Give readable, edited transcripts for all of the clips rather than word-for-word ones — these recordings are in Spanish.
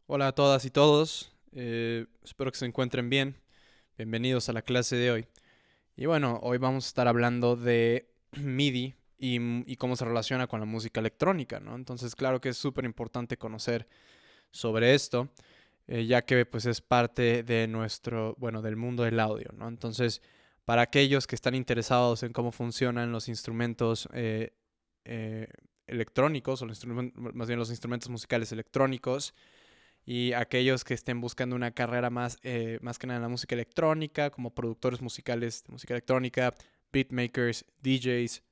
Hola a todas y todos, espero que se encuentren bien. Bienvenidos a la clase de hoy. Y bueno, hoy vamos a estar hablando de MIDI y cómo se relaciona con la música electrónica, ¿no? Entonces, claro que es súper importante conocer sobre esto, ya que pues es parte de del mundo del audio, ¿no? Entonces, para aquellos que están interesados en cómo funcionan los instrumentos eh, electrónicos, o más bien los instrumentos musicales electrónicos, y aquellos que estén buscando una carrera más que nada en la música electrónica, como productores musicales de música electrónica, beatmakers, DJs,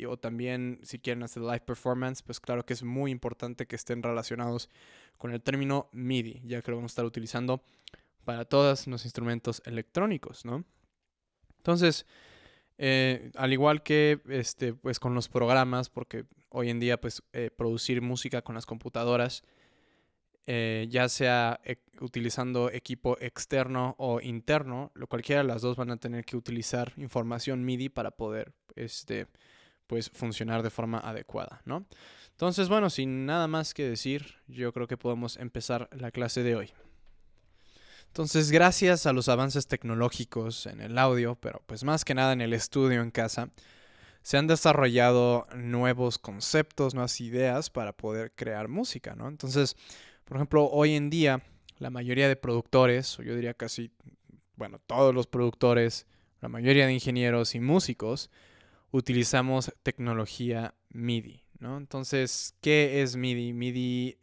o también si quieren hacer live performance, pues claro que es muy importante que estén relacionados con el término MIDI, ya que lo vamos a estar utilizando para todos los instrumentos electrónicos, ¿no? Entonces, al igual que pues con los programas, porque hoy en día pues producir música con las computadoras, ya sea utilizando equipo externo o interno, lo cualquiera de las dos van a tener que utilizar información MIDI para poder pues funcionar de forma adecuada, ¿no? Entonces, bueno, sin nada más que decir, yo creo que podemos empezar la clase de hoy. Entonces, gracias a los avances tecnológicos en el audio, pero pues más que nada en el estudio en casa, se han desarrollado nuevos conceptos, nuevas ideas para poder crear música, ¿no? Entonces, por ejemplo, hoy en día, la mayoría de productores, o yo diría casi, bueno, todos los productores, la mayoría de ingenieros y músicos, utilizamos tecnología MIDI, ¿no? Entonces, ¿qué es MIDI? MIDI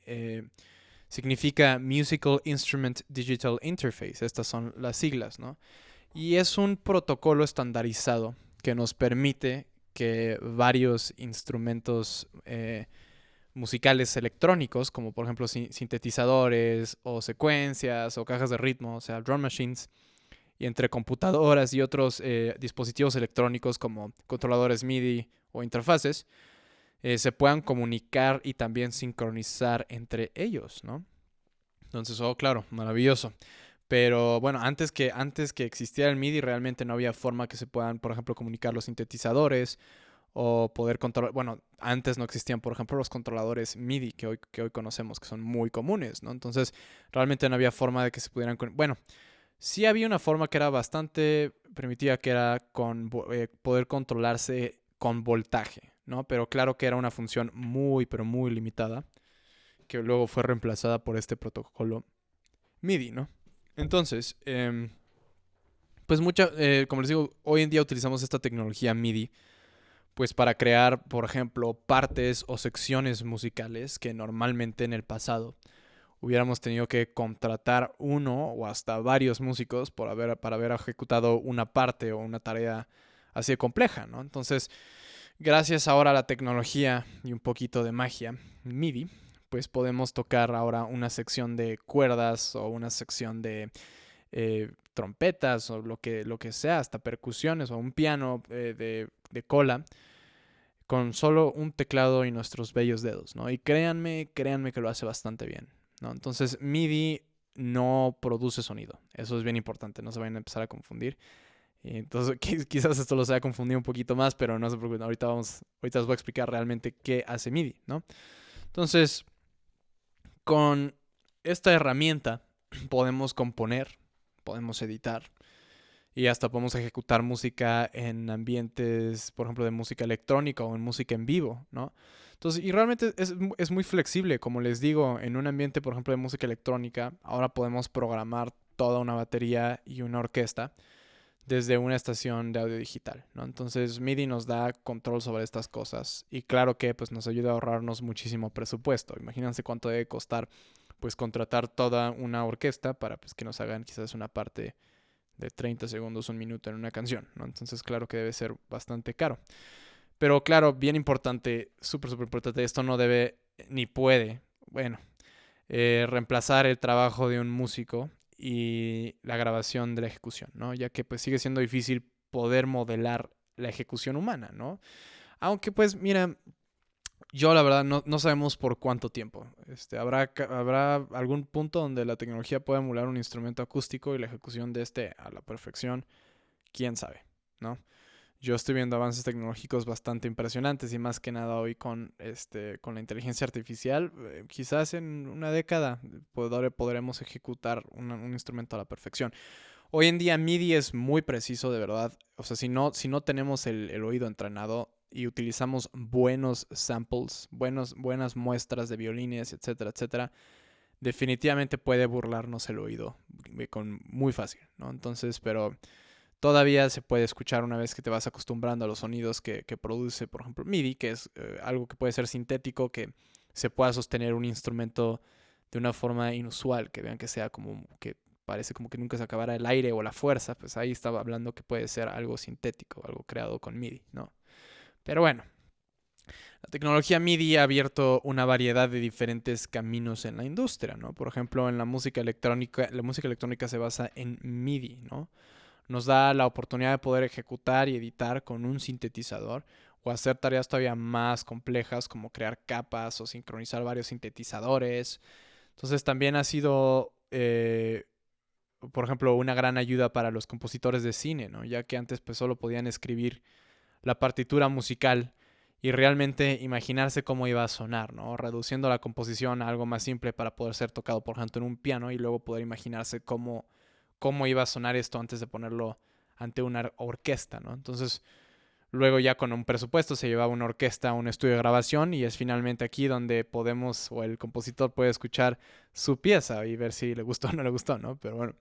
significa Musical Instrument Digital Interface. Estas son las siglas, ¿no? Y es un protocolo estandarizado que nos permite que varios instrumentos musicales electrónicos, como por ejemplo sintetizadores o secuencias o cajas de ritmo, o sea, drum machines, y entre computadoras y otros dispositivos electrónicos como controladores MIDI o interfaces, se puedan comunicar y también sincronizar entre ellos, ¿no? Entonces, oh, claro, maravilloso. Pero bueno, antes que existiera el MIDI, realmente no había forma que se puedan, por ejemplo, comunicar los sintetizadores o poder controlar. Bueno, antes no existían, por ejemplo, los controladores MIDI que hoy conocemos, que son muy comunes, ¿no? Entonces, realmente no había forma de que se pudieran. Bueno, sí había una forma que era bastante primitiva, que era con poder controlarse con voltaje, ¿no? Pero claro que era una función muy, pero muy limitada, que luego fue reemplazada por este protocolo MIDI, ¿no? Entonces, pues como les digo, hoy en día utilizamos esta tecnología MIDI pues para crear, por ejemplo, partes o secciones musicales que normalmente en el pasado hubiéramos tenido que contratar uno o hasta varios músicos para haber ejecutado una parte o una tarea así de compleja, ¿no? Entonces, gracias ahora a la tecnología y un poquito de magia MIDI, pues podemos tocar ahora una sección de cuerdas o una sección de trompetas o lo que sea, hasta percusiones o un piano de cola, con solo un teclado y nuestros bellos dedos, ¿no? Y créanme que lo hace bastante bien, ¿no? Entonces, MIDI no produce sonido. Eso es bien importante, no se vayan a empezar a confundir. Y entonces, quizás esto los haya confundido un poquito más, pero no se preocupen, ahorita les voy a explicar realmente qué hace MIDI, ¿no? Entonces, con esta herramienta podemos componer, podemos editar, y hasta podemos ejecutar música en ambientes, por ejemplo, de música electrónica o en música en vivo, ¿no? Entonces, y realmente es muy flexible, como les digo, en un ambiente, por ejemplo, de música electrónica, ahora podemos programar toda una batería y una orquesta desde una estación de audio digital, ¿no? Entonces, MIDI nos da control sobre estas cosas y claro que pues nos ayuda a ahorrarnos muchísimo presupuesto. Imagínense cuánto debe costar pues contratar toda una orquesta para pues que nos hagan quizás una parte de 30 segundos, un minuto en una canción, ¿no? Entonces, claro que debe ser bastante caro. Pero claro, bien importante, súper, súper importante, esto no debe ni puede, bueno, reemplazar el trabajo de un músico y la grabación de la ejecución, ¿no? Ya que pues sigue siendo difícil poder modelar la ejecución humana, ¿no? Aunque pues mira, yo la verdad no sabemos por cuánto tiempo. Habrá algún punto donde la tecnología pueda emular un instrumento acústico y la ejecución de este a la perfección, quién sabe, ¿no? Yo estoy viendo avances tecnológicos bastante impresionantes y más que nada hoy con la inteligencia artificial, quizás en una década podremos ejecutar un instrumento a la perfección. Hoy en día MIDI es muy preciso, de verdad. O sea, si no tenemos el oído entrenado y utilizamos buenos samples, buenas muestras de violines, etcétera, etcétera, definitivamente puede burlarnos el oído muy fácil, ¿no? Entonces, pero todavía se puede escuchar una vez que te vas acostumbrando a los sonidos que produce, por ejemplo, MIDI, que es algo que puede ser sintético, que se pueda sostener un instrumento de una forma inusual, que vean que sea como que parece como que nunca se acabara el aire o la fuerza, pues ahí estaba hablando que puede ser algo sintético, algo creado con MIDI, ¿no? Pero bueno, la tecnología MIDI ha abierto una variedad de diferentes caminos en la industria, ¿no? Por ejemplo, en la música electrónica se basa en MIDI, ¿no? Nos da la oportunidad de poder ejecutar y editar con un sintetizador o hacer tareas todavía más complejas como crear capas o sincronizar varios sintetizadores. Entonces también ha sido, por ejemplo, una gran ayuda para los compositores de cine, ¿no? Ya que antes pues solo podían escribir la partitura musical y realmente imaginarse cómo iba a sonar, ¿no? Reduciendo la composición a algo más simple para poder ser tocado, por ejemplo, en un piano y luego poder imaginarse cómo iba a sonar esto antes de ponerlo ante una orquesta, ¿no? Entonces, luego ya con un presupuesto se llevaba una orquesta a un estudio de grabación y es finalmente aquí donde podemos o el compositor puede escuchar su pieza y ver si le gustó o no le gustó, ¿no? Pero bueno,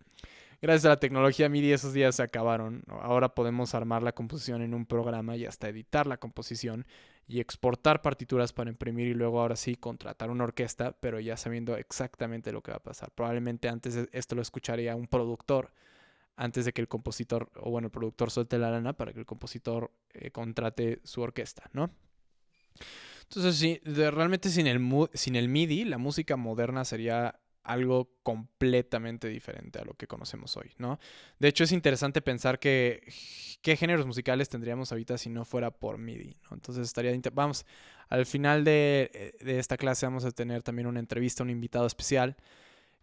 gracias a la tecnología MIDI esos días se acabaron, ¿no? Ahora podemos armar la composición en un programa y hasta editar la composición y exportar partituras para imprimir y luego ahora sí contratar una orquesta, pero ya sabiendo exactamente lo que va a pasar. Probablemente antes esto lo escucharía un productor antes de que el compositor, o bueno, el productor suelte la lana para que el compositor contrate su orquesta, ¿no? Entonces, sí, realmente sin el MIDI, la música moderna sería algo completamente diferente a lo que conocemos hoy, ¿no? De hecho, es interesante pensar que qué géneros musicales tendríamos ahorita si no fuera por MIDI, ¿no? Entonces vamos, al final de esta clase vamos a tener también una entrevista, un invitado especial,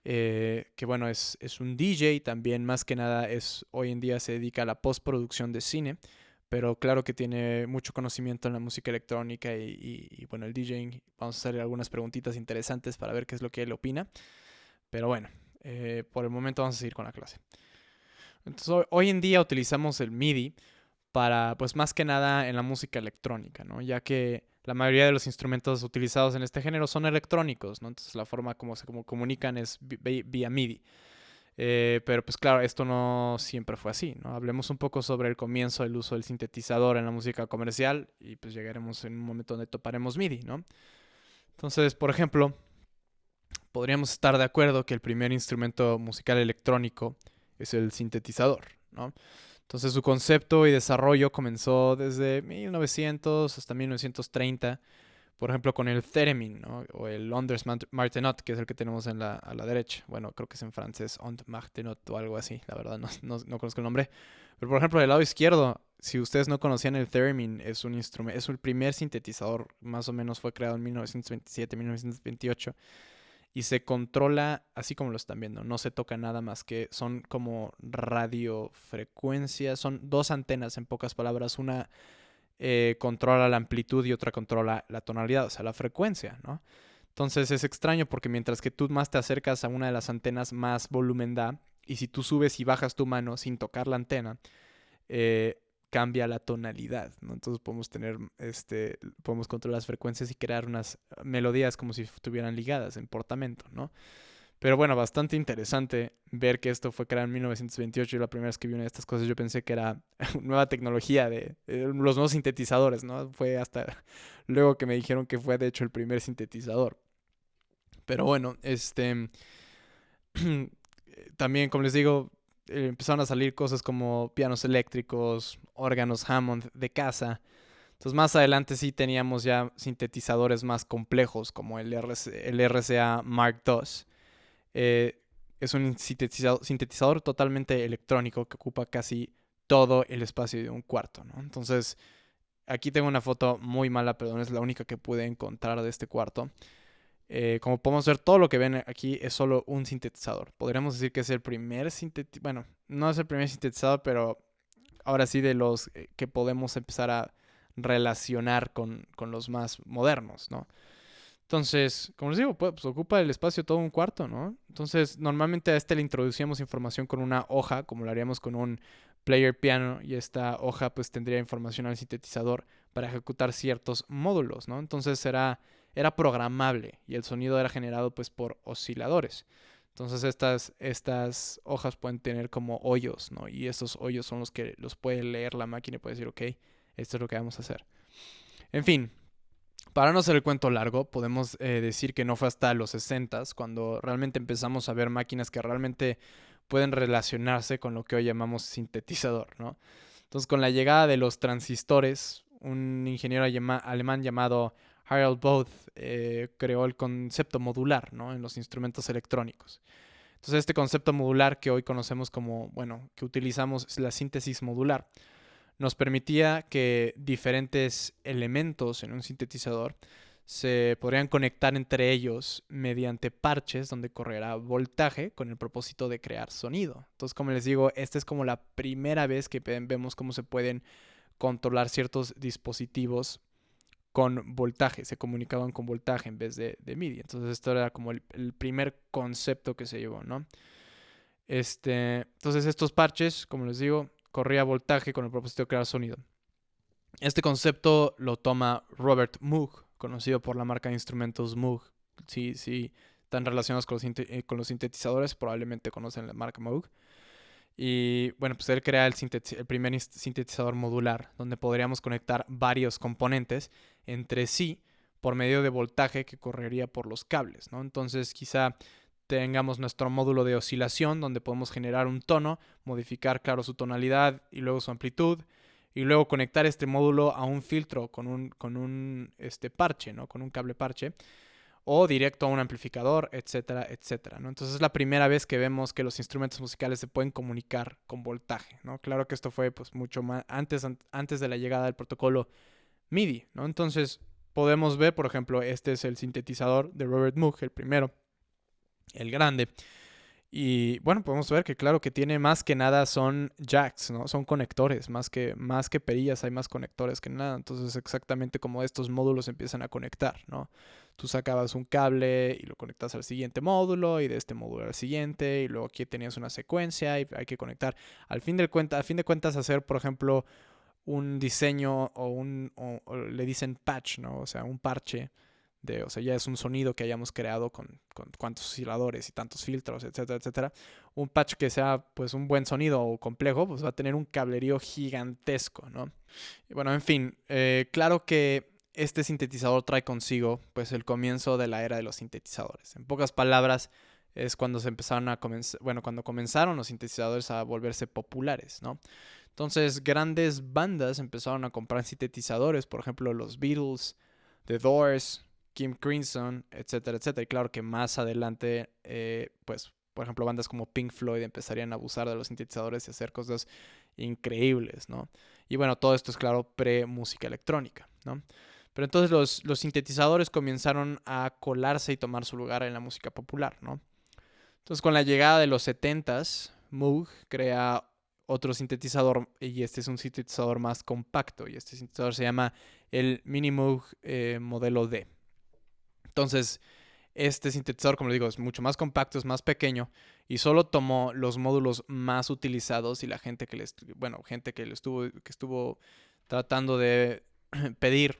que bueno, es un DJ, también más que nada hoy en día se dedica a la postproducción de cine, pero claro que tiene mucho conocimiento en la música electrónica y bueno, el DJing. Vamos a hacerle algunas preguntitas interesantes para ver qué es lo que él opina. Pero bueno, por el momento vamos a seguir con la clase. Entonces, hoy en día utilizamos el MIDI para, pues más que nada en la música electrónica, ¿no? Ya que la mayoría de los instrumentos utilizados en este género son electrónicos, ¿no? Entonces la forma como se comunican es vía MIDI. Pero pues claro, esto no siempre fue así, ¿no? Hablemos un poco sobre el comienzo del uso del sintetizador en la música comercial y pues llegaremos en un momento donde toparemos MIDI, ¿no? Entonces, por ejemplo, podríamos estar de acuerdo que el primer instrumento musical electrónico es el sintetizador, ¿no? Entonces su concepto y desarrollo comenzó desde 1900 hasta 1930, por ejemplo, con el theremin, ¿no? O el Ondes Martenot, que es el que tenemos a la derecha. Bueno, creo que es en francés, Ondes Martenot o algo así, la verdad no conozco el nombre. Pero por ejemplo, del lado izquierdo, si ustedes no conocían el theremin, es un instrumento, es el primer sintetizador, más o menos fue creado en 1927, 1928. Y se controla así como lo están viendo. No se toca nada más que son como radiofrecuencias. Son dos antenas, en pocas palabras. Una controla la amplitud y otra controla la tonalidad, o sea, la frecuencia, ¿no? Entonces es extraño porque mientras que tú más te acercas a una de las antenas, más volumen da. Y si tú subes y bajas tu mano sin tocar la antena, cambia la tonalidad, ¿no? Entonces podemos controlar las frecuencias y crear unas melodías como si estuvieran ligadas en portamento, ¿no? Pero bueno, bastante interesante ver que esto fue creado en 1928 y la primera vez que vi una de estas cosas yo pensé que era nueva tecnología de los nuevos sintetizadores, ¿no? Fue hasta luego que me dijeron que fue de hecho el primer sintetizador. Pero bueno, también, como les digo, empezaron a salir cosas como pianos eléctricos, órganos Hammond de casa. Entonces más adelante sí teníamos ya sintetizadores más complejos como el RCA Mark II. Eh, es un sintetizador totalmente electrónico que ocupa casi todo el espacio de un cuarto, ¿no? Entonces aquí tengo una foto muy mala, pero no es la única que pude encontrar de este cuarto. Como podemos ver, todo lo que ven aquí es solo un sintetizador. Podríamos decir que es el primer sintetizador. Bueno, no es el primer sintetizador, pero ahora sí de los que podemos empezar a relacionar con los más modernos, ¿no? Entonces, como les digo, pues ocupa el espacio todo un cuarto, ¿no? Entonces, normalmente a este le introducíamos información con una hoja, como lo haríamos con un player piano, y esta hoja pues tendría información al sintetizador para ejecutar ciertos módulos, ¿no? Entonces era programable y el sonido era generado pues por osciladores. Entonces estas hojas pueden tener como hoyos, ¿no? Y estos hoyos son los que los puede leer la máquina y puede decir, ok, esto es lo que vamos a hacer. En fin, para no hacer el cuento largo, podemos decir que no fue hasta los 60s cuando realmente empezamos a ver máquinas que realmente pueden relacionarse con lo que hoy llamamos sintetizador, ¿no? Entonces, con la llegada de los transistores, un ingeniero alemán llamado Harald Voth creó el concepto modular, ¿no? En los instrumentos electrónicos. Entonces, este concepto modular que hoy conocemos como, bueno, que utilizamos es la síntesis modular, nos permitía que diferentes elementos en un sintetizador se podrían conectar entre ellos mediante parches donde correrá voltaje con el propósito de crear sonido. Entonces, como les digo, esta es como la primera vez que vemos cómo se pueden controlar ciertos dispositivos con voltaje, se comunicaban con voltaje en vez de MIDI. Entonces, esto era como el primer concepto que se llevó, ¿no? Entonces, estos parches, como les digo, corría voltaje con el propósito de crear sonido. Este concepto lo toma Robert Moog, conocido por la marca de instrumentos Moog. Si están relacionados con los sintetizadores, probablemente conocen la marca Moog. Y bueno, pues él crea el primer sintetizador modular, donde podríamos conectar varios componentes entre sí por medio de voltaje que correría por los cables, ¿no? Entonces quizá tengamos nuestro módulo de oscilación, donde podemos generar un tono, modificar, claro, su tonalidad y luego su amplitud, y luego conectar este módulo a un filtro con un parche, ¿no? Con un cable parche, o directo a un amplificador, etcétera, etcétera, ¿no? Entonces es la primera vez que vemos que los instrumentos musicales se pueden comunicar con voltaje, ¿no? Claro que esto fue pues mucho más antes de la llegada del protocolo MIDI, ¿no? Entonces podemos ver, por ejemplo, este es el sintetizador de Robert Moog, el primero, el grande. Y bueno, podemos ver que claro que tiene más que nada son jacks, ¿no? Son conectores, más que perillas, hay más conectores que nada. Entonces exactamente como estos módulos empiezan a conectar, ¿no? Tú sacabas un cable y lo conectas al siguiente módulo y de este módulo al siguiente y luego aquí tenías una secuencia y hay que conectar. A fin de cuentas hacer, por ejemplo, un diseño o le dicen patch, ¿no? O sea, un parche o sea, ya es un sonido que hayamos creado con cuantos osciladores y tantos filtros, etcétera, etcétera. Un patch que sea pues un buen sonido o complejo, pues va a tener un cablerío gigantesco, ¿no? Y bueno, en fin, claro que este sintetizador trae consigo pues el comienzo de la era de los sintetizadores. En pocas palabras, es cuando se empezaron a cuando comenzaron los sintetizadores a volverse populares, ¿no? Entonces, grandes bandas empezaron a comprar sintetizadores, por ejemplo, los Beatles, The Doors, King Crimson, etcétera, etcétera. Y claro que más adelante, pues, por ejemplo, bandas como Pink Floyd empezarían a abusar de los sintetizadores y hacer cosas increíbles, ¿no? Y bueno, todo esto es claro pre-música electrónica, ¿no? Pero entonces los sintetizadores comenzaron a colarse y tomar su lugar en la música popular, ¿no? Entonces con la llegada de los 70s, Moog crea otro sintetizador y este es un sintetizador más compacto y este sintetizador se llama el Mini Moog modelo D. Entonces, este sintetizador, como les digo, es mucho más compacto, es más pequeño y solo tomó los módulos más utilizados y la gente que estuvo tratando de pedir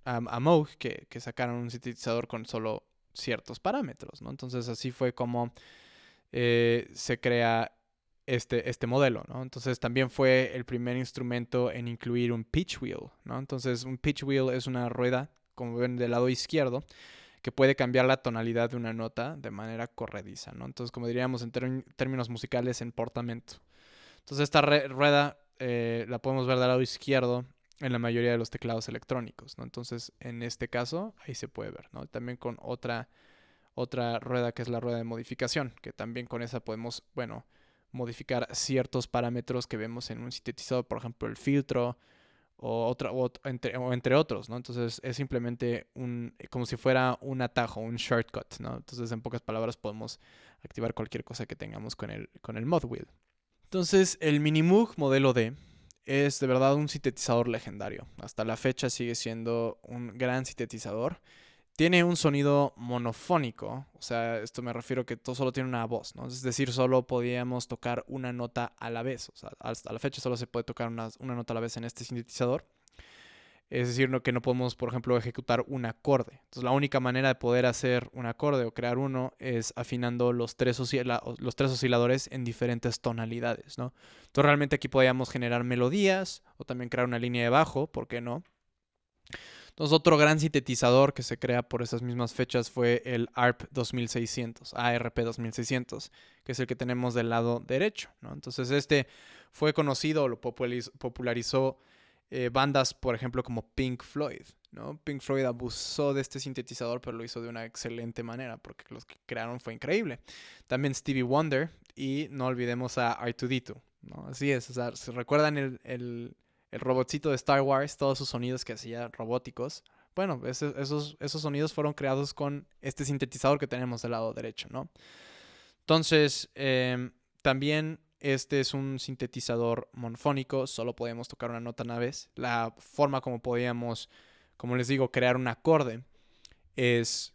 a Moog que sacaran un sintetizador con solo ciertos parámetros, ¿no? Entonces, así fue como se crea este modelo, ¿no? Entonces también fue el primer instrumento en incluir un pitch wheel, ¿no? Entonces un pitch wheel es una rueda, como ven del lado izquierdo, que puede cambiar la tonalidad de una nota de manera corrediza, ¿no? Entonces, como diríamos en términos musicales, en portamento. Entonces esta rueda la podemos ver del lado izquierdo en la mayoría de los teclados electrónicos, ¿no? Entonces, en este caso, ahí se puede ver, ¿no? También con otra rueda que es la rueda de modificación, que también con esa podemos, bueno, modificar ciertos parámetros que vemos en un sintetizador, por ejemplo, el filtro entre otros, ¿no? Entonces es simplemente como si fuera un atajo, un shortcut, ¿no? Entonces en pocas palabras podemos activar cualquier cosa que tengamos con el mod wheel. Entonces el Minimoog modelo D es de verdad un sintetizador legendario. Hasta la fecha sigue siendo un gran sintetizador. tiene un sonido monofónico, o sea, esto me refiero que todo solo tiene una voz, ¿no? Es decir, solo podíamos tocar una nota a la vez, o sea, hasta la fecha solo se puede tocar una nota a la vez en este sintetizador. Es decir, que no podemos, por ejemplo, ejecutar un acorde. Entonces, la única manera de poder hacer un acorde o crear uno es afinando los tres osciladores en diferentes tonalidades, ¿no? Entonces, realmente aquí podíamos generar melodías o también crear una línea de bajo, ¿por qué no? Entonces, otro gran sintetizador que se crea por esas mismas fechas fue el ARP 2600, ARP 2600, que es el que tenemos del lado derecho, ¿no? Entonces, este fue conocido, lo popularizó bandas, por ejemplo, como Pink Floyd, ¿no? Pink Floyd abusó de este sintetizador, pero lo hizo de una excelente manera, porque los que crearon fue increíble. También Stevie Wonder y no olvidemos a R2D2, ¿no? Así es, o sea, ¿se recuerdan el robotcito de Star Wars, todos sus sonidos que hacía robóticos? Bueno, esos sonidos fueron creados con este sintetizador que tenemos del lado derecho, ¿no? Entonces, también este es un sintetizador monofónico, solo podíamos tocar una nota a la vez. La forma como podíamos, como les digo, crear un acorde es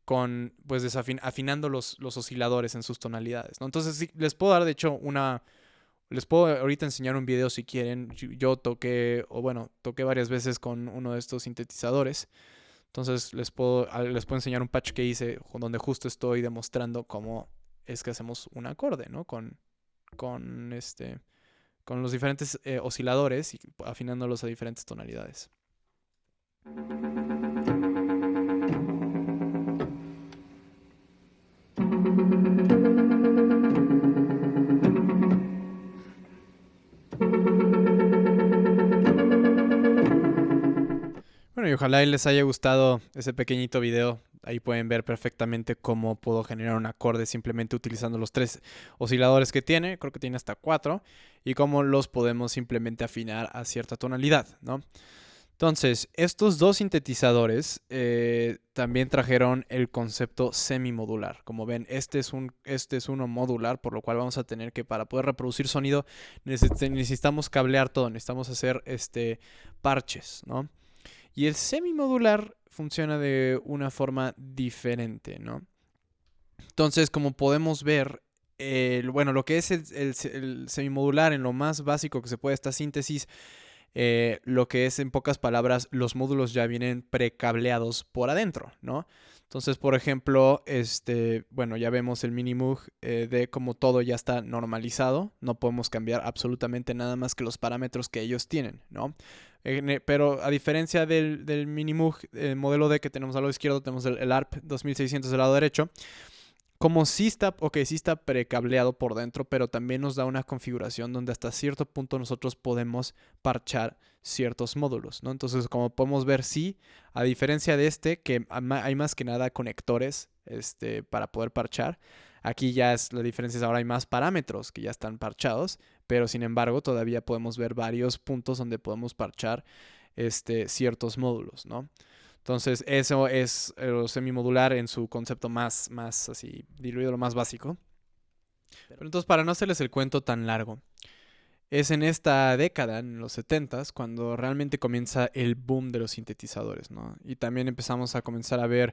con, pues, afinando los osciladores en sus tonalidades, ¿no? Entonces, sí, les puedo dar, de hecho, les puedo ahorita enseñar un video si quieren. Yo toqué varias veces con uno de estos sintetizadores. Entonces, les puedo enseñar un patch que hice donde justo estoy demostrando cómo es que hacemos un acorde, ¿no? Con los diferentes osciladores y afinándolos a diferentes tonalidades. Bueno, y ojalá les haya gustado ese pequeñito video. Ahí pueden ver perfectamente cómo puedo generar un acorde simplemente utilizando los 3 osciladores que tiene. Creo que tiene hasta 4. Y cómo los podemos simplemente afinar a cierta tonalidad, ¿no? Entonces, estos dos sintetizadores también trajeron el concepto semimodular. Como ven, este es uno modular, por lo cual vamos a tener que, para poder reproducir sonido, necesitamos cablear todo, necesitamos hacer parches, ¿no? Y el semimodular funciona de una forma diferente, ¿no? Entonces, como podemos ver, lo que es el semimodular en lo más básico que se puede, esta síntesis, lo que es en pocas palabras, los módulos ya vienen precableados por adentro, ¿no? Entonces, por ejemplo, ya vemos el Minimoog de cómo todo ya está normalizado. No podemos cambiar absolutamente nada más que los parámetros que ellos tienen, ¿no? Pero a diferencia del Minimoog, el modelo D que tenemos al lado izquierdo, tenemos el ARP 2600 del lado derecho. Como sí está precableado por dentro, pero también nos da una configuración donde hasta cierto punto nosotros podemos parchar ciertos módulos, ¿no? Entonces, como podemos ver, sí, a diferencia de que hay más que nada conectores para poder parchar. Aquí la diferencia es ahora hay más parámetros que ya están parchados, pero sin embargo todavía podemos ver varios puntos donde podemos parchar ciertos módulos, ¿no? Entonces, eso es el semimodular en su concepto más así diluido, lo más básico. Pero entonces, para no hacerles el cuento tan largo, es en esta década, en los 70s, cuando realmente comienza el boom de los sintetizadores, ¿no? Y también empezamos a comenzar a ver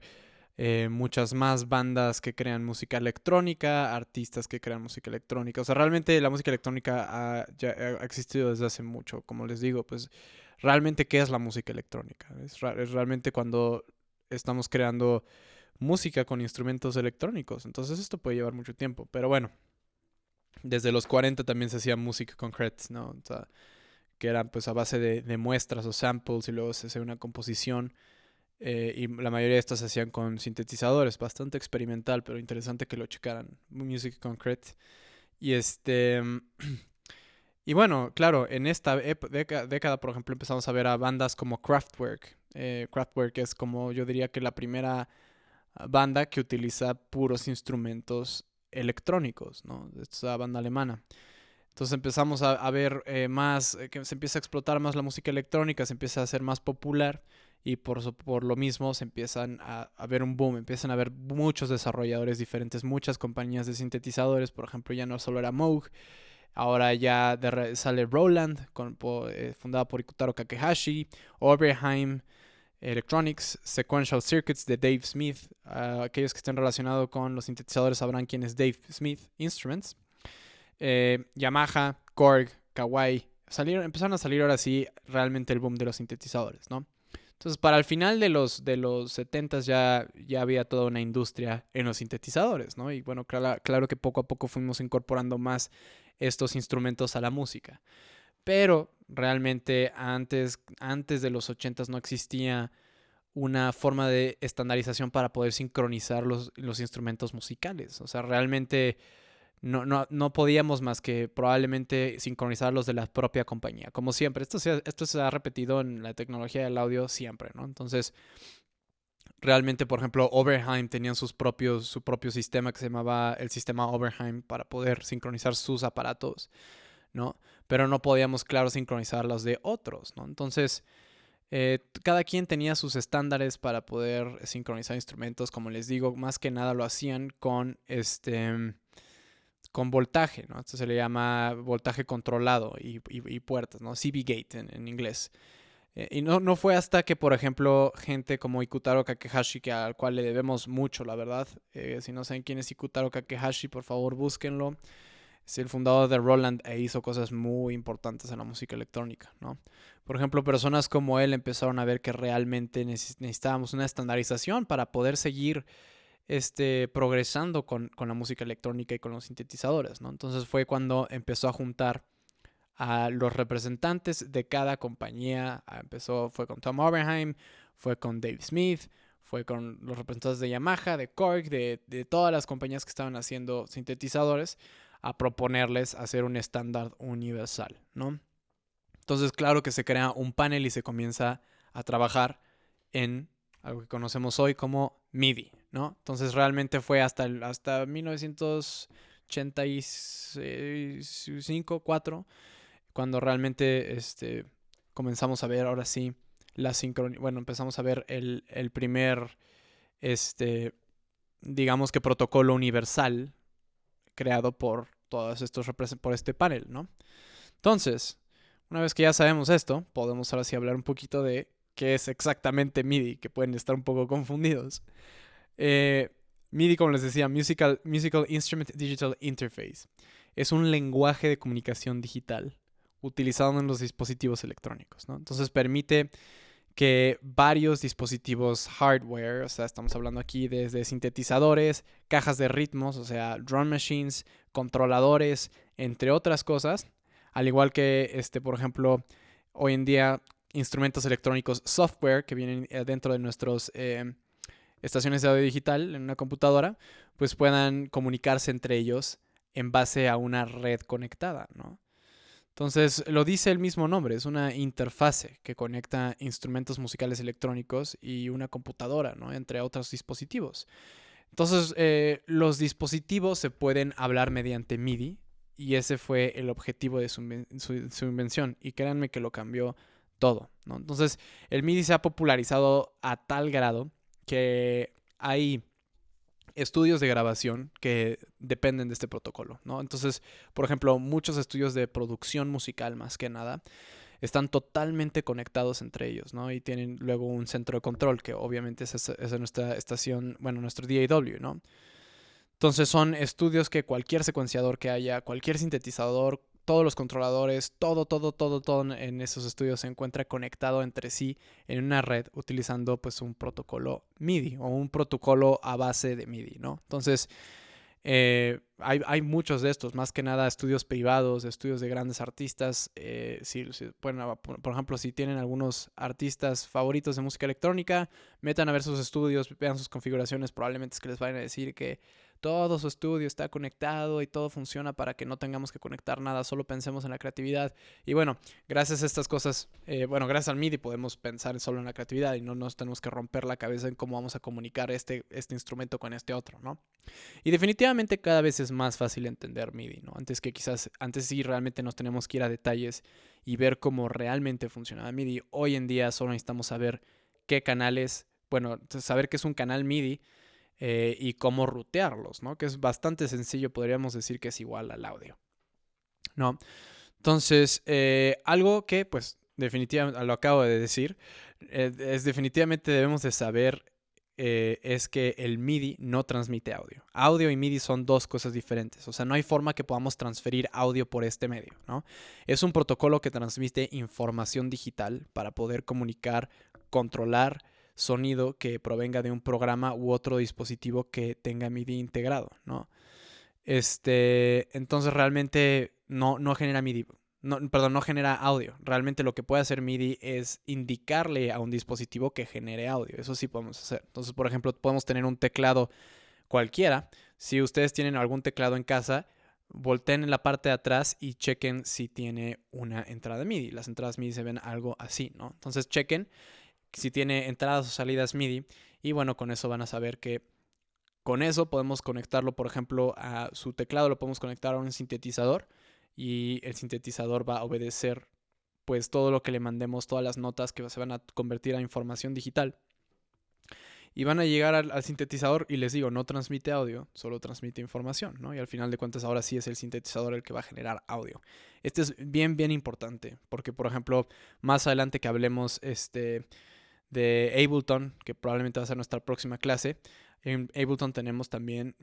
muchas más bandas que crean música electrónica, artistas que crean música electrónica. O sea, realmente la música electrónica ya ha existido desde hace mucho. Como les digo, pues realmente, ¿qué es la música electrónica? Es realmente cuando estamos creando música con instrumentos electrónicos. Entonces esto puede llevar mucho tiempo. Pero bueno, desde los 40 también se hacía música concreta, ¿no? O sea, que eran pues a base de muestras o samples y luego se hacía una composición. Y la mayoría de estas se hacían con sintetizadores. Bastante experimental, pero interesante que lo checaran. Music concrete. Y Y bueno, claro, en esta década, por ejemplo, empezamos a ver a bandas como Kraftwerk. Kraftwerk es, como yo diría, que la primera banda que utiliza puros instrumentos electrónicos, ¿no? Esta banda alemana. Entonces empezamos a ver más, que se empieza a explotar más la música electrónica, se empieza a hacer más popular y por lo mismo se empiezan a ver un boom, empiezan a haber muchos desarrolladores diferentes, muchas compañías de sintetizadores. Por ejemplo, ya no solo era Moog. Ahora ya sale Roland, fundada por Ikutaro Kakehashi, Oberheim, Electronics, Sequential Circuits de Dave Smith. Aquellos que estén relacionados con los sintetizadores sabrán quién es Dave Smith Instruments. Yamaha, Korg, Kawai. Empezaron a salir ahora sí realmente el boom de los sintetizadores, ¿no? Entonces, para el final de los 70s ya había toda una industria en los sintetizadores, ¿no? Y bueno, claro que poco a poco fuimos incorporando más estos instrumentos a la música. Pero realmente antes de los 80s no existía una forma de estandarización para poder sincronizar los instrumentos musicales. O sea, realmente no podíamos más que probablemente sincronizarlos de la propia compañía. Como siempre, esto se ha repetido en la tecnología del audio siempre, ¿no? Entonces, realmente, por ejemplo, Oberheim tenían su propio sistema que se llamaba el sistema Oberheim para poder sincronizar sus aparatos, ¿no? Pero no podíamos, claro, sincronizar los de otros, ¿no? Entonces, cada quien tenía sus estándares para poder sincronizar instrumentos. Como les digo, más que nada lo hacían con voltaje, ¿no? Esto se le llama voltaje controlado y puertas, ¿no? CB gate en inglés. Y no fue hasta que, por ejemplo, gente como Ikutaro Kakehashi, al cual le debemos mucho, la verdad. Si no saben quién es Ikutaro Kakehashi, por favor búsquenlo. Es el fundador de Roland e hizo cosas muy importantes en la música electrónica, ¿no? Por ejemplo, personas como él empezaron a ver que realmente necesitábamos una estandarización para poder seguir progresando con la música electrónica y con los sintetizadores, ¿no? Entonces fue cuando empezó a juntar a los representantes de cada compañía. Fue con Tom Oberheim, fue con Dave Smith, fue con los representantes de Yamaha, de Korg, de todas las compañías que estaban haciendo sintetizadores, a proponerles hacer un estándar universal, ¿no? Entonces, claro que se crea un panel y se comienza a trabajar en algo que conocemos hoy como MIDI, ¿no? Entonces, realmente fue hasta 1985, 4, cuando realmente comenzamos a ver ahora sí la sincronía. Bueno, empezamos a ver el primer, digamos que protocolo universal creado por todos estos por este panel, ¿no? Entonces, una vez que ya sabemos esto, podemos ahora sí hablar un poquito de qué es exactamente MIDI, que pueden estar un poco confundidos. MIDI, como les decía, Musical Instrument Digital Interface, es un lenguaje de comunicación digital utilizado en los dispositivos electrónicos, ¿no? Entonces permite que varios dispositivos hardware, o sea, estamos hablando aquí desde sintetizadores, cajas de ritmos, o sea, drum machines, controladores, entre otras cosas, al igual que, por ejemplo, hoy en día instrumentos electrónicos software que vienen dentro de nuestras estaciones de audio digital en una computadora, pues puedan comunicarse entre ellos en base a una red conectada, ¿no? Entonces, lo dice el mismo nombre, es una interfase que conecta instrumentos musicales electrónicos y una computadora, ¿no? Entre otros dispositivos. Entonces, los dispositivos se pueden hablar mediante MIDI y ese fue el objetivo de su invención. Y créanme que lo cambió todo, ¿no? Entonces, el MIDI se ha popularizado a tal grado que hay estudios de grabación que dependen de este protocolo, ¿no? Entonces, por ejemplo, muchos estudios de producción musical, más que nada, están totalmente conectados entre ellos, ¿no? Y tienen luego un centro de control, que obviamente es nuestra estación, bueno, nuestro DAW, ¿no? Entonces son estudios que cualquier secuenciador que haya, cualquier sintetizador, todos los controladores, todo en esos estudios se encuentra conectado entre sí en una red utilizando pues un protocolo MIDI o un protocolo a base de MIDI, ¿no? Entonces hay muchos de estos, más que nada estudios privados, estudios de grandes artistas. Bueno, por ejemplo, si tienen algunos artistas favoritos de música electrónica, metan a ver sus estudios, vean sus configuraciones, probablemente es que les vayan a decir que todo su estudio está conectado y todo funciona para que no tengamos que conectar nada, solo pensemos en la creatividad. Y bueno, gracias a estas cosas, gracias al MIDI podemos pensar solo en la creatividad y no nos tenemos que romper la cabeza en cómo vamos a comunicar este instrumento con este otro, ¿no? Y definitivamente cada vez es más fácil entender MIDI, ¿no? Antes sí realmente nos tenemos que ir a detalles y ver cómo realmente funcionaba MIDI. Hoy en día solo necesitamos saber qué canales, saber qué es un canal MIDI, y cómo rutearlos, ¿no? Que es bastante sencillo, podríamos decir que es igual al audio, ¿no? Entonces, algo que, pues, definitivamente lo acabo de decir, es definitivamente debemos de saber es que el MIDI no transmite audio. Audio y MIDI son dos cosas diferentes. O sea, no hay forma que podamos transferir audio por este medio, ¿no? Es un protocolo que transmite información digital para poder comunicar, controlar sonido que provenga de un programa u otro dispositivo que tenga MIDI integrado, ¿no? Entonces realmente no genera MIDI. No, perdón, no genera audio. Realmente lo que puede hacer MIDI es indicarle a un dispositivo que genere audio. Eso sí podemos hacer. Entonces, por ejemplo, podemos tener un teclado cualquiera. Si ustedes tienen algún teclado en casa, volteen en la parte de atrás y chequen si tiene una entrada MIDI. Las entradas MIDI se ven algo así, ¿no? Entonces chequen si tiene entradas o salidas MIDI. Y bueno, con eso van a saber que con eso podemos conectarlo, por ejemplo, a su teclado, lo podemos conectar a un sintetizador y el sintetizador va a obedecer pues todo lo que le mandemos, todas las notas que se van a convertir a información digital. Y van a llegar al sintetizador y les digo, no transmite audio, solo transmite información, ¿no? Y al final de cuentas ahora sí es el sintetizador el que va a generar audio. Este es bien, bien importante, porque por ejemplo, más adelante que hablemos de Ableton, que probablemente va a ser nuestra próxima clase, en Ableton tenemos también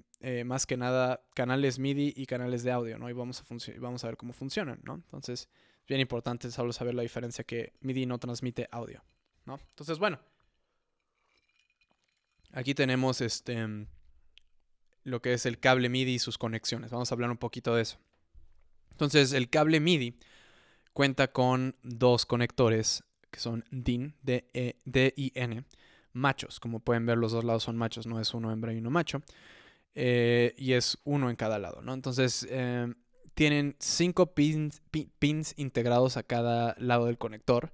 más que nada canales MIDI y canales de audio, ¿no? Y vamos a ver cómo funcionan, ¿no? Entonces, es bien importante solo saber la diferencia que MIDI no transmite audio, ¿no? Entonces, bueno, aquí tenemos lo que es el cable MIDI y sus conexiones. Vamos a hablar un poquito de eso. Entonces, el cable MIDI cuenta con dos conectores que son DIN, D-I-N, machos. Como pueden ver, los dos lados son machos, no es uno hembra y uno macho. Y es uno en cada lado, ¿no? Entonces, tienen 5 pins integrados a cada lado del conector.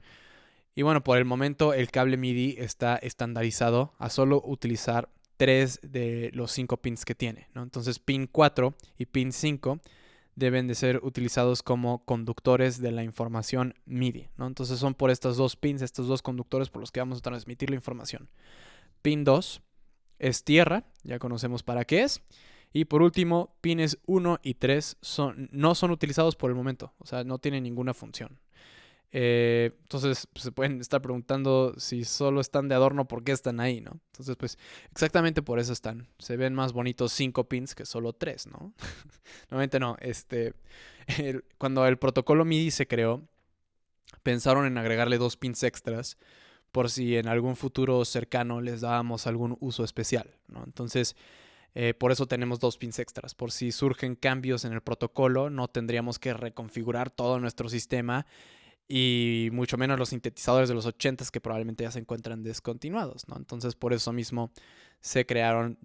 Y bueno, por el momento el cable MIDI está estandarizado a solo utilizar 3 de los 5 pins que tiene, ¿no? Entonces pin 4 y pin 5 deben de ser utilizados como conductores de la información MIDI, ¿no? Entonces son por estos dos pins, estos dos conductores por los que vamos a transmitir la información. Pin 2 es tierra, ya conocemos para qué es. Y por último, pines 1 y 3 no son utilizados por el momento, o sea, no tienen ninguna función. Entonces pues, se pueden estar preguntando si solo están de adorno, ¿por qué están ahí, no? Entonces, pues exactamente por eso están. Se ven más bonitos 5 pins que solo 3, ¿no? Normalmente no. Cuando el protocolo MIDI se creó, pensaron en agregarle 2 pins extras por si en algún futuro cercano les dábamos algún uso especial, ¿no? Entonces, por eso tenemos 2 pins extras. Por si surgen cambios en el protocolo, no tendríamos que reconfigurar todo nuestro sistema y mucho menos los sintetizadores de los 80s que probablemente ya se encuentran descontinuados, ¿no? Entonces por eso mismo se crearon,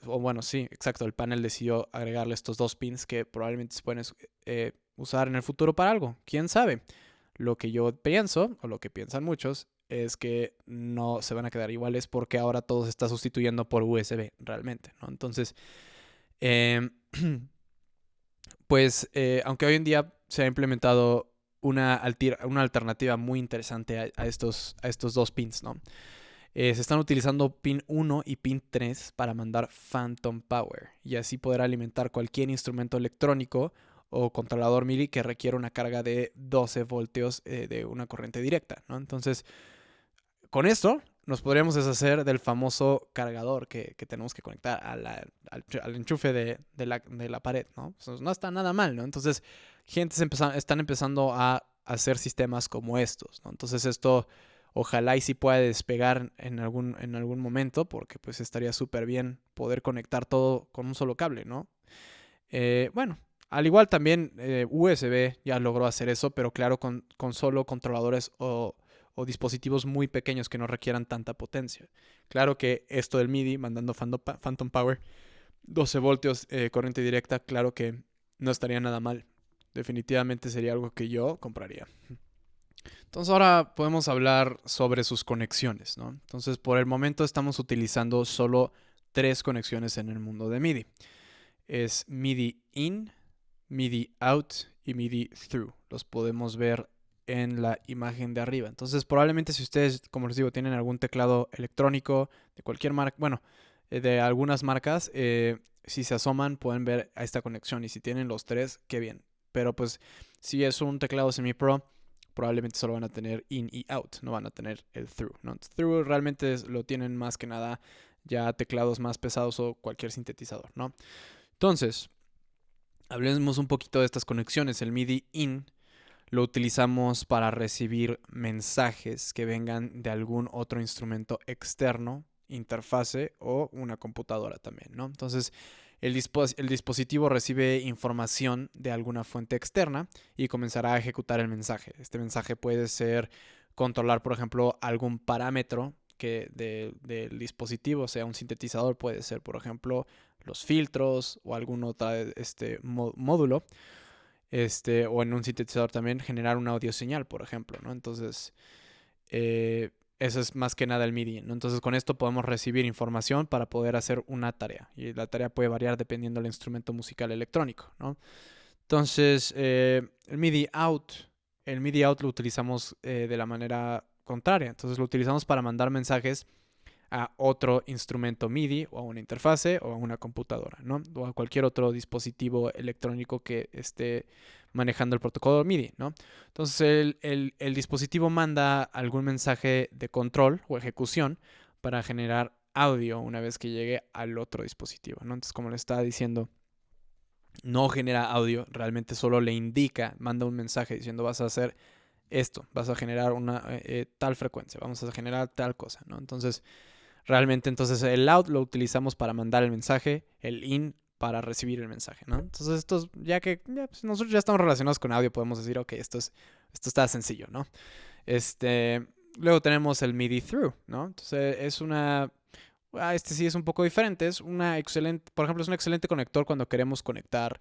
o bueno, sí, exacto, el panel decidió agregarle estos 2 pins que probablemente se pueden usar en el futuro para algo, quién sabe. Lo que yo pienso, o lo que piensan muchos, es que no se van a quedar iguales porque ahora todo se está sustituyendo por USB realmente, ¿no? Entonces, eh, pues aunque hoy en día se ha implementado una alternativa muy interesante a estos 2 pins, ¿no? Se están utilizando pin 1 y pin 3 para mandar Phantom Power y así poder alimentar cualquier instrumento electrónico o controlador MIDI que requiera una carga de 12 voltios de una corriente directa, ¿no? Entonces, con esto nos podríamos deshacer del famoso cargador que tenemos que conectar al enchufe de la pared, ¿no? Entonces, no está nada mal, ¿no? Entonces, están empezando a hacer sistemas como estos, ¿no? Entonces, esto ojalá y sí pueda despegar en algún momento, porque pues estaría súper bien poder conectar todo con un solo cable, ¿no? Bueno, al igual también USB ya logró hacer eso, pero claro, con solo controladores o dispositivos muy pequeños que no requieran tanta potencia. Claro que esto del MIDI, mandando Phantom Power, 12 voltios, corriente directa, claro que no estaría nada mal. Definitivamente sería algo que yo compraría. Entonces ahora podemos hablar sobre sus conexiones, ¿no? Entonces por el momento estamos utilizando solo 3 conexiones en el mundo de MIDI. Es MIDI in, MIDI out y MIDI through. Los podemos ver en la imagen de arriba. Entonces probablemente si ustedes, como les digo, tienen algún teclado electrónico de cualquier marca, bueno, de algunas marcas, si se asoman pueden ver a esta conexión y si tienen los 3, qué bien. Pero pues si es un teclado semi-pro, probablemente solo van a tener in y out, no van a tener el through, ¿no? Entonces, through realmente lo tienen más que nada ya teclados más pesados o cualquier sintetizador, ¿no? Entonces, hablemos un poquito de estas conexiones. El MIDI in lo utilizamos para recibir mensajes que vengan de algún otro instrumento externo, interfase o una computadora también, ¿no? Entonces, el dispositivo recibe información de alguna fuente externa y comenzará a ejecutar el mensaje. Este mensaje puede ser controlar, por ejemplo, algún parámetro del dispositivo, sea un sintetizador, puede ser, por ejemplo, los filtros o algún otro módulo. O en un sintetizador también generar una audio señal, por ejemplo, ¿no? Entonces, eso es más que nada el MIDI, ¿no? Entonces, con esto podemos recibir información para poder hacer una tarea. Y la tarea puede variar dependiendo del instrumento musical electrónico, ¿no? Entonces, el MIDI out lo utilizamos de la manera contraria. Entonces, lo utilizamos para mandar mensajes a otro instrumento MIDI o a una interfase o a una computadora, ¿no? O a cualquier otro dispositivo electrónico que esté manejando el protocolo MIDI, ¿no? Entonces el dispositivo manda algún mensaje de control o ejecución para generar audio una vez que llegue al otro dispositivo, ¿no? Entonces, como le estaba diciendo, no genera audio, realmente solo le indica, manda un mensaje diciendo vas a hacer esto, vas a generar una tal frecuencia, vamos a generar tal cosa, ¿no? Entonces, realmente, entonces el out lo utilizamos para mandar el mensaje, el in para recibir el mensaje, ¿no? Entonces, pues nosotros ya estamos relacionados con audio, podemos decir, ok, esto está sencillo, ¿no? Luego tenemos el MIDI through, ¿no? Entonces, este sí es un poco diferente, por ejemplo, es un excelente conector cuando queremos conectar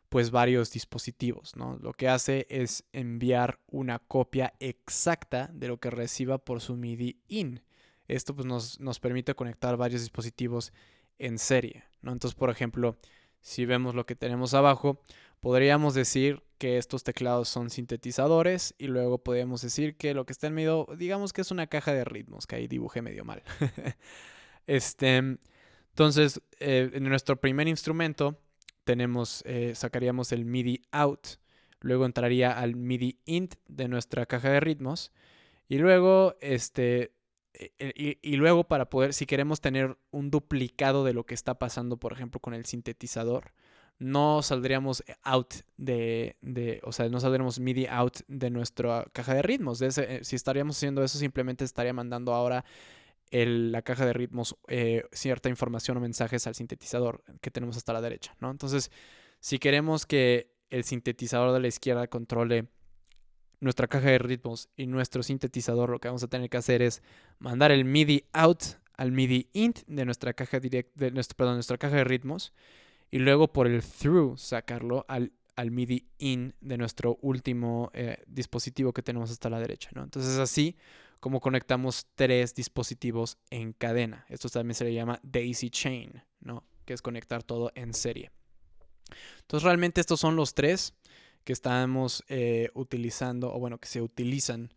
pues varios dispositivos, ¿no? Lo que hace es enviar una copia exacta de lo que reciba por su MIDI in. Esto pues nos permite conectar varios dispositivos en serie, ¿no? Entonces, por ejemplo, si vemos lo que tenemos abajo, podríamos decir que estos teclados son sintetizadores y luego podríamos decir que lo que está en medio, digamos que es una caja de ritmos, que ahí dibujé medio mal. Entonces, en nuestro primer instrumento sacaríamos el MIDI out, luego entraría al MIDI int de nuestra caja de ritmos y luego y luego para poder, si queremos tener un duplicado de lo que está pasando, por ejemplo, con el sintetizador, no saldríamos o sea, no saldríamos MIDI out de nuestra caja de ritmos. Si estaríamos haciendo eso, simplemente estaría mandando ahora la caja de ritmos cierta información o mensajes al sintetizador que tenemos hasta la derecha, ¿no? Entonces, si queremos que el sintetizador de la izquierda controle nuestra caja de ritmos y nuestro sintetizador, lo que vamos a tener que hacer es mandar el MIDI out al MIDI int de nuestra caja nuestra caja de ritmos y luego por el through sacarlo al MIDI in de nuestro último dispositivo que tenemos hasta la derecha, ¿no? Entonces, así como conectamos 3 dispositivos en cadena. Esto también se le llama daisy chain, ¿no? Que es conectar todo en serie. Entonces, realmente estos son los 3 que estamos utilizando, o bueno, que se utilizan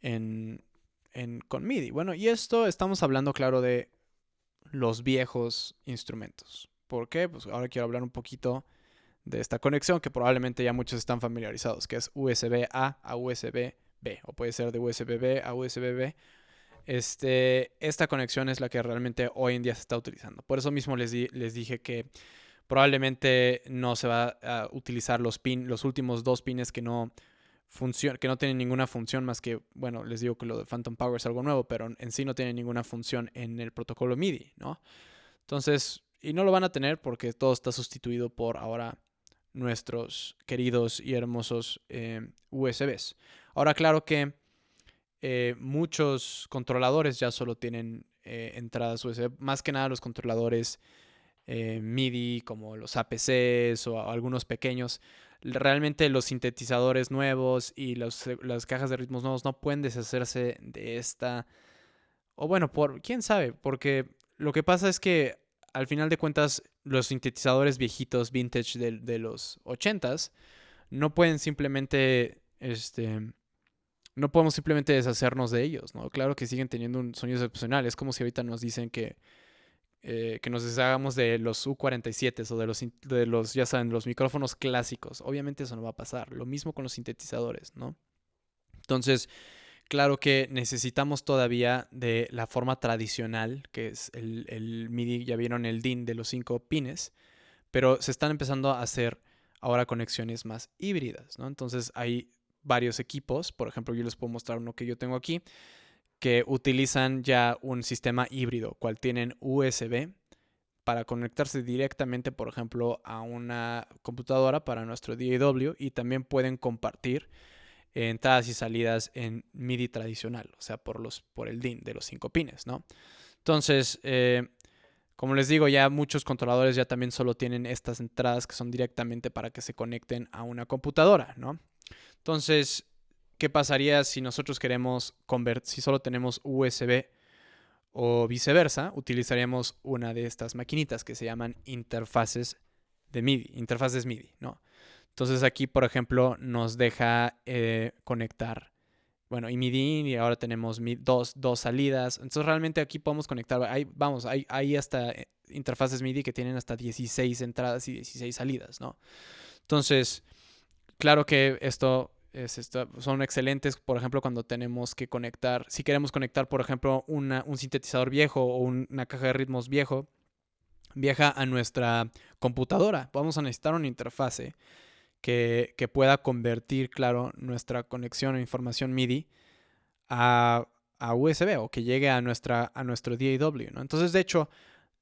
con MIDI. Bueno, y esto estamos hablando, claro, de los viejos instrumentos. ¿Por qué? Pues ahora quiero hablar un poquito de esta conexión que probablemente ya muchos están familiarizados, que es USB-A a USB-B, o puede ser de USB-B a USB-B. Esta conexión es la que realmente hoy en día se está utilizando. Por eso mismo les dije que probablemente no se va a utilizar los últimos 2 pines que no tienen ninguna función más que, bueno, les digo que lo de Phantom Power es algo nuevo, pero en sí no tiene ninguna función en el protocolo MIDI, ¿no? Entonces, y no lo van a tener porque todo está sustituido por ahora nuestros queridos y hermosos USBs. Ahora, claro que muchos controladores ya solo tienen entradas USB, más que nada los controladores MIDI como los APCs o algunos pequeños. Realmente los sintetizadores nuevos y las cajas de ritmos nuevos no pueden deshacerse de esta, o bueno, quién sabe, porque lo que pasa es que al final de cuentas los sintetizadores viejitos vintage de los 80s no pueden simplemente no podemos simplemente deshacernos de ellos, ¿no? Claro que siguen teniendo un sonido excepcional. Es como si ahorita nos dicen que nos deshagamos de los U47 o de los, ya saben, los micrófonos clásicos. Obviamente eso no va a pasar. Lo mismo con los sintetizadores, ¿no? Entonces, claro que necesitamos todavía de la forma tradicional, que es el MIDI, ya vieron el DIN de los 5 pines, pero se están empezando a hacer ahora conexiones más híbridas, ¿no? Entonces hay varios equipos, por ejemplo, yo les puedo mostrar uno que yo tengo aquí, que utilizan ya un sistema híbrido, cual tienen USB para conectarse directamente, por ejemplo, a una computadora para nuestro DAW, y también pueden compartir entradas y salidas en MIDI tradicional, o sea, por el DIN de los 5 pines, ¿no? Entonces, como les digo, ya muchos controladores ya también solo tienen estas entradas que son directamente para que se conecten a una computadora, ¿no? Entonces, ¿qué pasaría si nosotros queremos convertir, si solo tenemos USB o viceversa? Utilizaríamos una de estas maquinitas que se llaman interfaces de MIDI, interfaces MIDI, ¿no? Entonces aquí, por ejemplo, nos deja conectar, bueno, y MIDI, y ahora tenemos dos salidas. Entonces realmente aquí podemos conectar, hay hasta interfaces MIDI que tienen hasta 16 entradas y 16 salidas, ¿no? Entonces, claro que son excelentes, por ejemplo, cuando tenemos que conectar, si queremos conectar, por ejemplo, un sintetizador viejo o una caja de ritmos vieja a nuestra computadora. Vamos a necesitar una interfase que pueda convertir, claro, nuestra conexión o información MIDI a USB, o que llegue a nuestro DAW, ¿no? Entonces, de hecho,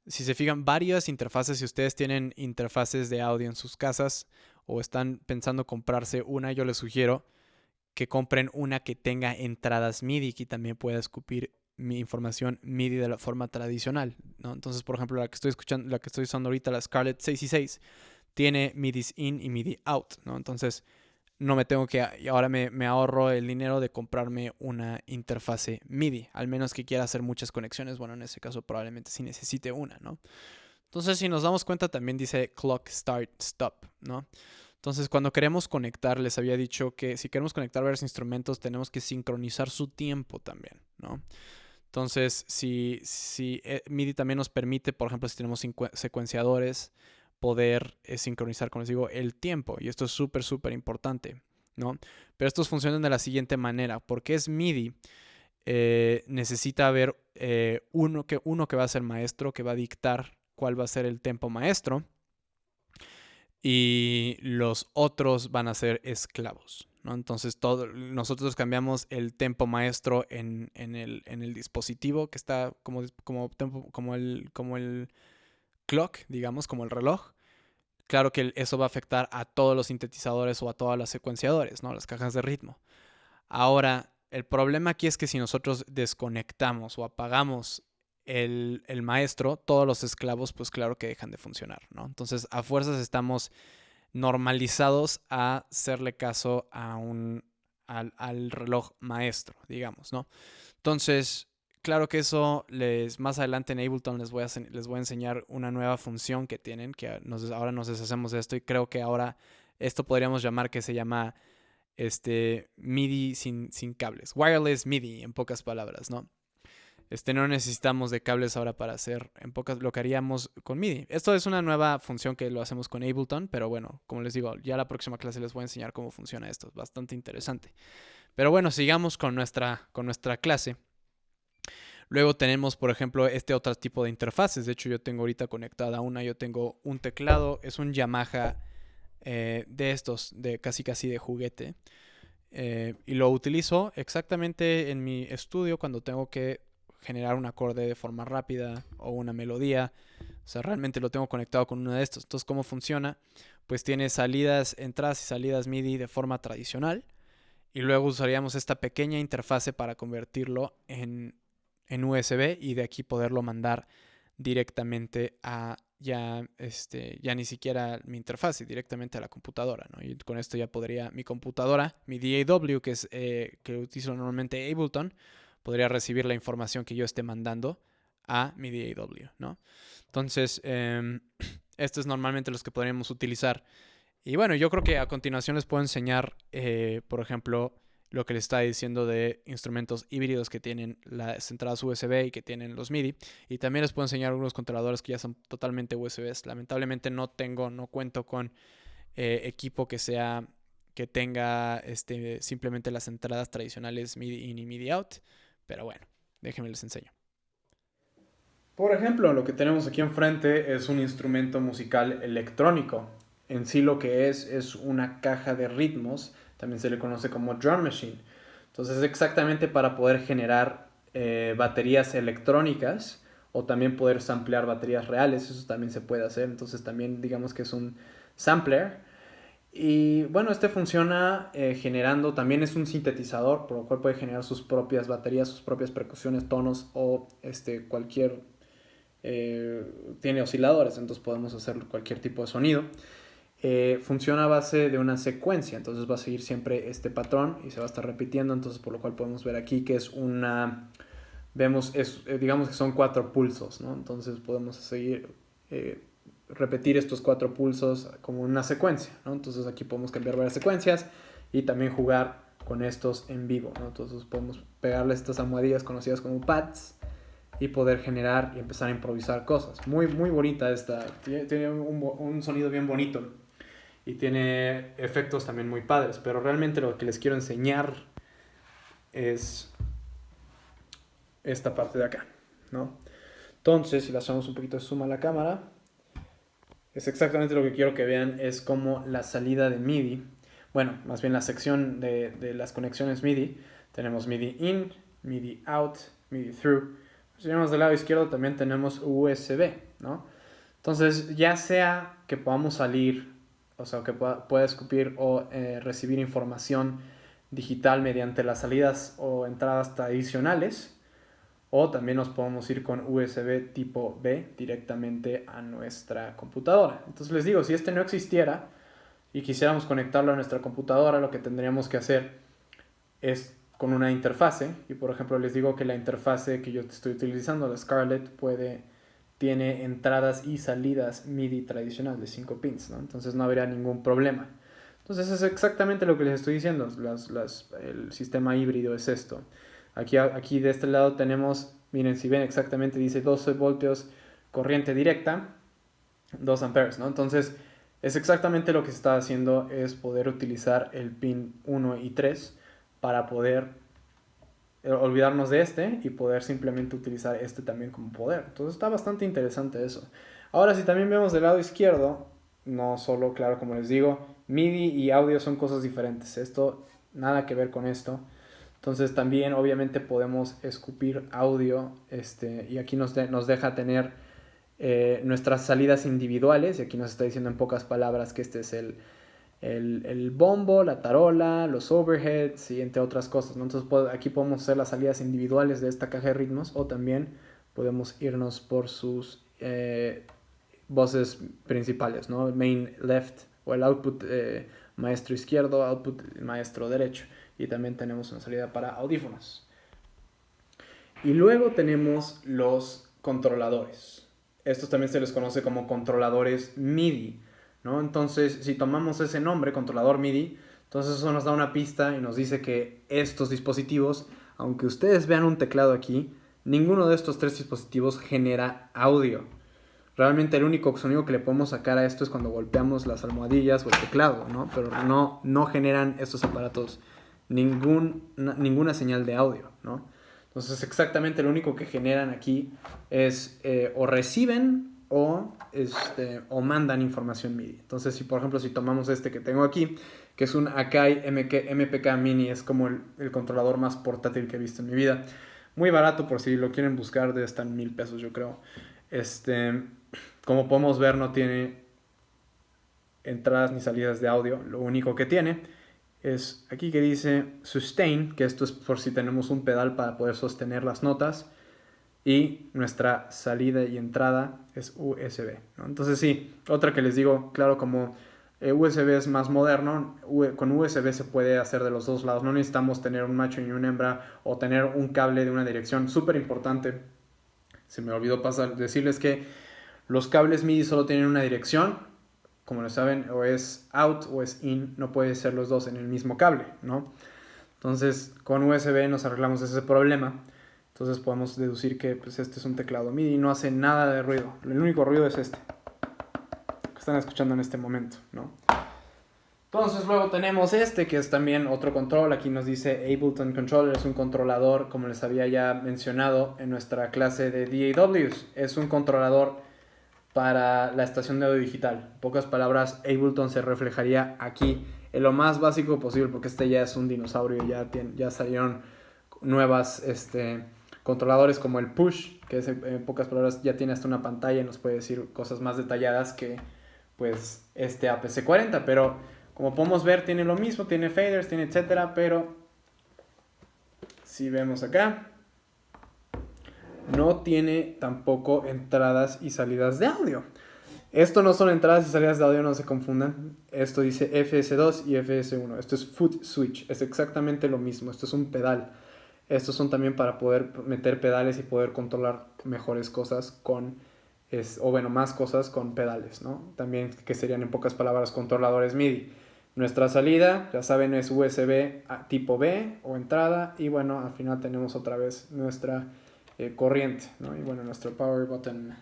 si se fijan, varias interfaces, si ustedes tienen interfaces de audio en sus casas o están pensando comprarse una, yo les sugiero que compren una que tenga entradas MIDI, que también pueda escupir mi información MIDI de la forma tradicional, ¿no? Entonces, por ejemplo, la que estoy usando ahorita, la Scarlett 66, tiene MIDI in y MIDI out, ¿no? Entonces, no me tengo que, ahora me ahorro el dinero de comprarme una interfase MIDI, al menos que quiera hacer muchas conexiones. Bueno, en ese caso probablemente sí necesite una, ¿no? Entonces, si nos damos cuenta, también dice clock start stop, ¿no? Entonces, cuando queremos conectar, les había dicho que si queremos conectar varios instrumentos, tenemos que sincronizar su tiempo también, ¿no? Entonces, si MIDI también nos permite, por ejemplo, si tenemos secuenciadores, poder sincronizar, como les digo, el tiempo. Y esto es súper, súper importante, ¿no? Pero estos funcionan de la siguiente manera. Porque es MIDI, necesita haber uno que va a ser maestro, que va a dictar cuál va a ser el tempo maestro. Y los otros van a ser esclavos, ¿no? Entonces nosotros cambiamos el tempo maestro en el dispositivo que está como el clock, digamos, como el reloj. Claro que eso va a afectar a todos los sintetizadores o a todas las secuenciadores, ¿no? Las cajas de ritmo. Ahora, el problema aquí es que si nosotros desconectamos o apagamos el maestro, todos los esclavos, pues claro que dejan de funcionar, ¿no? Entonces, a fuerzas estamos normalizados a hacerle caso al reloj maestro, digamos, ¿no? Entonces, claro que eso más adelante en Ableton les voy a enseñar una nueva función que tienen, que ahora nos deshacemos de esto, y creo que ahora esto podríamos llamar, que se llama MIDI sin cables, wireless MIDI, en pocas palabras, ¿no? No necesitamos de cables ahora para hacer lo que haríamos con MIDI. Esto es una nueva función que lo hacemos con Ableton, pero bueno, como les digo, ya la próxima clase les voy a enseñar cómo funciona esto. Es bastante interesante. Pero bueno, sigamos con nuestra clase. Luego tenemos, por ejemplo, este otro tipo de interfaces. De hecho, yo tengo ahorita conectada una. Yo tengo un teclado. Es un Yamaha de estos, de casi de juguete. Y lo utilizo exactamente en mi estudio cuando tengo que generar un acorde de forma rápida o una melodía. O sea, realmente lo tengo conectado con uno de estos. Entonces, ¿cómo funciona? Pues tiene entradas y salidas MIDI de forma tradicional. Y luego usaríamos esta pequeña interfase para convertirlo en USB, y de aquí poderlo mandar directamente a ya ni siquiera mi interfase, directamente a la computadora, ¿no? Y con esto ya podría mi computadora, mi DAW, que utilizo normalmente Ableton, podría recibir la información que yo esté mandando a mi DAW, ¿no? Entonces, estos es normalmente los que podríamos utilizar. Y bueno, yo creo que a continuación les puedo enseñar, por ejemplo, lo que les estaba diciendo de instrumentos híbridos que tienen las entradas USB y que tienen los MIDI. Y también les puedo enseñar algunos controladores que ya son totalmente USBs. Lamentablemente no cuento con equipo que sea que tenga simplemente las entradas tradicionales MIDI in y MIDI out. Pero bueno, déjenme les enseño. Por ejemplo, lo que tenemos aquí enfrente es un instrumento musical electrónico. En sí lo que es una caja de ritmos, también se le conoce como drum machine. Entonces es exactamente para poder generar baterías electrónicas o también poder samplear baterías reales, eso también se puede hacer. Entonces también digamos que es un sampler. Y bueno, este funciona generando, también es un sintetizador, por lo cual puede generar sus propias baterías, sus propias percusiones, tonos o cualquier tiene osciladores, entonces podemos hacer cualquier tipo de sonido. Funciona a base de una secuencia, entonces va a seguir siempre este patrón y se va a estar repitiendo, entonces por lo cual podemos ver aquí que es una, vemos, digamos que son 4 pulsos, ¿no? Entonces podemos seguir, repetir estos 4 pulsos como una secuencia, ¿no? Entonces aquí podemos cambiar varias secuencias y también jugar con estos en vivo, ¿no? Entonces podemos pegarle estas almohadillas conocidas como pads y poder generar y empezar a improvisar cosas. Muy, muy bonita esta. Tiene un sonido bien bonito y tiene efectos también muy padres. Pero realmente lo que les quiero enseñar es esta parte de acá, ¿no? Entonces, si le hacemos un poquito de zoom a la cámara, es exactamente lo que quiero que vean. Es como la salida de MIDI. Bueno, más bien la sección de las conexiones MIDI. Tenemos MIDI in, MIDI out, MIDI through. Si vemos del lado izquierdo también tenemos USB, ¿no? Entonces, ya sea que podamos salir, o sea, que pueda escupir o recibir información digital mediante las salidas o entradas tradicionales, o también nos podemos ir con USB tipo B directamente a nuestra computadora. Entonces les digo, si este no existiera y quisiéramos conectarlo a nuestra computadora, lo que tendríamos que hacer es con una interfase, y por ejemplo les digo que la interfase que yo estoy utilizando, la Scarlett, tiene entradas y salidas MIDI tradicional de 5 pins, ¿no? Entonces no habría ningún problema. Entonces es exactamente lo que les estoy diciendo, el sistema híbrido es esto. Aquí de este lado tenemos, miren, si ven exactamente dice 12 voltios corriente directa, 2 amperes, ¿no? Entonces es exactamente lo que se está haciendo, es poder utilizar el pin 1 y 3 para poder olvidarnos de este y poder simplemente utilizar este también como poder. Entonces está bastante interesante eso. Ahora, si también vemos del lado izquierdo, no solo, claro, como les digo, MIDI y audio son cosas diferentes. Esto, nada que ver con esto. Entonces también obviamente podemos escupir audio y aquí nos deja tener nuestras salidas individuales. Y aquí nos está diciendo en pocas palabras que este es el bombo, la tarola, los overheads y entre otras cosas, ¿no? Entonces aquí podemos hacer las salidas individuales de esta caja de ritmos o también podemos irnos por sus voces principales, ¿no? Main left o el output maestro izquierdo, output maestro derecho, y también tenemos una salida para audífonos. Y luego tenemos los controladores. Estos también se les conoce como controladores MIDI, ¿no? Entonces, si tomamos ese nombre, controlador MIDI, entonces eso nos da una pista y nos dice que estos dispositivos, aunque ustedes vean un teclado aquí, ninguno de estos 3 dispositivos genera audio. Realmente el único sonido que le podemos sacar a esto es cuando golpeamos las almohadillas o el teclado, ¿no? Pero no generan estos aparatos ninguna señal de audio, ¿no? Entonces exactamente lo único que generan aquí es o reciben o mandan información MIDI. Entonces si por ejemplo si tomamos este que tengo aquí, que es un Akai MPK Mini, es como el controlador más portátil que he visto en mi vida. Muy barato, por si lo quieren buscar, debe estar en $1,000 yo creo. Como podemos ver, no tiene entradas ni salidas de audio. Lo único que tiene es aquí que dice sustain, que esto es por si tenemos un pedal para poder sostener las notas, y nuestra salida y entrada es USB, ¿no? Entonces sí, otra que les digo, claro, como USB es más moderno, con USB se puede hacer de los dos lados, no necesitamos tener un macho y una hembra o tener un cable de una dirección. Súper importante, se me olvidó decirles que los cables MIDI solo tienen una dirección. Como lo saben, o es out o es in, no puede ser los dos en el mismo cable, ¿no? Entonces con USB nos arreglamos ese problema. Entonces podemos deducir que pues, este es un teclado MIDI y no hace nada de ruido. El único ruido es este que están escuchando en este momento, ¿no? Entonces luego tenemos este que es también otro control. Aquí nos dice Ableton Controller, es un controlador como les había ya mencionado en nuestra clase de DAWs. Es un controlador para la estación de audio digital. En pocas palabras, Ableton se reflejaría aquí en lo más básico posible porque este ya es un dinosaurio, ya salieron nuevas controladores como el Push, que es, en pocas palabras ya tiene hasta una pantalla y nos puede decir cosas más detalladas que pues este APC40, pero como podemos ver tiene lo mismo, tiene faders, tiene etcétera, pero si vemos acá no tiene tampoco entradas y salidas de audio. Esto no son entradas y salidas de audio, no se confundan. Esto dice FS2 y FS1. Esto es foot switch, es exactamente lo mismo. Esto es un pedal. Estos son también para poder meter pedales y poder controlar mejores cosas con, más cosas con pedales, ¿no? También que serían en pocas palabras controladores MIDI. Nuestra salida, ya saben, es USB tipo B o entrada. Y bueno, al final tenemos otra vez nuestra corriente, ¿no? Y bueno, nuestro power button.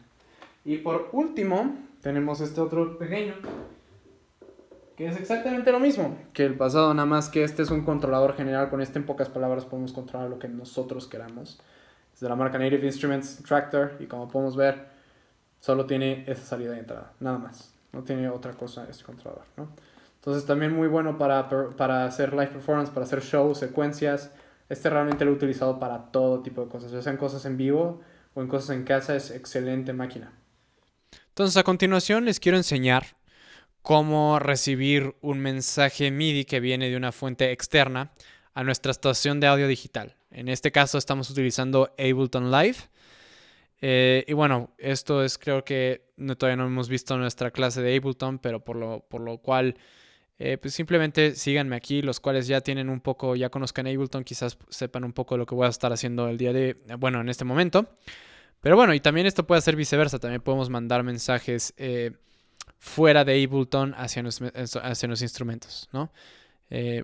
Y por último, tenemos este otro pequeño, que es exactamente lo mismo que el pasado, nada más que este es un controlador general. Con este, en pocas palabras, podemos controlar lo que nosotros queramos. Es de la marca Native Instruments Tractor y como podemos ver, solo tiene esa salida y entrada, nada más. No tiene otra cosa este controlador, ¿no? Entonces también muy bueno para hacer live performance, para hacer shows, secuencias. Este realmente lo he utilizado para todo tipo de cosas, ya sean cosas en vivo o en cosas en casa. Es excelente máquina. Entonces a continuación les quiero enseñar cómo recibir un mensaje MIDI que viene de una fuente externa a nuestra estación de audio digital. En este caso estamos utilizando Ableton Live. Y bueno, esto es, creo que todavía no hemos visto nuestra clase de Ableton, pero por lo cual pues simplemente síganme aquí, los cuales ya tienen un poco, ya conozcan Ableton, quizás sepan un poco de lo que voy a estar haciendo el día de, bueno, en este momento. Pero bueno, y también esto puede ser viceversa, también podemos mandar mensajes fuera de Ableton hacia los instrumentos, ¿no?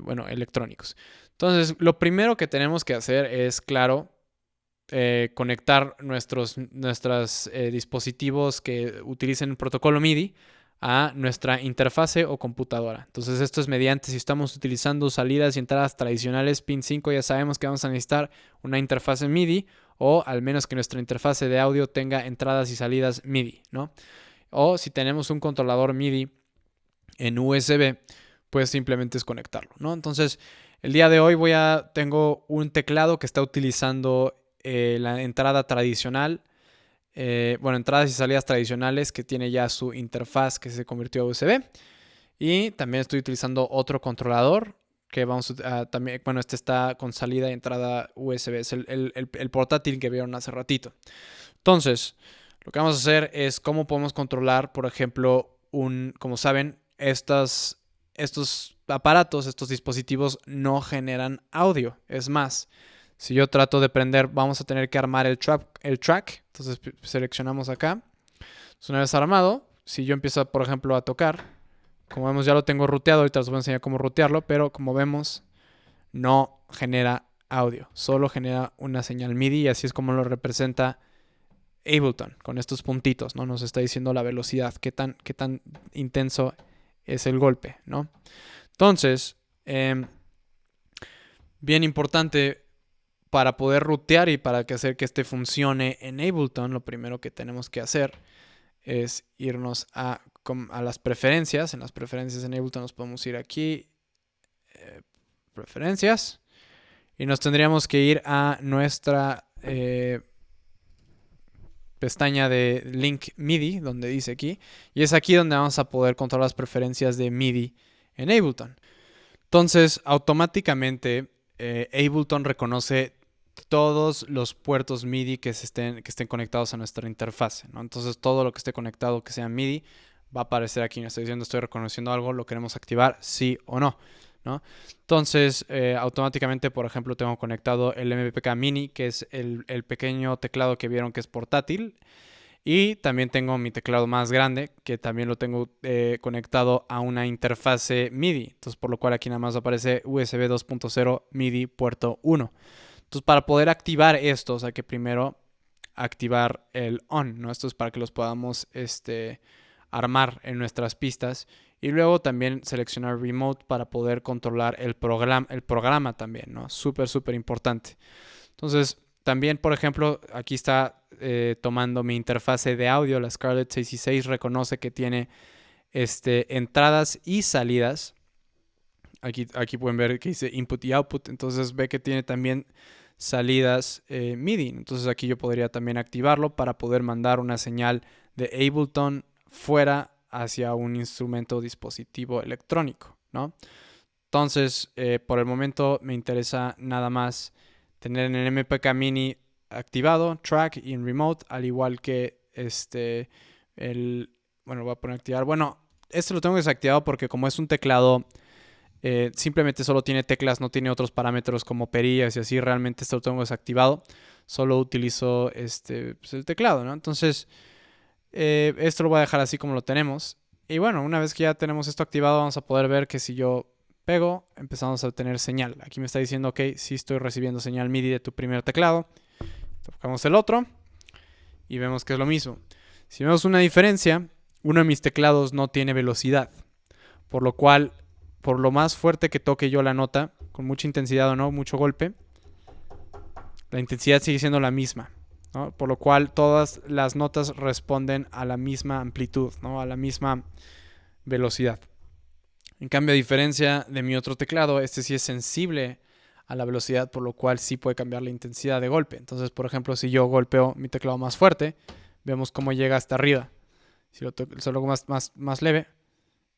Bueno, electrónicos. Entonces, lo primero que tenemos que hacer es, claro, conectar nuestros dispositivos que utilicen el protocolo MIDI a nuestra interfase o computadora. Entonces esto es mediante, si estamos utilizando salidas y entradas tradicionales pin 5, ya sabemos que vamos a necesitar una interfase MIDI, o al menos que nuestra interfase de audio tenga entradas y salidas MIDI, ¿no? O si tenemos un controlador MIDI en USB, pues simplemente es conectarlo, ¿no? Entonces el día de hoy tengo un teclado que está utilizando la entrada tradicional, entradas y salidas tradicionales, que tiene ya su interfaz que se convirtió a USB. Y también estoy utilizando otro controlador que también, bueno, este está con salida y entrada USB. Es el portátil que vieron hace ratito. Entonces, lo que vamos a hacer es cómo podemos controlar, por ejemplo, como saben, estos aparatos, estos dispositivos no generan audio. Es más, si yo trato de prender, vamos a tener que armar el track. Entonces seleccionamos acá. Entonces, una vez armado, si yo empiezo, por ejemplo, a tocar, como vemos ya lo tengo ruteado. Ahorita les voy a enseñar cómo rutearlo, pero como vemos no genera audio, solo genera una señal MIDI, y así es como lo representa Ableton, con estos puntitos, ¿no? Nos está diciendo la velocidad, qué tan intenso es el golpe, ¿no? Entonces, bien importante, para poder rutear y para hacer que este funcione en Ableton, lo primero que tenemos que hacer es irnos a las preferencias. En las preferencias en Ableton nos podemos ir aquí, preferencias, y nos tendríamos que ir a nuestra pestaña de Link MIDI, donde dice aquí, y es aquí donde vamos a poder controlar las preferencias de MIDI en Ableton. Entonces, automáticamente Ableton reconoce todos los puertos MIDI que estén conectados a nuestra interfase, ¿no? Entonces, todo lo que esté conectado que sea MIDI va a aparecer aquí. Me está diciendo, estoy reconociendo algo, lo queremos activar, sí o no, ¿no? Entonces, automáticamente, por ejemplo, tengo conectado el MPK Mini, que es el pequeño teclado que vieron que es portátil. Y también tengo mi teclado más grande, que también lo tengo conectado a una interfase MIDI. Entonces, por lo cual aquí nada más aparece USB 2.0 MIDI puerto 1. Entonces, para poder activar estos, hay que primero activar el on, ¿no? Esto es para que los podamos armar en nuestras pistas. Y luego también seleccionar Remote para poder controlar el programa también, ¿no? Súper, súper importante. Entonces, también, por ejemplo, aquí está tomando mi interfase de audio. La Scarlett 66 reconoce que tiene entradas y salidas. Aquí pueden ver que dice Input y Output. Entonces ve que tiene también salidas MIDI. Entonces aquí yo podría también activarlo para poder mandar una señal de Ableton fuera hacia un instrumento o dispositivo electrónico, ¿no? Entonces, por el momento me interesa nada más tener en el MPK Mini activado, track y en remote, al igual que bueno, lo voy a poner a activar. Bueno, este lo tengo desactivado porque como es un teclado, simplemente solo tiene teclas, no tiene otros parámetros como perillas y así, realmente esto lo tengo desactivado. Solo utilizo pues el teclado, ¿no? Entonces, esto lo voy a dejar así como lo tenemos. Y bueno, una vez que ya tenemos esto activado, vamos a poder ver que si yo pego, empezamos a obtener señal. Aquí me está diciendo, ok, sí estoy recibiendo señal MIDI de tu primer teclado. Tocamos el otro y vemos que es lo mismo. Si vemos una diferencia, uno de mis teclados no tiene velocidad, por lo cual, por lo más fuerte que toque yo la nota, con mucha intensidad o no, mucho golpe, la intensidad sigue siendo la misma, ¿no? Por lo cual todas las notas responden a la misma amplitud, ¿no? A la misma velocidad. En cambio, a diferencia de mi otro teclado, este sí es sensible a la velocidad, por lo cual sí puede cambiar la intensidad de golpe. Entonces, por ejemplo, si yo golpeo mi teclado más fuerte, vemos cómo llega hasta arriba. Si lo toco más leve,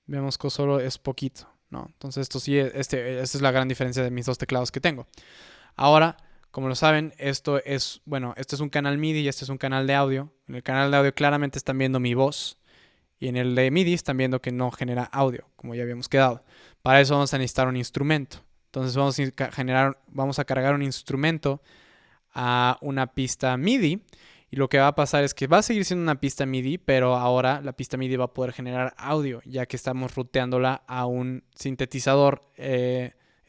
vemos que solo es poquito, ¿no? Entonces, esto sí, esta es la gran diferencia de mis dos teclados que tengo. Ahora, como lo saben, esto es un canal MIDI y este es un canal de audio. En el canal de audio claramente están viendo mi voz. Y en el de MIDI están viendo que no genera audio, como ya habíamos quedado. Para eso vamos a necesitar un instrumento. Entonces vamos a cargar un instrumento a una pista MIDI. Y lo que va a pasar es que va a seguir siendo una pista MIDI, pero ahora la pista MIDI va a poder generar audio, ya que estamos ruteándola a un sintetizador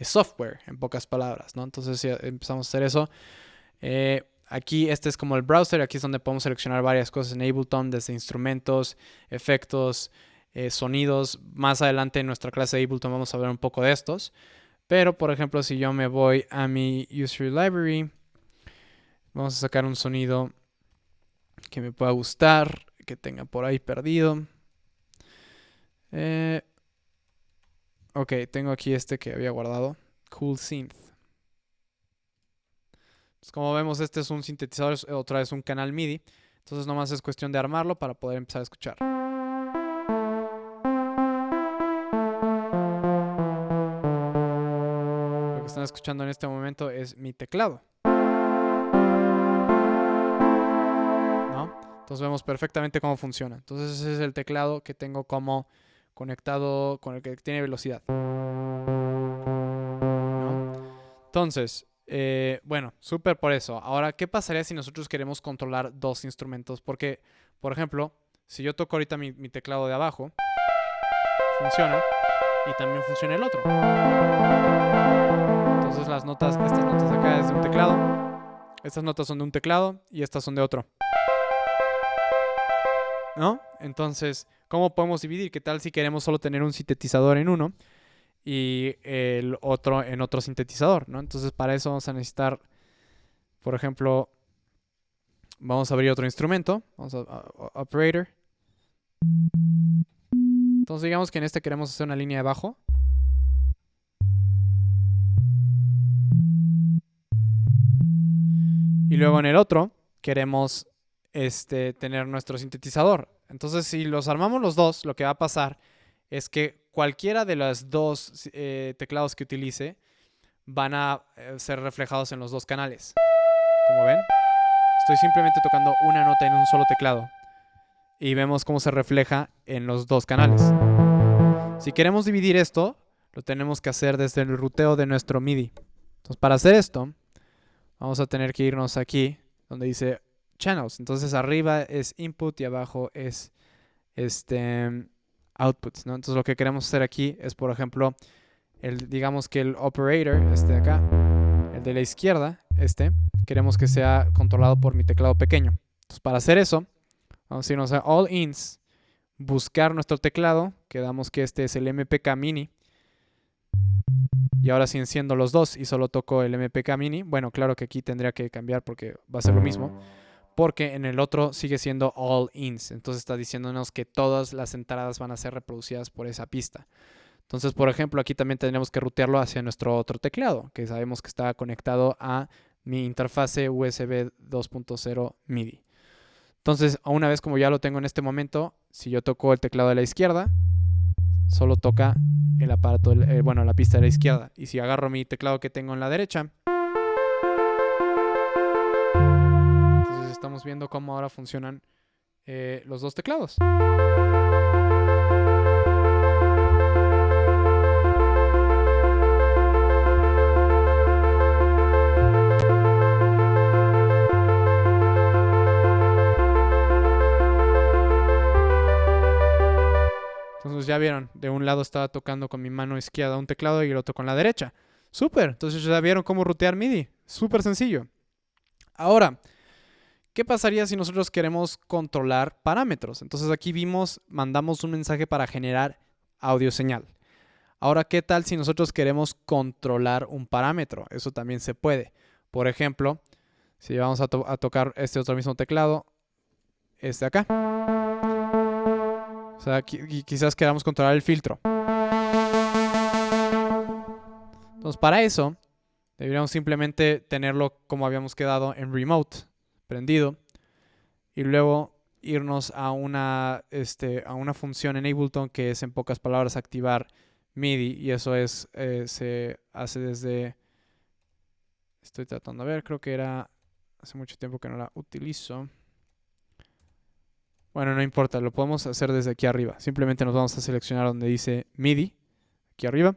software, en pocas palabras, ¿no? Entonces si empezamos a hacer eso. Aquí este es como el browser, aquí es donde podemos seleccionar varias cosas en Ableton, desde instrumentos, efectos, sonidos. Más adelante en nuestra clase de Ableton vamos a ver un poco de estos. Pero por ejemplo, si yo me voy a mi User Library, vamos a sacar un sonido que me pueda gustar, que tenga por ahí perdido. Ok, tengo aquí este que había guardado, Cool Synth. Pues como vemos, este es un sintetizador, otra vez un canal MIDI. Entonces nomás es cuestión de armarlo para poder empezar a escuchar. Lo que están escuchando en este momento es mi teclado, ¿no? Entonces vemos perfectamente cómo funciona. Entonces ese es el teclado que tengo como conectado con el que tiene velocidad, ¿no? Entonces, bueno, súper por eso. Ahora, ¿qué pasaría si nosotros queremos controlar dos instrumentos? Porque, por ejemplo, si yo toco ahorita mi teclado de abajo, funciona y también funciona el otro. Entonces estas notas acá es de un teclado, estas notas son de un teclado y estas son de otro, ¿no? Entonces, ¿cómo podemos dividir? ¿Qué tal si queremos solo tener un sintetizador en uno y el otro en otro sintetizador, ¿no? Entonces para eso vamos a necesitar, por ejemplo, vamos a abrir otro instrumento, vamos a operator. Entonces digamos que en este queremos hacer una línea de bajo. Y luego en el otro queremos tener nuestro sintetizador. Entonces si los armamos los dos, lo que va a pasar es que cualquiera de los dos teclados que utilice van a ser reflejados en los dos canales. Como ven, estoy simplemente tocando una nota en un solo teclado y vemos cómo se refleja en los dos canales. Si queremos dividir esto, lo tenemos que hacer desde el ruteo de nuestro MIDI. Entonces para hacer esto, vamos a tener que irnos aquí donde dice Channels. Entonces arriba es Input y abajo es Outputs, ¿no? Entonces lo que queremos hacer aquí es, por ejemplo, digamos que el operator, de acá, el de la izquierda, queremos que sea controlado por mi teclado pequeño. Entonces para hacer eso, vamos a irnos a All Ins, buscar nuestro teclado, quedamos que este es el MPK Mini, y ahora sí enciendo los dos y solo toco el MPK Mini. Bueno, claro que aquí tendría que cambiar porque va a ser lo mismo, porque en el otro sigue siendo all ins, entonces está diciéndonos que todas las entradas van a ser reproducidas por esa pista. Entonces, por ejemplo, aquí también tendríamos que rutearlo hacia nuestro otro teclado, que sabemos que está conectado a mi interfase USB 2.0 MIDI. Entonces, una vez como ya lo tengo en este momento, si yo toco el teclado de la izquierda, solo toca el aparato, bueno, la pista de la izquierda. Y si agarro mi teclado que tengo en la derecha, entonces estamos viendo cómo ahora funcionan los dos teclados. Entonces ya vieron, de un lado estaba tocando con mi mano izquierda un teclado y el otro con la derecha. Súper, entonces ya vieron cómo rutear MIDI. Súper sencillo. Ahora, ¿qué pasaría si nosotros queremos controlar parámetros? Entonces aquí vimos, mandamos un mensaje para generar audio señal. Ahora, ¿qué tal si nosotros queremos controlar un parámetro? Eso también se puede. Por ejemplo, si vamos a tocar este otro mismo teclado, este acá. O sea, quizás queramos controlar el filtro. Entonces, para eso, deberíamos simplemente tenerlo como habíamos quedado en remote, prendido. Y luego irnos a una función en Ableton que es, en pocas palabras, activar MIDI. Y eso es, se hace desde... Estoy tratando de ver, creo que era... Hace mucho tiempo que no la utilizo. Bueno, no importa, lo podemos hacer desde aquí arriba. Simplemente nos vamos a seleccionar donde dice MIDI, aquí arriba,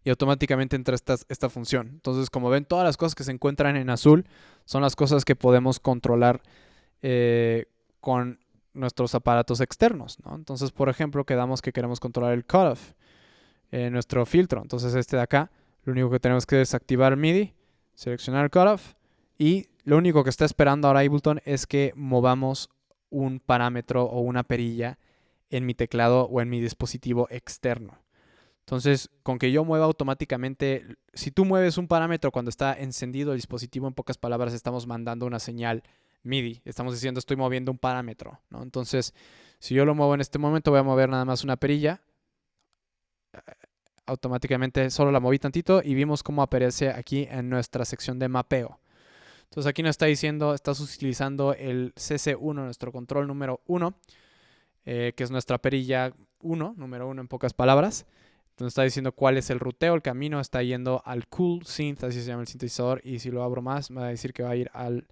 y automáticamente entra esta función. Entonces, como ven, todas las cosas que se encuentran en azul son las cosas que podemos controlar con nuestros aparatos externos, ¿no? Entonces, por ejemplo, quedamos que queremos controlar el cutoff, nuestro filtro. Entonces, este de acá, lo único que tenemos que desactivar MIDI, seleccionar el cutoff, y lo único que está esperando ahora Ableton es que movamos un parámetro o una perilla en mi teclado o en mi dispositivo externo. Entonces, con que yo mueva automáticamente, si tú mueves un parámetro cuando está encendido el dispositivo, en pocas palabras estamos mandando una señal MIDI. Estamos diciendo estoy moviendo un parámetro, ¿no? Entonces, si yo lo muevo en este momento, voy a mover nada más una perilla. Automáticamente solo la moví tantito y vimos cómo aparece aquí en nuestra sección de mapeo. Entonces aquí nos está diciendo, estás utilizando el CC1, nuestro control número 1, que es nuestra perilla 1, número 1 en pocas palabras. Entonces está diciendo cuál es el ruteo, el camino, está yendo al Cool Synth, así se llama el sintetizador, y si lo abro más, me va a decir que va a ir al,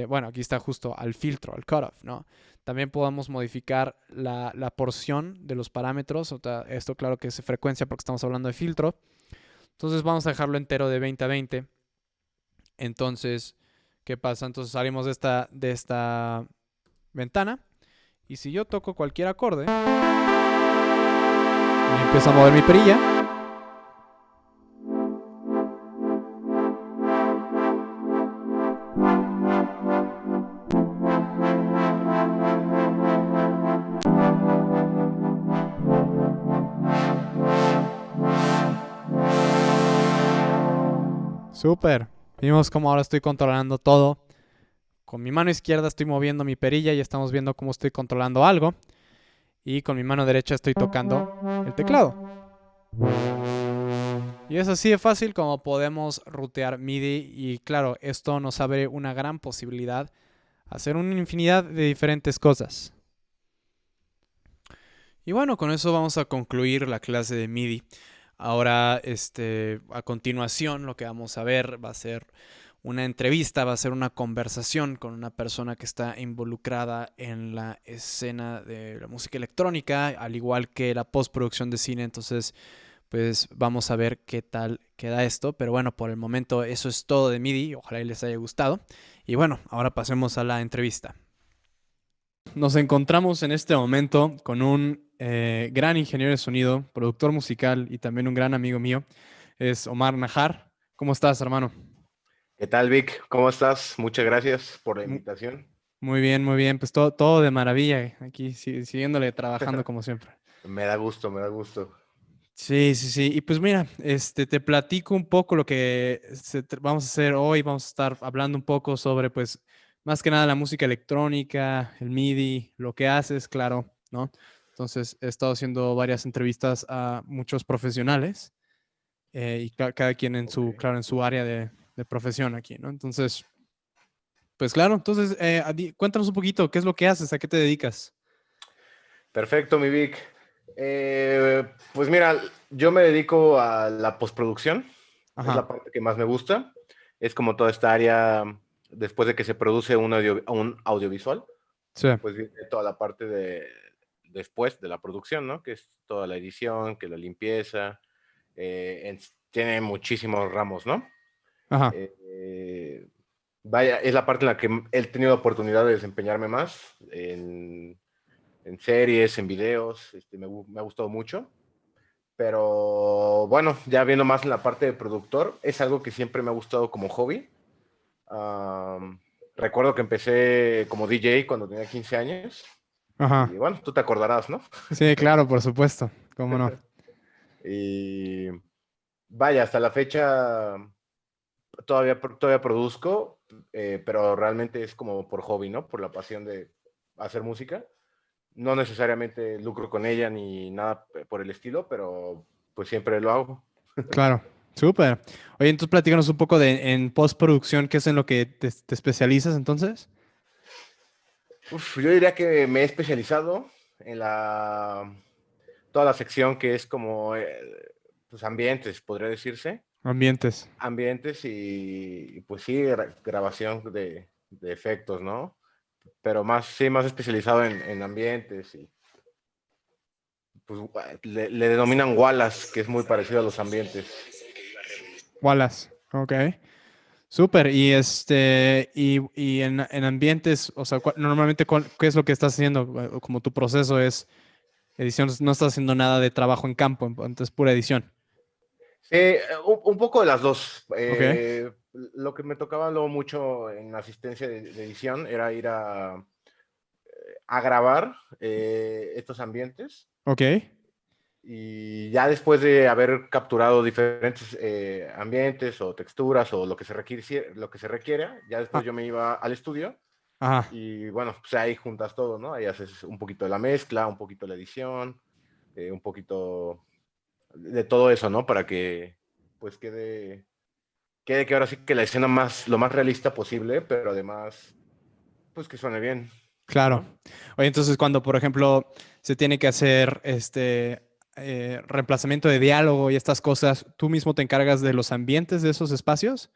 bueno, aquí está justo al filtro, al cutoff, ¿no? También podemos modificar la porción de los parámetros, esto claro que es frecuencia porque estamos hablando de filtro. Entonces vamos a dejarlo entero de 20 a 20. Entonces, ¿qué pasa? Entonces salimos de esta ventana. Y si yo toco cualquier acorde y empiezo a mover mi perilla, súper. Vimos cómo ahora estoy controlando todo. Con mi mano izquierda estoy moviendo mi perilla y estamos viendo cómo estoy controlando algo. Y con mi mano derecha estoy tocando el teclado. Y es así de fácil como podemos rutear MIDI. Y claro, esto nos abre una gran posibilidad a hacer una infinidad de diferentes cosas. Y bueno, con eso vamos a concluir la clase de MIDI. Ahora, a continuación, lo que vamos a ver va a ser una entrevista, va a ser una conversación con una persona que está involucrada en la escena de la música electrónica, al igual que la postproducción de cine. Entonces, pues vamos a ver qué tal queda esto. Pero bueno, por el momento eso es todo de MIDI. Ojalá y les haya gustado. Y bueno, ahora pasemos a la entrevista. Nos encontramos en este momento con un gran ingeniero de sonido, productor musical y también un gran amigo mío. Es Omar Najar. ¿Cómo estás, hermano? ¿Qué tal, Vic? ¿Cómo estás? Muchas gracias por la Mu- invitación. Muy bien, muy bien. Pues todo de maravilla. Aquí siguiéndole trabajando como siempre. Me da gusto, me da gusto. Sí, sí, sí. Y pues mira, te platico un poco lo que vamos a hacer hoy. Vamos a estar hablando un poco sobre, pues, más que nada la música electrónica, el MIDI, lo que haces, claro, ¿no? Entonces, he estado haciendo varias entrevistas a muchos profesionales y cada quien en Ok. claro, en su área de profesión aquí, ¿no? Entonces, pues claro, entonces, cuéntanos un poquito, ¿qué es lo que haces? ¿A qué te dedicas? Perfecto, mi Vic. Pues mira, yo me dedico a la postproducción. Es Ajá, la parte que más me gusta. Es como toda esta área, después de que se produce un audiovisual, sí, pues viene toda la parte de después de la producción, ¿no? Que es toda la edición, que la limpieza. Tiene muchísimos ramos, ¿no? ajá, Eh, Vaya, es la parte en la que he tenido oportunidad de desempeñarme más en series, en videos, me ha gustado mucho. Pero bueno, ya viendo más en la parte de productor, es algo que siempre me ha gustado como hobby. Um, Recuerdo que empecé como DJ cuando tenía 15 años. ajá. Y bueno, tú te acordarás, ¿no? Sí, claro, por supuesto. ¿Cómo no? Y vaya, hasta la fecha todavía produzco, pero realmente es como por hobby, ¿no? Por la pasión de hacer música. No necesariamente lucro con ella ni nada por el estilo, pero pues siempre lo hago. Claro, súper. Oye, entonces platícanos un poco en postproducción, ¿qué es en lo que te especializas entonces? Uf, yo diría que me he especializado en toda la sección que es como pues ambientes, podría decirse. Ambientes. Ambientes pues sí, grabación de efectos, ¿no? Pero más, sí, más especializado en ambientes y pues le denominan Wallace, que es muy parecido a los ambientes. Wallace. Ok. Súper. Y en ambientes, o sea, normalmente, ¿qué es lo que estás haciendo? Como tu proceso es edición, no estás haciendo nada de trabajo en campo, entonces pura edición. Sí, un poco de las dos. Ok. Lo que me tocaba luego mucho en asistencia de edición era ir a grabar estos ambientes Ok. y ya después de haber capturado diferentes ambientes o texturas o lo que se requiera, ya Ah, después yo me iba al estudio ajá. y bueno, pues ahí juntas todo, ¿no? Ahí haces un poquito de la mezcla, un poquito de la edición, un poquito de todo eso, ¿no? Para que pues quede que ahora sí que la escena lo más realista posible, pero además, pues que suene bien, Claro. ¿no? Oye, entonces cuando, por ejemplo, se tiene que hacer reemplazamiento de diálogo y estas cosas, ¿tú mismo te encargas de los ambientes de esos espacios?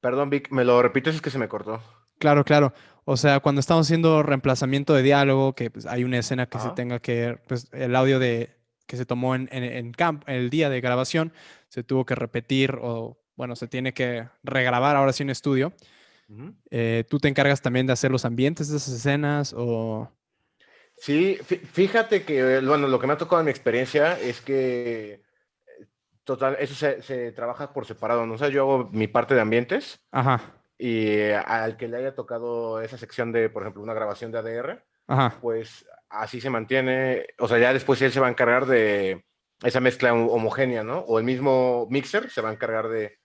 Perdón, Vic, ¿me lo repites? Es que se me cortó. Claro, claro. O sea, cuando estamos haciendo reemplazamiento de diálogo, que pues, hay una escena que se Ajá. tenga que, pues el audio que se tomó el día de grabación, se tuvo que repetir o, bueno, se tiene que regrabar ahora sí en estudio. Ujú. ¿Tú te encargas también de hacer los ambientes de esas escenas o...? Sí, fíjate que, bueno, lo que me ha tocado en mi experiencia es que, total, eso se trabaja por separado, ¿no? O sea, yo hago mi parte de ambientes Ajá, y al que le haya tocado esa sección de, por ejemplo, una grabación de ADR, ajá. pues así se mantiene, o sea, ya después él se va a encargar de esa mezcla homogénea, ¿no? O el mismo mixer se va a encargar de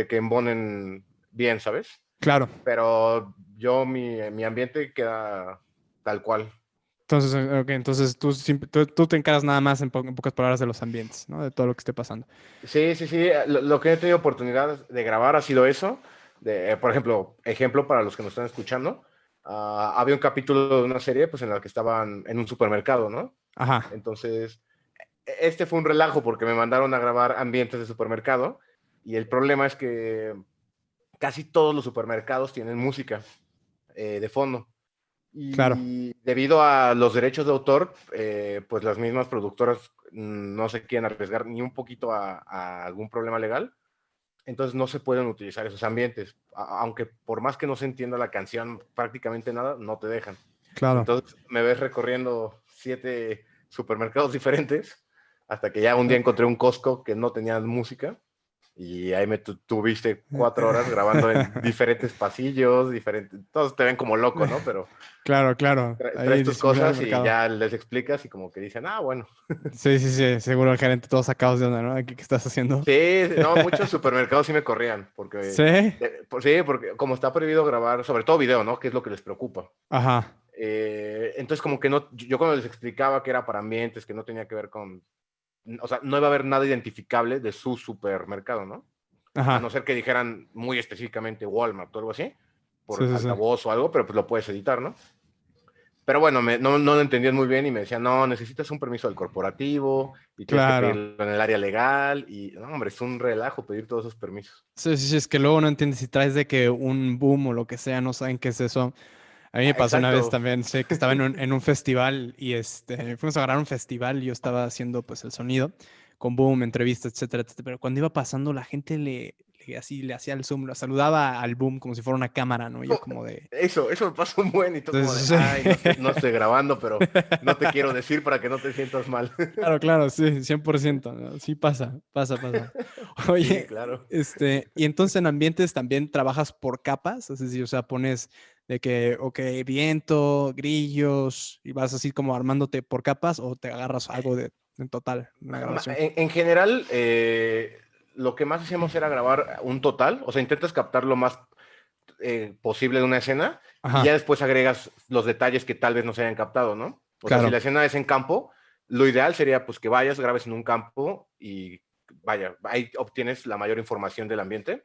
que embonen bien, ¿sabes? Claro. Pero mi ambiente queda tal cual. Entonces, ok, entonces tú te encargas nada más en pocas palabras de los ambientes, ¿no? De todo lo que esté pasando. Sí, sí, sí. Lo que he tenido oportunidad de grabar ha sido eso. Por ejemplo, para los que nos están escuchando, había un capítulo de una serie pues, en la que estaban en un supermercado, ¿no? Ajá, Entonces, este fue un relajo porque me mandaron a grabar ambientes de supermercado y el problema es que casi todos los supermercados tienen música de fondo. claro, Y debido a los derechos de autor, pues las mismas productoras no se quieren arriesgar ni un poquito a algún problema legal, entonces no se pueden utilizar esos ambientes, aunque por más que no se entienda la canción, prácticamente nada, no te dejan. claro. Entonces me ves recorriendo 7 supermercados diferentes hasta que ya un día encontré un Costco que no tenía música Y ahí tuviste 4 horas grabando en diferentes pasillos, todos te ven como loco, ¿no? Pero Claro, claro. traes Ahí tus disimular el cosas y mercado. ya les explicas y como que dicen, ah, bueno. Sí, sí, sí. Seguro el gerente todos sacados de onda, ¿no? ¿Qué estás haciendo? Sí, no, muchos supermercados sí me corrían, porque, Sí. sí, porque como está prohibido grabar, sobre todo video, ¿no? Que es lo que les preocupa. Ajá. Entonces como que no, yo cuando les explicaba que era para ambientes, que no tenía que ver con, o sea, no iba a haber nada identificable de su supermercado, ¿no? A no Ajá. ser que dijeran muy específicamente Walmart o algo así, Sí, por sí, sí. altavoz o algo, pero pues lo puedes editar, ¿no? Pero bueno, no lo entendían muy bien y me decían, no, necesitas un permiso del corporativo y tienes que Claro. pedirlo en el área legal. Y, no, hombre, es un relajo pedir todos esos permisos. Sí, sí, sí. Es que luego no entiendes si traes de que un boom o lo que sea, no saben qué es eso. A mí me Ah, pasó una vez exacto. también, sé que estaba en un festival y fuimos a grabar un festival y yo estaba haciendo pues el sonido con boom, entrevistas, etcétera, etcétera. Pero cuando iba pasando la gente así le hacía el zoom, lo saludaba al boom como si fuera una cámara, ¿no? Y yo como de... Eso me pasó un buen y tú como de, Entonces, ay, no sí. estoy grabando, pero no te quiero decir para que no te sientas mal. Claro, claro, sí, 100%, ¿no? Sí pasa, pasa, pasa. Sí, Oye, claro. y entonces en ambientes también trabajas por capas, es decir, o sea, pones de que, ok, viento, grillos, y vas así como armándote por capas o te agarras algo en total, una grabación. En general, lo que más hacíamos era grabar un total, o sea, intentas captar lo más posible de una escena y ya Ajá, después agregas los detalles que tal vez no se hayan captado, ¿no? O sea, si claro. la escena es en campo, lo ideal sería pues que vayas, grabes en un campo y vaya, ahí obtienes la mayor información del ambiente.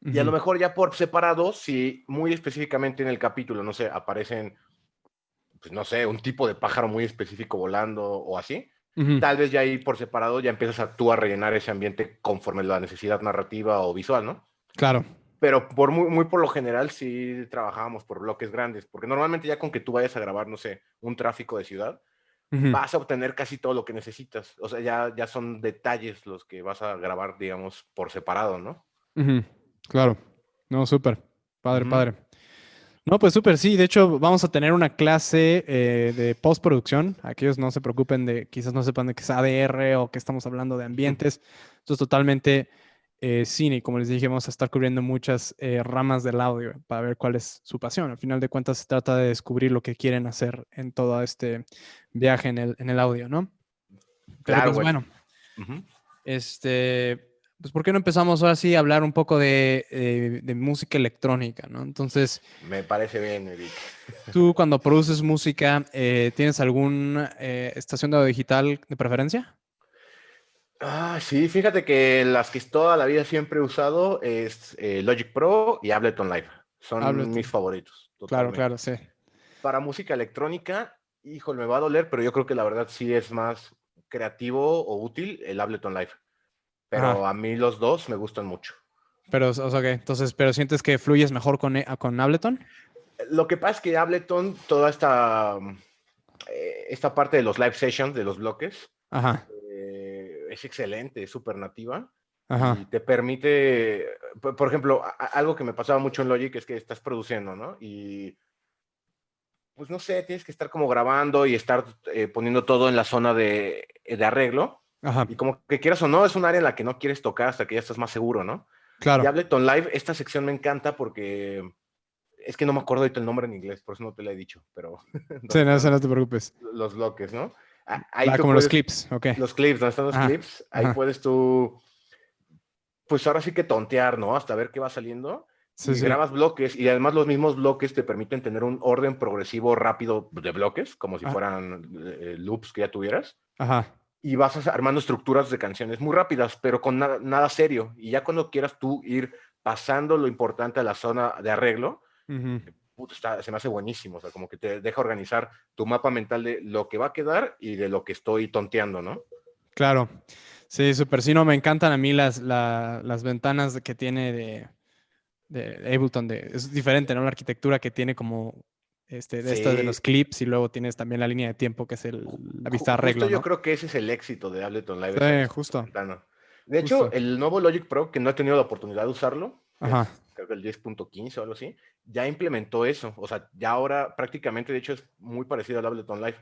Y a lo Ujú, mejor ya por separado, si muy específicamente en el capítulo, no sé, aparecen, pues no sé, un tipo de pájaro muy específico volando o así, ujú, tal vez ya ahí por separado ya empiezas a tú a rellenar ese ambiente conforme la necesidad narrativa o visual, ¿no? claro. Pero muy por lo general sí trabajábamos por bloques grandes, porque normalmente ya con que tú vayas a grabar, no sé, un tráfico de ciudad, Ujú, vas a obtener casi todo lo que necesitas. O sea, ya son detalles los que vas a grabar, digamos, por separado, ¿no? ujú, claro. No, súper. Padre, Ujú. padre. No, pues súper, sí. De hecho, vamos a tener una clase de postproducción. Aquellos no se preocupen de, quizás no sepan de qué es ADR o que estamos hablando de ambientes. Esto es totalmente cine. Y como les dije, vamos a estar cubriendo muchas ramas del audio para ver cuál es su pasión. Al final de cuentas, se trata de descubrir lo que quieren hacer en todo este viaje en el audio, ¿no? Pero Claro, pues güey. bueno, Ujú. pues ¿por qué no empezamos ahora sí a hablar un poco de música electrónica, ¿no? Entonces... Me parece bien, Eric. ¿Tú cuando produces música, tienes alguna estación de audio digital de preferencia? Ah, sí, fíjate que las que toda la vida siempre he usado es Logic Pro y Ableton Live. Son mis Ableton. favoritos, Claro, totalmente. claro, sí. Para música electrónica, híjole, me va a doler, pero yo creo que la verdad sí es más creativo o útil el Ableton Live. Pero Ajá. a mí los dos me gustan mucho. Pero, o sea, ¿qué? Entonces, ¿pero sientes que fluyes mejor con Ableton? Lo que pasa es que Ableton, toda esta parte de los live sessions, de los bloques, Ajá, es excelente, es súper nativa y ajá, te permite, por ejemplo, algo que me pasaba mucho en Logic es que estás produciendo, ¿no? Y pues no sé, tienes que estar como grabando y estar poniendo todo en la zona de arreglo. ajá. Y como que quieras o no, es un área en la que no quieres tocar hasta que ya estás más seguro, ¿no? Y Claro. Ableton Live, esta sección me encanta porque es que no me acuerdo ahorita el nombre en inglés, por eso no te lo he dicho, pero Sí, donde no, eso están no te preocupes. los bloques, ¿no? Ahí Va tú como los puedes, clips, ok. los clips, donde están los Ajá, clips, ahí ajá. puedes tú, pues ahora sí que tontear, ¿no? Hasta ver qué va saliendo Sí, y sí. grabas bloques y además los mismos bloques te permiten tener un orden progresivo rápido de bloques, como si Ah, fueran loops que ya tuvieras. ajá. Y vas armando estructuras de canciones muy rápidas, pero con nada serio. Y ya cuando quieras tú ir pasando lo importante a la zona de arreglo, Ujú, se me hace buenísimo. O sea, como que te deja organizar tu mapa mental de lo que va a quedar y de lo que estoy tonteando, ¿no? claro. Sí, súper. Sí, no, me encantan a mí las ventanas que tiene de Ableton, es diferente, ¿no? La arquitectura que tiene como de estas de Sí, los clips y luego tienes también la línea de tiempo que es la vista de justo arreglo, yo ¿no? creo que ese es el éxito de Ableton Live, Sí, esa justo, ventana. De hecho, justo. el nuevo Logic Pro, que no he tenido la oportunidad de usarlo, que Ajá, es creo que el 10.15 o algo así, ya implementó eso. O sea, ya ahora prácticamente, de hecho, es muy parecido al Ableton Live.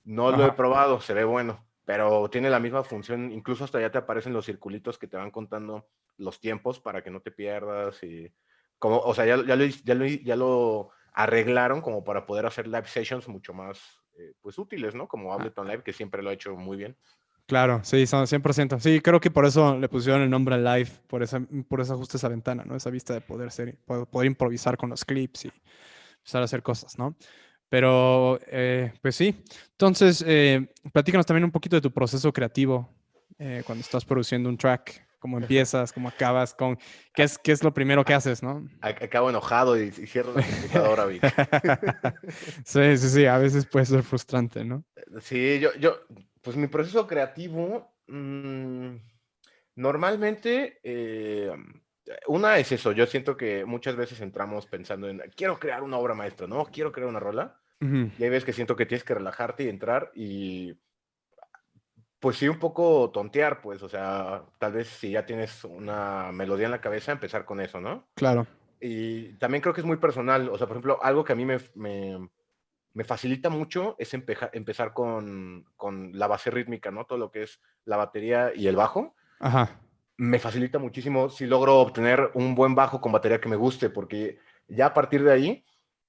No lo he ajá. probado, se ve bueno. pero tiene la misma función, incluso hasta ya te aparecen los circulitos que te van contando los tiempos para que no te pierdas y como, o sea, ya lo arreglaron como para poder hacer live sessions mucho más pues útiles, ¿no? Como Ah, Ableton Live, que siempre lo ha hecho muy bien. claro, sí, son 100%. Sí, creo que por eso le pusieron el nombre Live, por eso justo esa ventana, ¿no? Esa vista de poder improvisar con los clips y empezar a hacer cosas, ¿no? Pero, pues sí. Entonces, platícanos también un poquito de tu proceso creativo cuando estás produciendo un track. ¿Cómo empiezas? ¿Cómo acabas? ¿Qué es lo primero que haces, no? Acabo enojado y cierro la computadora, Vic. Sí, sí, sí. A veces puede ser frustrante, ¿no? Sí, pues mi proceso creativo, normalmente, una es eso, yo siento que muchas veces entramos pensando en, quiero crear una obra maestra, ¿no? Quiero crear una rola, Ujú. y hay veces que siento que tienes que relajarte y entrar y, pues sí, un poco tontear, pues, o sea, tal vez si ya tienes una melodía en la cabeza, empezar con eso, ¿no? Claro. Y también creo que es muy personal, o sea, por ejemplo, algo que a mí me facilita mucho es empezar con la base rítmica, ¿no? Todo lo que es la batería y el bajo. Ajá. Me facilita muchísimo si logro obtener un buen bajo con batería que me guste, porque ya a partir de ahí,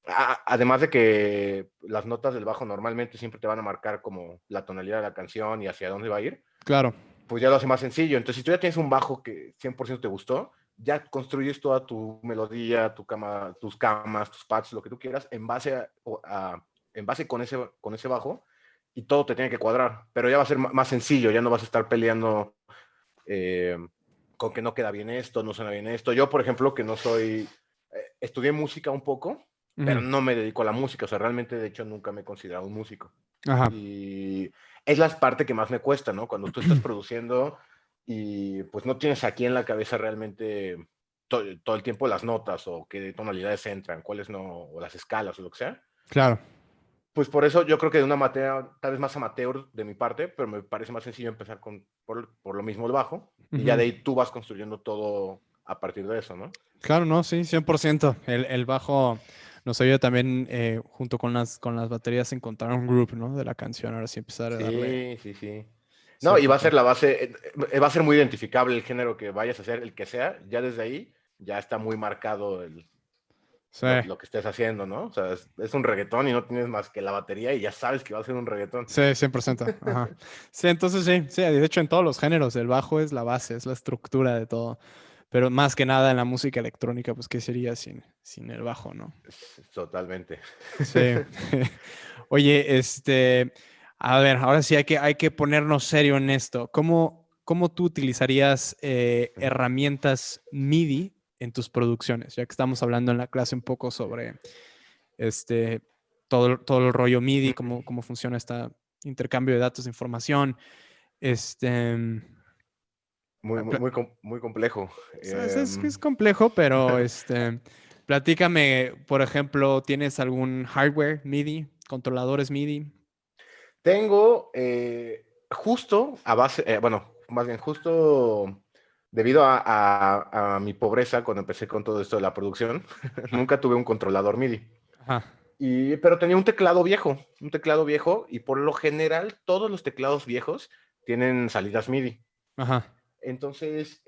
además de que las notas del bajo normalmente siempre te van a marcar como la tonalidad de la canción y hacia dónde va a ir, Claro. pues ya lo hace más sencillo. Entonces, si tú ya tienes un bajo que 100% te gustó, ya construyes toda tu melodía, tus camas, tus pads, lo que tú quieras, en base con ese bajo, y todo te tiene que cuadrar. Pero ya va a ser más sencillo, ya no vas a estar peleando eh, con que no queda bien esto, no suena bien esto. Yo, por ejemplo, que no soy, estudié música un poco, pero Ujú. no me dedico a la música, o sea, realmente, de hecho, nunca me he considerado un músico. Ajá. Y es la parte que más me cuesta, ¿no? Cuando tú estás produciendo y pues no tienes aquí en la cabeza realmente todo el tiempo las notas o qué tonalidades entran, cuáles no, o las escalas o lo que sea. Claro. Pues por eso yo creo que de una materia tal vez más amateur de mi parte, pero me parece más sencillo empezar por lo mismo el bajo y ya de Ujú. ahí tú vas construyendo todo a partir de eso, ¿no? Claro, no, sí, 100%. El bajo nos ayuda también, junto con con las baterías, a encontrar un groove, ¿no? De la canción. Ahora sí empezar a darle Sí, sí, sí. No, y cierto va a ser toque. la base, va a ser muy identificable el género que vayas a hacer, el que sea, ya desde ahí ya está muy marcado Sí, lo que estés haciendo, ¿no? O sea, es un reggaetón y no tienes más que la batería y ya sabes que va a ser un reggaetón. sí, 100%. Ajá. Sí, entonces sí, sí, de hecho en todos los géneros, el bajo es la base, es la estructura de todo. Pero más que nada en la música electrónica, pues, ¿qué sería sin el bajo, no? Totalmente. Sí. Oye, a ver, ahora sí hay que ponernos serio en esto. ¿Cómo tú utilizarías herramientas MIDI en tus producciones? Ya que estamos hablando en la clase un poco sobre este, todo el rollo MIDI, cómo funciona este intercambio de datos de información. Este, Muy complejo. es complejo, pero platícame, por ejemplo, ¿tienes algún hardware MIDI, controladores MIDI? Tengo justo a base, bueno, más bien justo debido a mi pobreza cuando empecé con todo esto de la producción, Ah, nunca tuve un controlador MIDI. ajá, Pero tenía un teclado viejo, y por lo general todos los teclados viejos tienen salidas MIDI. ajá, Entonces,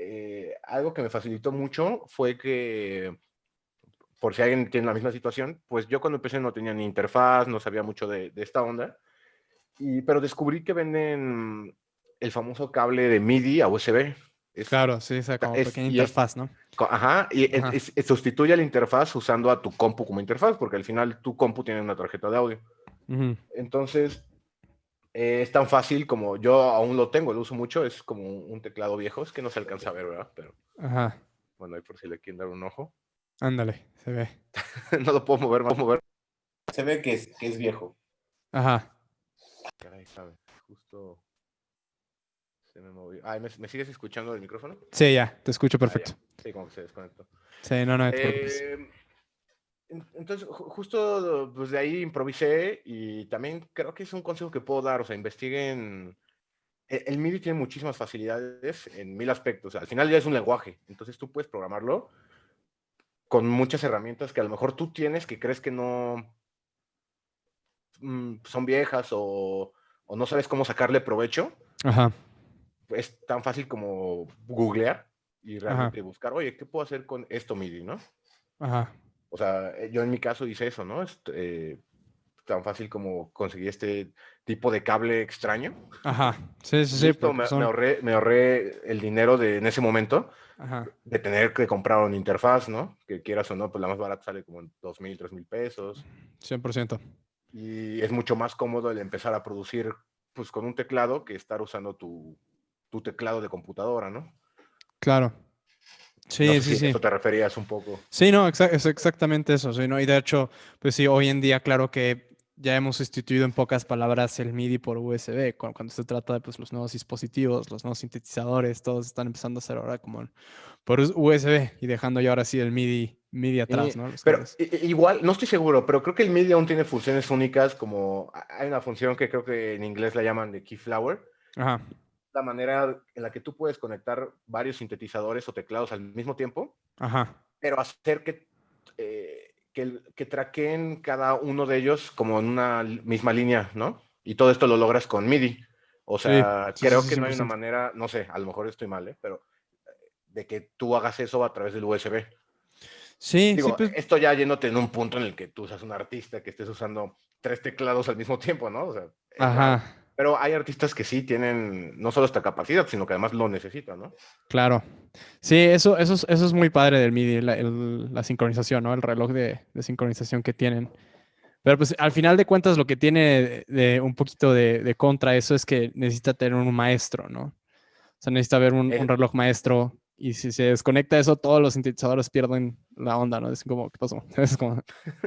algo que me facilitó mucho fue que, por si alguien tiene la misma situación, pues yo cuando empecé no tenía ni interfaz, no sabía mucho de esta onda, pero descubrí que venden el famoso cable de MIDI a USB. Es, claro, sí, o sea, como es, pequeña y es, interfaz, ¿no? ajá, Ajá, sustituye la interfaz usando a tu compu como interfaz, porque al final tu compu tiene una tarjeta de audio. ujú, Entonces, es tan fácil como yo aún lo tengo, lo uso mucho, es como un teclado viejo, es que no se alcanza a ver, ¿verdad? Pero ajá, bueno, ahí por si le quieren dar un ojo. ándale, se ve. No lo puedo mover, más mover. Se ve que es viejo. Ajá, Caray, sabe, justo se me movió. Ay, ¿me sigues escuchando el micrófono? sí, ya, te escucho Ah, ya. perfecto. Sí, como que se desconectó. Sí, no, no te preocupes. Eh, entonces, justo pues de ahí improvisé, y también creo que es un consejo que puedo dar, o sea, investiguen. El MIDI tiene muchísimas facilidades en mil aspectos. Al final ya es un lenguaje, entonces tú puedes programarlo con muchas herramientas que a lo mejor tú tienes que crees que no son viejas o no sabes cómo sacarle provecho, Ajá, es tan fácil como googlear y ajá, realmente buscar, oye, ¿qué puedo hacer con esto MIDI, no? ajá, O sea, yo en mi caso hice eso, ¿no? Tan fácil como conseguir este tipo de cable extraño. ajá. Sí, sí, Y sí, listo, porque son... me ahorré el dinero en ese momento Ajá, de tener que comprar una interfaz, ¿no? Que quieras o no, pues la más barata sale como en 2,000, 3,000 pesos. 100%. Y es mucho más cómodo el empezar a producir pues con un teclado que estar usando tu teclado de computadora, ¿no? Claro. No Sí, sé sí, si a sí. eso te referías un poco. Sí, no, es exactamente eso, sí, ¿no? Y de hecho, pues sí, hoy en día, claro que ya hemos sustituido en pocas palabras el MIDI por USB, cuando se trata de pues, los nuevos dispositivos, los nuevos sintetizadores, todos están empezando a ser ahora como por USB y dejando ya ahora sí el MIDI atrás, ¿no? Los Pero cables. igual, no estoy seguro, pero creo que el MIDI aún tiene funciones únicas, como hay una función que creo que en inglés la llaman de Keyflower, Ajá, la manera en la que tú puedes conectar varios sintetizadores o teclados al mismo tiempo, ajá, pero hacer que traqueen cada uno de ellos como en una misma línea, ¿no? Y todo esto lo logras con MIDI. O sí, sea, sí, sí, creo sí, que no hay una 100%. manera, no sé, a lo mejor estoy mal, ¿eh? Pero de que tú hagas eso a través del USB. Sí, sí, Digo, pues, esto ya yéndote en un punto en el que tú seas un artista que estés usando tres teclados al mismo tiempo, ¿no? O sea, es raro. ajá, Pero hay artistas que sí tienen no solo esta capacidad, sino que además lo necesitan, ¿no? claro. Sí, eso es muy padre del MIDI, la sincronización, ¿no? El reloj de sincronización que tienen. Pero pues al final de cuentas lo que tiene de un poquito de contra eso es que necesita tener un maestro, ¿no? O sea, necesita haber un Es, reloj maestro y si se desconecta eso, todos los sintetizadores pierden la onda, ¿no? Es como, ¿qué pasó? Es como,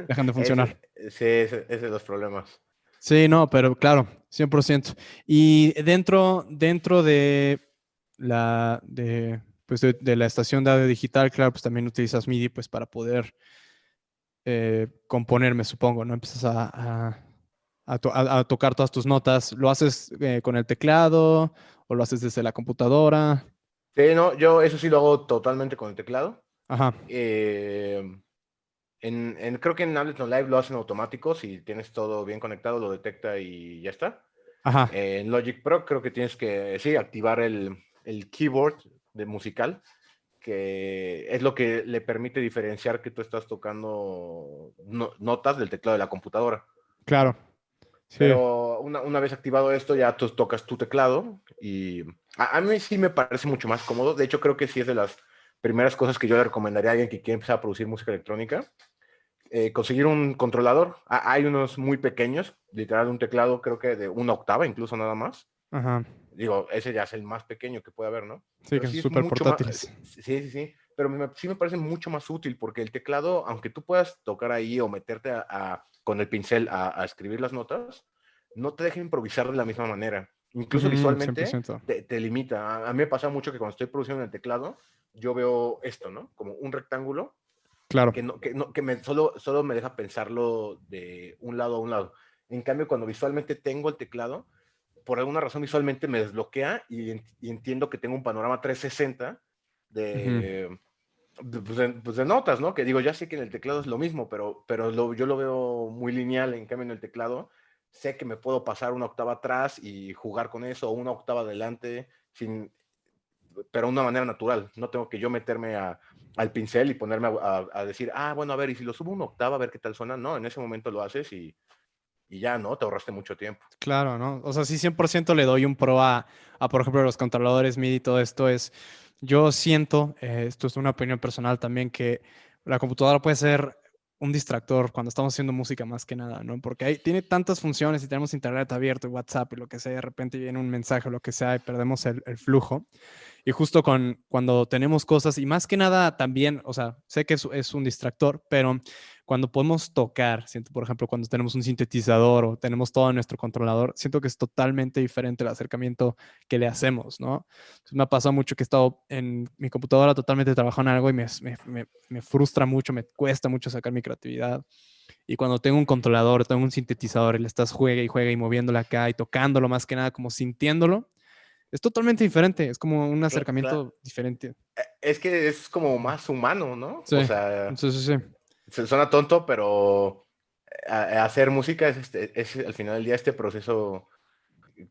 dejan de funcionar. sí, ese es de los problemas. Sí, no, pero claro, 100%. Y dentro de la estación de audio digital, claro, pues también utilizas MIDI pues para poder componer, me supongo, ¿no? Empiezas a tocar todas tus notas. ¿Lo haces con el teclado o lo haces desde la computadora? Sí, no, yo eso sí lo hago totalmente con el teclado. Ajá, Eh, creo que en Ableton Live lo hacen automático, si tienes todo bien conectado, lo detecta y ya está. ajá, En Logic Pro creo que tienes que, sí, activar el keyboard de musical, que es lo que le permite diferenciar que tú estás tocando notas del teclado de la computadora, claro. ¿no? Sí, Pero una vez activado esto, ya tú tocas tu teclado y a mí sí me parece mucho más cómodo. De hecho, creo que sí es de las primeras cosas que yo le recomendaría a alguien que quiere empezar a producir música electrónica. Conseguir un controlador. Hay unos muy pequeños, literal un teclado creo que de una octava, incluso nada más. ajá. Digo, ese ya es el más pequeño que puede haber, ¿no? Sí, Pero que son sí es súper mucho más, portátiles. sí, sí, sí, pero sí me parece mucho más útil porque el teclado, aunque tú puedas tocar ahí o meterte con el pincel a escribir las notas, no te deja improvisar de la misma manera. Incluso Ujú, visualmente 100%. te limita. A mí me pasa mucho que cuando estoy produciendo en el teclado, yo veo esto, ¿no? Como un rectángulo Claro, solo me deja pensarlo de un lado a un lado. En cambio, cuando visualmente tengo el teclado, por alguna razón visualmente me desbloquea y entiendo que tengo un panorama 360 ujú, de notas, ¿no? Que digo, ya sé que en el teclado es lo mismo, pero yo lo veo muy lineal. En cambio, en el teclado sé que me puedo pasar una octava atrás y jugar con eso, o una octava adelante, pero de una manera natural. No tengo que yo meterme al pincel y ponerme a decir, bueno, a ver, y si lo subo una octava, a ver qué tal suena. No, en ese momento lo haces y ya, ¿no? Te ahorraste mucho tiempo. claro, ¿no? O sea, sí, 100% le doy un pro por ejemplo, los controladores MIDI y todo esto es, yo siento, esto es una opinión personal también, que la computadora puede ser un distractor cuando estamos haciendo música más que nada, ¿no? Porque tiene tantas funciones y tenemos internet abierto y WhatsApp y lo que sea, y de repente viene un mensaje o lo que sea y perdemos el flujo. Y justo cuando tenemos cosas, y más que nada también, o sea, sé que es un distractor, pero cuando podemos tocar, siento, por ejemplo, cuando tenemos un sintetizador o tenemos todo en nuestro controlador, siento que es totalmente diferente el acercamiento que le hacemos, ¿no? Entonces, me ha pasado mucho que he estado en mi computadora totalmente trabajando en algo y me frustra mucho, me cuesta mucho sacar mi creatividad. Y cuando tengo un controlador, tengo un sintetizador y le estás juega y moviéndolo acá y tocándolo más que nada, como sintiéndolo, es totalmente diferente, es como un acercamiento diferente. Es que es como más humano, ¿no? Sí, O sea, sí, sí, sí. se suena tonto, pero hacer música es al final del día este proceso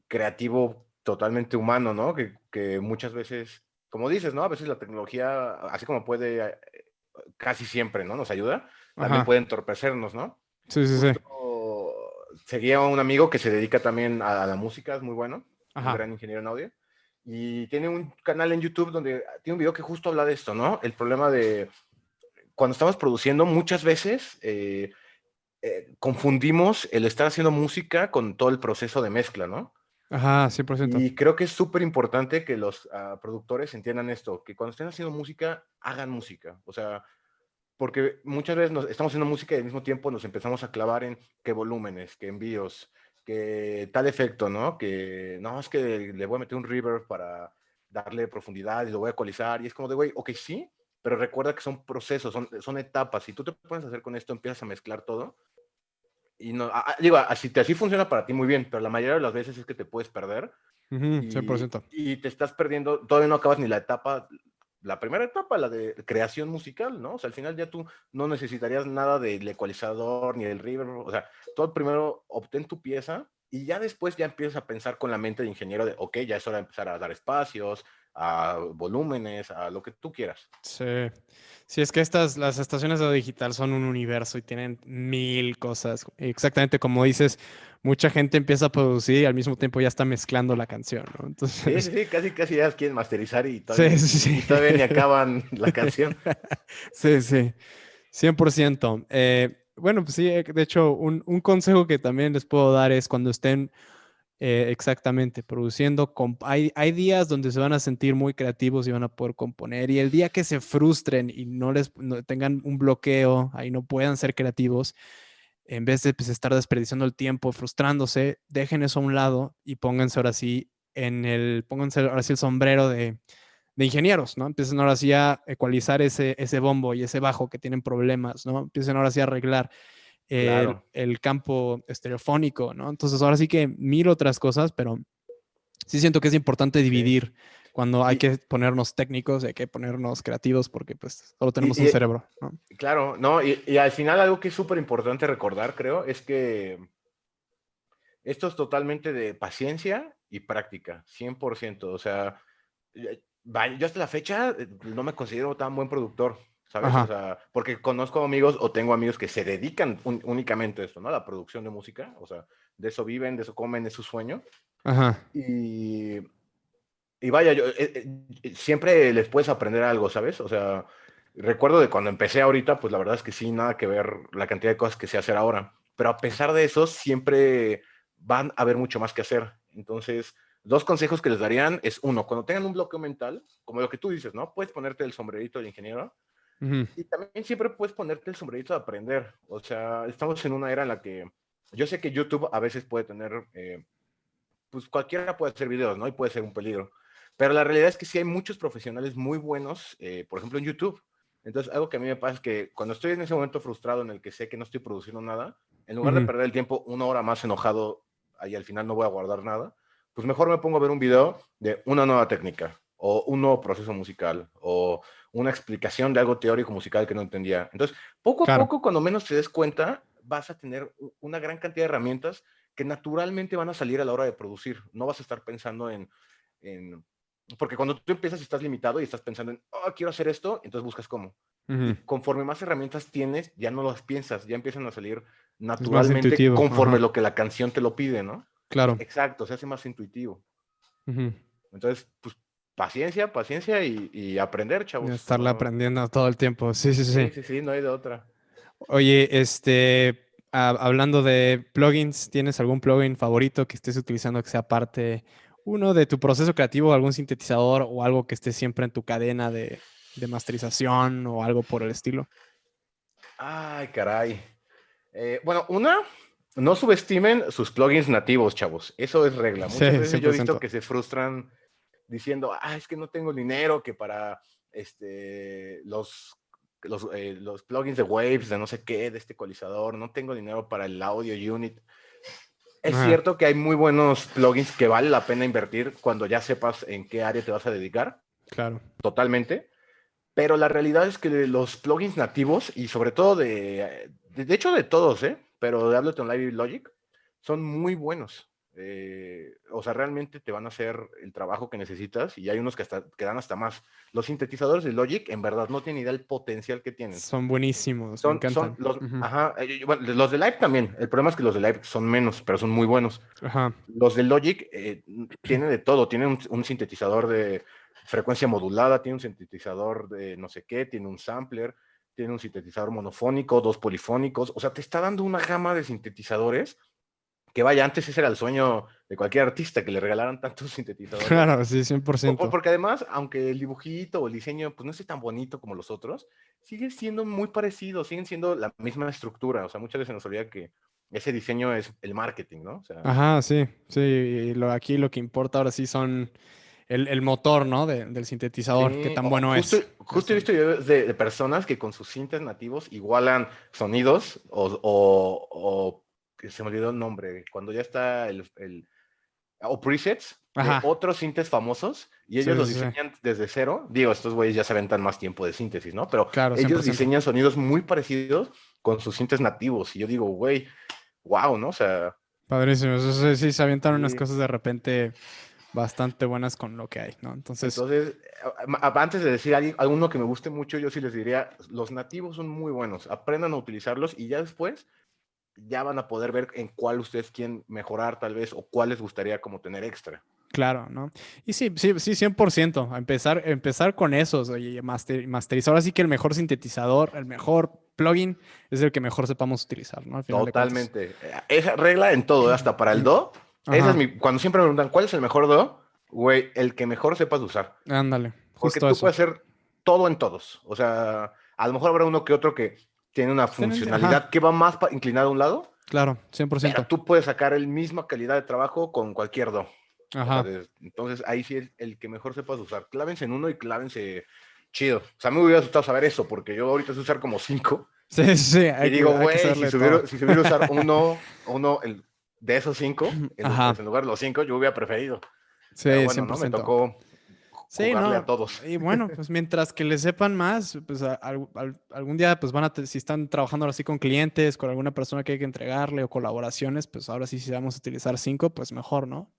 creativo totalmente humano, ¿no? Que muchas veces, como dices, ¿no? A veces la tecnología, así como puede, casi siempre, ¿no? Nos ayuda, también Ajá. puede entorpecernos, ¿no? Sí, sí, sí. Justo seguía a un amigo que se dedica también a la música, es muy bueno, un Ajá. gran ingeniero en audio, y tiene un canal en YouTube donde tiene un video que justo habla de esto, ¿no? El problema de cuando estamos produciendo, muchas veces confundimos el estar haciendo música con todo el proceso de mezcla, ¿no? Ajá, 100%. Y creo que es súper importante que los productores entiendan esto, que cuando estén haciendo música, hagan música. O sea, porque muchas veces estamos haciendo música y al mismo tiempo nos empezamos a clavar en qué volúmenes, qué envíos, qué tal efecto, ¿no? Que no, es que le voy a meter un reverb para darle profundidad y lo voy a ecualizar. Y es como de, güey, ok, sí, pero recuerda que son procesos, son etapas. Si tú te pones a hacer con esto, empiezas a mezclar todo. Y no, digo, así funciona para ti muy bien, pero la mayoría de las veces es que te puedes perder Ujú, y, 100%. y te estás perdiendo, todavía no acabas ni la etapa, la primera etapa, la de creación musical, ¿no? O sea, al final ya tú no necesitarías nada del ecualizador ni del reverb, o sea, todo primero obtén tu pieza y ya después ya empiezas a pensar con la mente de ingeniero de, ok, ya es hora de empezar a dar espacios, a volúmenes, a lo que tú quieras. Sí. Sí, es que las estaciones de audio digital son un universo y tienen mil cosas. Exactamente como dices, mucha gente empieza a producir y al mismo tiempo ya está mezclando la canción, ¿no? Sí, Entonces, sí, sí, casi ya quieren masterizar y sí, todavía, sí, y sí. todavía ni acaban la canción. Sí, sí, 100%. Bueno, pues sí, de hecho, un consejo que también les puedo dar es cuando estén exactamente produciendo, hay días donde se van a sentir muy creativos y van a poder componer, y el día que se frustren y no tengan un bloqueo, ahí no puedan ser creativos, en vez de pues, estar desperdiciando el tiempo, frustrándose, dejen eso a un lado y pónganse ahora sí el sombrero de ingenieros, ¿no? Empiecen ahora sí a ecualizar ese bombo y ese bajo que tienen problemas, ¿no? Empiecen ahora sí a arreglar Claro. el campo estereofónico, ¿no? Entonces ahora sí que miro otras cosas, pero sí siento que es importante Sí. dividir cuando hay Y, que ponernos técnicos, hay que ponernos creativos, porque pues solo tenemos y, un y, cerebro, ¿no? claro, ¿no? Y al final algo que es súper importante recordar, creo, es que esto es totalmente de paciencia y práctica, 100%. O sea, yo hasta la fecha no me considero tan buen productor, ¿sabes? O Ajá, sea, porque conozco amigos o tengo amigos que se dedican únicamente a esto, ¿no? A la producción de música. O sea, de eso viven, de eso comen, es su sueño. ajá, Y, y vaya, siempre les puedes aprender algo, ¿sabes? O sea, recuerdo de cuando empecé ahorita, pues la verdad es que sí, nada que ver la cantidad de cosas que sé hacer ahora. Pero a pesar de eso, siempre van a haber mucho más que hacer. Entonces, dos consejos que les darían es uno, cuando tengan un bloqueo mental, como lo que tú dices, ¿no? Puedes ponerte el sombrerito del ingeniero ujú, y también siempre puedes ponerte el sombrerito de aprender. O sea, estamos en una era en la que yo sé que YouTube a veces puede tener pues cualquiera puede hacer videos, ¿no? Y puede ser un peligro. Pero la realidad es que sí hay muchos profesionales muy buenos, por ejemplo, en YouTube. Entonces, algo que a mí me pasa es que cuando estoy en ese momento frustrado en el que sé que no estoy produciendo nada, en lugar de ujú. perder el tiempo una hora más enojado y al final no voy a guardar nada, pues mejor me pongo a ver un video de una nueva técnica o un nuevo proceso musical o una explicación de algo teórico musical que no entendía. Entonces, poco a Claro. poco, cuando menos te des cuenta, vas a tener una gran cantidad de herramientas que naturalmente van a salir a la hora de producir. No vas a estar pensando en porque cuando tú empiezas estás limitado y estás pensando en, oh, quiero hacer esto, entonces buscas cómo. Ujú. Y conforme más herramientas tienes, ya no las piensas, ya empiezan a salir Es más naturalmente intuitivo, conforme ajá, lo que la canción te lo pide, ¿no? claro. Exacto, se hace más intuitivo. Ujú. Entonces, pues paciencia, paciencia y aprender, De chavos. estarla No, aprendiendo todo el tiempo. Sí, sí, sí. sí, sí, sí, no hay de otra. Oye, hablando de plugins, ¿tienes algún plugin favorito que estés utilizando que sea parte, uno, de tu proceso creativo, algún sintetizador o algo que esté siempre en tu cadena de masterización o algo por el estilo? Ay, caray. Bueno, no subestimen sus plugins nativos, chavos. Eso es regla. Muchas Sí, veces yo he visto 100%. que se frustran diciendo, es que no tengo dinero, que para los plugins de Waves, de no sé qué, de este ecualizador, no tengo dinero para el audio unit. Es Ajá, cierto que hay muy buenos plugins que vale la pena invertir cuando ya sepas en qué área te vas a dedicar, claro. totalmente. Pero la realidad es que los plugins nativos, y sobre todo de hecho de todos, pero de Ableton Live y Logic, son muy buenos. o sea, realmente te van a hacer el trabajo que necesitas y hay unos que dan hasta más. Los sintetizadores de Logic, en verdad, no tienen idea del potencial que tienen. Son buenísimos, me Son encantan. los, Ujú. ajá, bueno, los de Live también. El problema es que los de Live son menos, pero son muy buenos. Ajá. Los de Logic tienen de todo. Tienen un sintetizador de frecuencia modulada, tiene un sintetizador de no sé qué, tiene un sampler, tiene un sintetizador monofónico, dos polifónicos. O sea, te está dando una gama de sintetizadores que vaya, antes ese era el sueño de cualquier artista, que le regalaran tantos sintetizadores. Claro, sí, 100%. Porque además, aunque el dibujito o el diseño pues no esté tan bonito como los otros, sigue siendo muy parecido, siguen siendo la misma estructura. O sea, muchas veces nos olvida que ese diseño es el marketing, ¿no? O sea, Ajá, sí, sí. Y aquí lo que importa ahora sí son el motor, ¿no? Del sintetizador, qué sí, tan bueno justo, es. justo he visto videos de personas que con sus cintas nativos igualan sonidos que se me olvidó el nombre, cuando ya está o presets de Ajá, otros sintes famosos y sí, ellos los sí, sí. diseñan desde cero. Digo, estos güeyes ya se aventan más tiempo de síntesis, ¿no? Pero Claro, ellos 100%. diseñan sonidos muy parecidos con sus sintes nativos. Y yo digo, güey, wow, ¿no? O sea, Padrísimo. Eso sí, sí, se avientan unas sí. cosas de repente bastante buenas con lo que hay, ¿no? Entonces, Entonces, antes de decir alguno que me guste mucho, yo sí les diría, los nativos son muy buenos, aprendan a utilizarlos y ya después ya van a poder ver en cuál ustedes quieren mejorar tal vez o cuál les gustaría como tener extra. claro, ¿no? Y sí, sí, sí, 100%. Empezar con esos, oye, masterizar. Ahora sí que el mejor sintetizador, el mejor plugin es el que mejor sepamos utilizar, ¿no? Al final de cuentas. Totalmente. Esa regla en todo, hasta para el do. Esa es Ajá, cuando siempre me preguntan, ¿cuál es el mejor do? Güey, el que mejor sepas usar. ándale, Porque justo tú eso. puedes hacer todo en todos. O sea, a lo mejor habrá uno que otro que tiene una Ajá, funcionalidad que va más inclinada a un lado, claro, pero 100%. tú puedes sacar el misma calidad de trabajo con cualquier do. O sea, Ajá. entonces ahí sí es el que mejor sepas usar. Clávense en uno y clávense chido. O sea, me hubiera gustado saber eso, porque yo ahorita sé usar como cinco. Sí, sí, sí, Y digo, hay que güey, saberle todo. si se hubiera usar de esos cinco, Ajá, pues en lugar de los cinco, yo hubiera preferido. Pero sí, bueno, ¿no? Me 100%. tocó Sí, jugarle a no. todos. Y bueno, pues mientras que le sepan más, pues algún día, pues si están trabajando así con clientes, con alguna persona que hay que entregarle o colaboraciones, pues ahora sí, si vamos a utilizar 5, pues mejor, ¿no?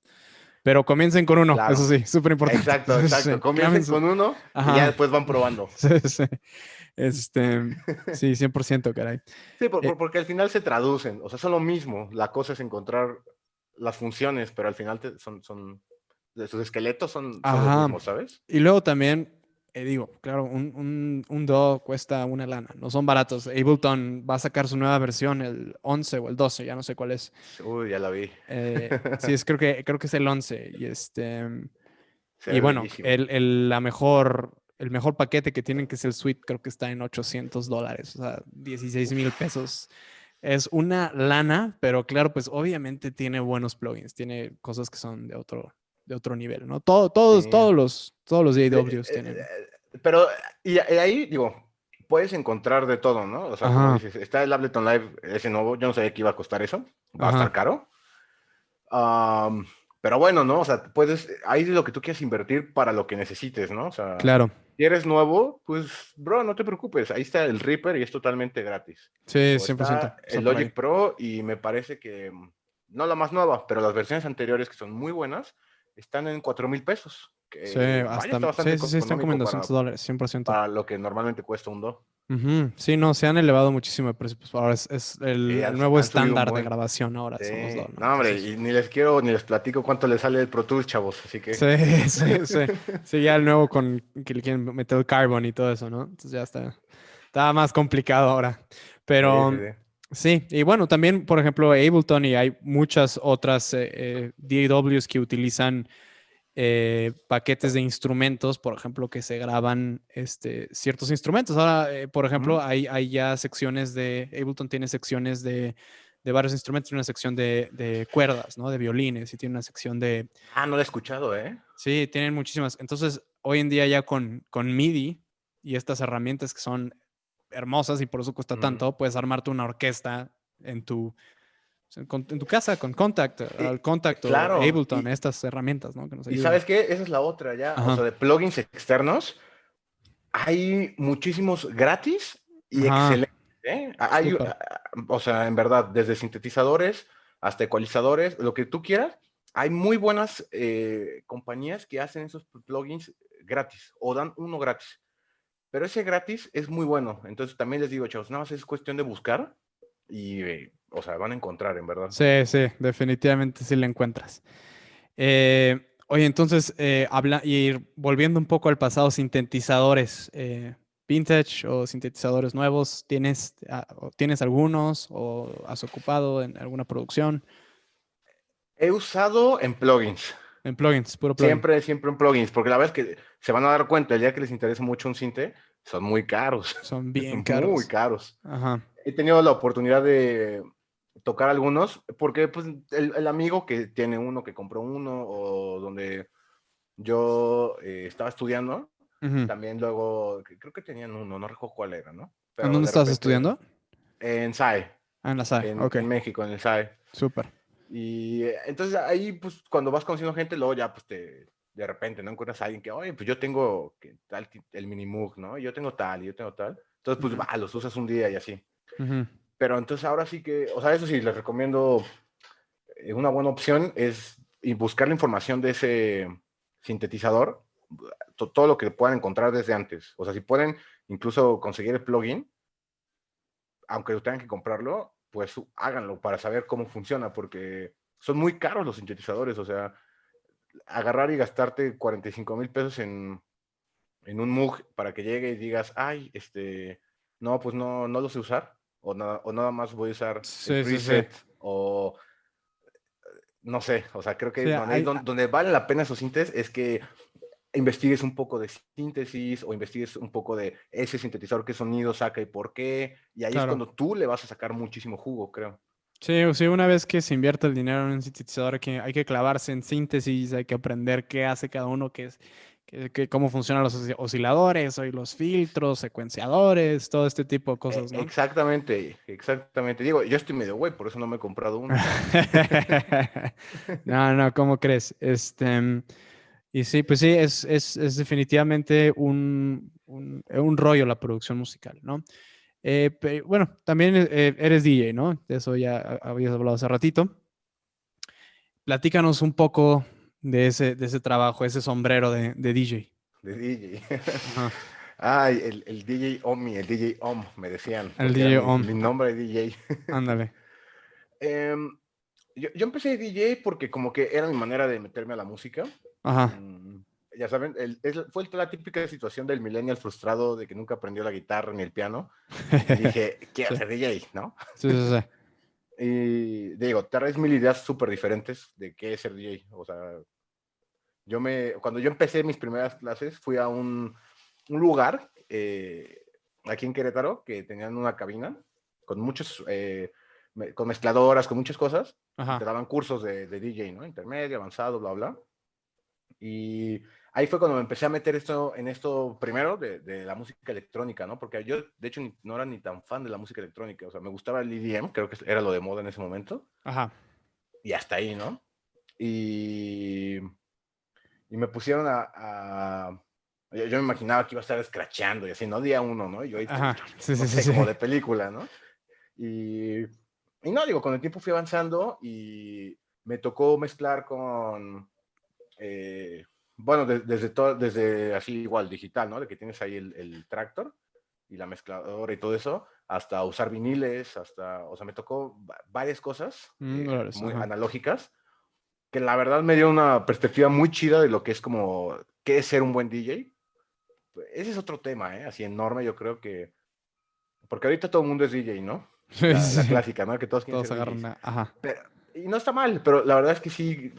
Pero comiencen con uno, eso Claro. sí, súper importante. Exacto, exacto. Sí, Comiencen clámense. con uno y ya Ajá. después van probando. Sí, sí. Este, sí, 100%, caray. Sí, Eh, porque al final se traducen. O sea, son lo mismo. La cosa es encontrar las funciones, pero al final sus esqueletos son los ajá. mismos, ¿sabes? Y luego también, digo, claro, un DAW cuesta una lana, no son baratos. Ableton va a sacar su nueva versión, el 11 o el 12, ya no sé cuál es. Uy, ya la vi. Sí, creo que es el 11. Se Y ve bueno, bellísimo. el mejor paquete que tienen, que es el Suite, creo que está en $800, o sea, 16,000 pesos. Es una lana, pero claro, pues obviamente tiene buenos plugins, tiene cosas que son de otro nivel, ¿no? Sí. Todos los DAWs tienen. Pero, y ahí, digo, puedes encontrar de todo, ¿no? O sea, como Ajá, dices, está el Ableton Live, ese nuevo, yo no sabía que iba a costar eso, va a ajá, estar caro. Am, pero bueno, ¿no? O sea, ahí es lo que tú quieres invertir para lo que necesites, ¿no? O sea, claro. si eres nuevo, pues, bro, no te preocupes, ahí está el Reaper y es totalmente gratis. Sí, O 100%. está Está el por ahí. Logic Pro y me parece que, no la más nueva, pero las versiones anteriores que son muy buenas, están en 4,000 pesos. Sí, Que, vaya, está sí, bastante sí, sí, están como en económico $200, 100%. para lo que normalmente cuesta un Do. Ujú. Sí, no, se han elevado muchísimo de precio. Pues ahora es Sí, el nuevo han subido un estándar de buen. grabación ahora, Sí, son los DAW, ¿no? no, hombre, Entonces, y ni les platico cuánto le sale el Pro Tools, chavos, así que. sí, sí, sí. Sí, ya el nuevo con que le quieren meter el carbon y todo eso, ¿no? Entonces ya está más complicado ahora. Sí, sí, Pero sí. sí, y bueno, también, por ejemplo, Ableton y hay muchas otras DAWs que utilizan paquetes de instrumentos, por ejemplo, que se graban ciertos instrumentos. Ahora, por ejemplo, Ujú. hay ya secciones Ableton tiene secciones de varios instrumentos, tiene una sección de cuerdas, ¿no? De violines, y tiene una sección Ah, no lo he escuchado, ¿eh? sí, tienen muchísimas. Entonces, hoy en día ya con MIDI y estas herramientas que son hermosas y por eso cuesta Ujú. tanto, puedes armarte una orquesta en tu casa con Contact, al Y, Contact o claro, Ableton, estas herramientas, ¿no? Que nos y ayudan. ¿sabes qué? Esa es la otra ya. O Ajá. sea, de plugins externos, hay muchísimos gratis y Ajá, excelentes, ¿eh? súper. O sea, en verdad, desde sintetizadores hasta ecualizadores, lo que tú quieras. hay muy buenas compañías que hacen esos plugins gratis o dan uno gratis. Pero ese gratis es muy bueno. Entonces también les digo, chavos, nada más es cuestión de buscar y, o sea, van a encontrar, en verdad. Sí, sí, definitivamente sí la encuentras. Oye, entonces, y volviendo un poco al pasado, sintetizadores vintage o sintetizadores nuevos, ¿tienes algunos o has ocupado en alguna producción? He usado en plugins. En plugins, puro plugin. Siempre en plugins, porque la verdad es que se van a dar cuenta el día que les interesa mucho un sinte, son muy caros, Son bien muy caros. caros. Ajá. He tenido la oportunidad de tocar algunos, porque pues el amigo que tiene uno, que compró uno, o donde yo estaba estudiando, Ujú. también luego, creo que tenían uno, no recuerdo cuál era, ¿no? ¿En Pero dónde de estás repente, estudiando? en SAE, Ah, en la SAE. Ok, en México, en el SAE. súper. Y entonces ahí, pues, cuando vas conociendo gente, luego ya, pues, de repente, ¿no? Encuentras a alguien que, oye, pues yo tengo tal, el Minimoog, ¿no? Yo tengo tal, y yo tengo tal. Entonces, pues, Ujú, va, los usas un día y así. ujú. Pero entonces ahora sí que, o sea, eso sí, les recomiendo, una buena opción es y buscar la información de ese sintetizador, todo lo que puedan encontrar desde antes. O sea, si pueden incluso conseguir el plugin, aunque tengan que comprarlo, pues háganlo para saber cómo funciona, porque son muy caros los sintetizadores. O sea, agarrar y gastarte 45,000 pesos en un Moog para que llegue y digas, ay, no, pues no, no lo sé usar, o nada más voy a usar el Sí, sí, sí. preset, o no sé, o sea, creo que Sí, donde vale la pena esos sintes es que investigues un poco de síntesis o investigues un poco de ese sintetizador, qué sonido saca y por qué, y ahí es claro. cuando tú le vas a sacar muchísimo jugo, creo. Sí, sí, una vez que se invierte el dinero en un sintetizador, hay que clavarse en síntesis, hay que aprender qué hace cada uno, cómo funcionan los osciladores, y los filtros, secuenciadores, todo este tipo de cosas, ¿no? Exactamente, exactamente. Digo, yo estoy medio güey, por eso no me he comprado uno. No, no, ¿cómo crees? Y sí, pues sí, es definitivamente un rollo la producción musical, ¿no? Bueno, también eres DJ, ¿no? De eso ya habías hablado hace ratito. Platícanos un poco de ese trabajo, ese sombrero de DJ. De DJ. Ajá. Ay, el DJ Omi, el DJ Om, me decían, El porque era DJ OM. mi nombre de DJ. Ándale. Em, yo empecé de DJ porque como que era mi manera de meterme a la música. Ajá. Mm, ya saben, fue la típica situación del millennial frustrado de que nunca aprendió la guitarra ni el piano. Y dije, quiero Sí, ser DJ, ¿no? sí, sí, sí. Y digo, traes mil ideas súper diferentes de qué es ser DJ. O sea, cuando yo empecé mis primeras clases, fui a un lugar aquí en Querétaro que tenían una cabina con muchos, con mezcladoras, con muchas cosas, y te Ajá. daban cursos de DJ, ¿no? Intermedio, avanzado, bla, bla. Y ahí fue cuando me empecé a meter en esto primero de la música electrónica, ¿no? Porque yo, de hecho, no era ni tan fan de la música electrónica. O sea, me gustaba el EDM, creo que era lo de moda en ese momento, Ajá. y hasta ahí, ¿no? Y, y me pusieron yo me imaginaba que iba a estar escracheando y así, ¿no? Día uno, ¿no? Y yo ahí, Ajá. Sí, no sí, sí, sé, sí. como de película, ¿no? Y, y no, digo, con el tiempo fui avanzando y me tocó mezclar con, bueno, desde así igual, digital, ¿no? De que tienes ahí el tractor y la mezcladora y todo eso, hasta usar viniles, o sea, me tocó varias cosas Dólares. muy Ajá. analógicas, que la verdad me dio una perspectiva muy chida de lo que es como, qué es ser un buen DJ. Ese es otro tema, ¿eh? Así enorme, yo creo que, porque ahorita todo el mundo es DJ, ¿no? Sí, La sí, sí. clásica, ¿no? Que todos quieren Todos ser agarran DJs. ajá. Pero, y no está mal, pero la verdad es que sí,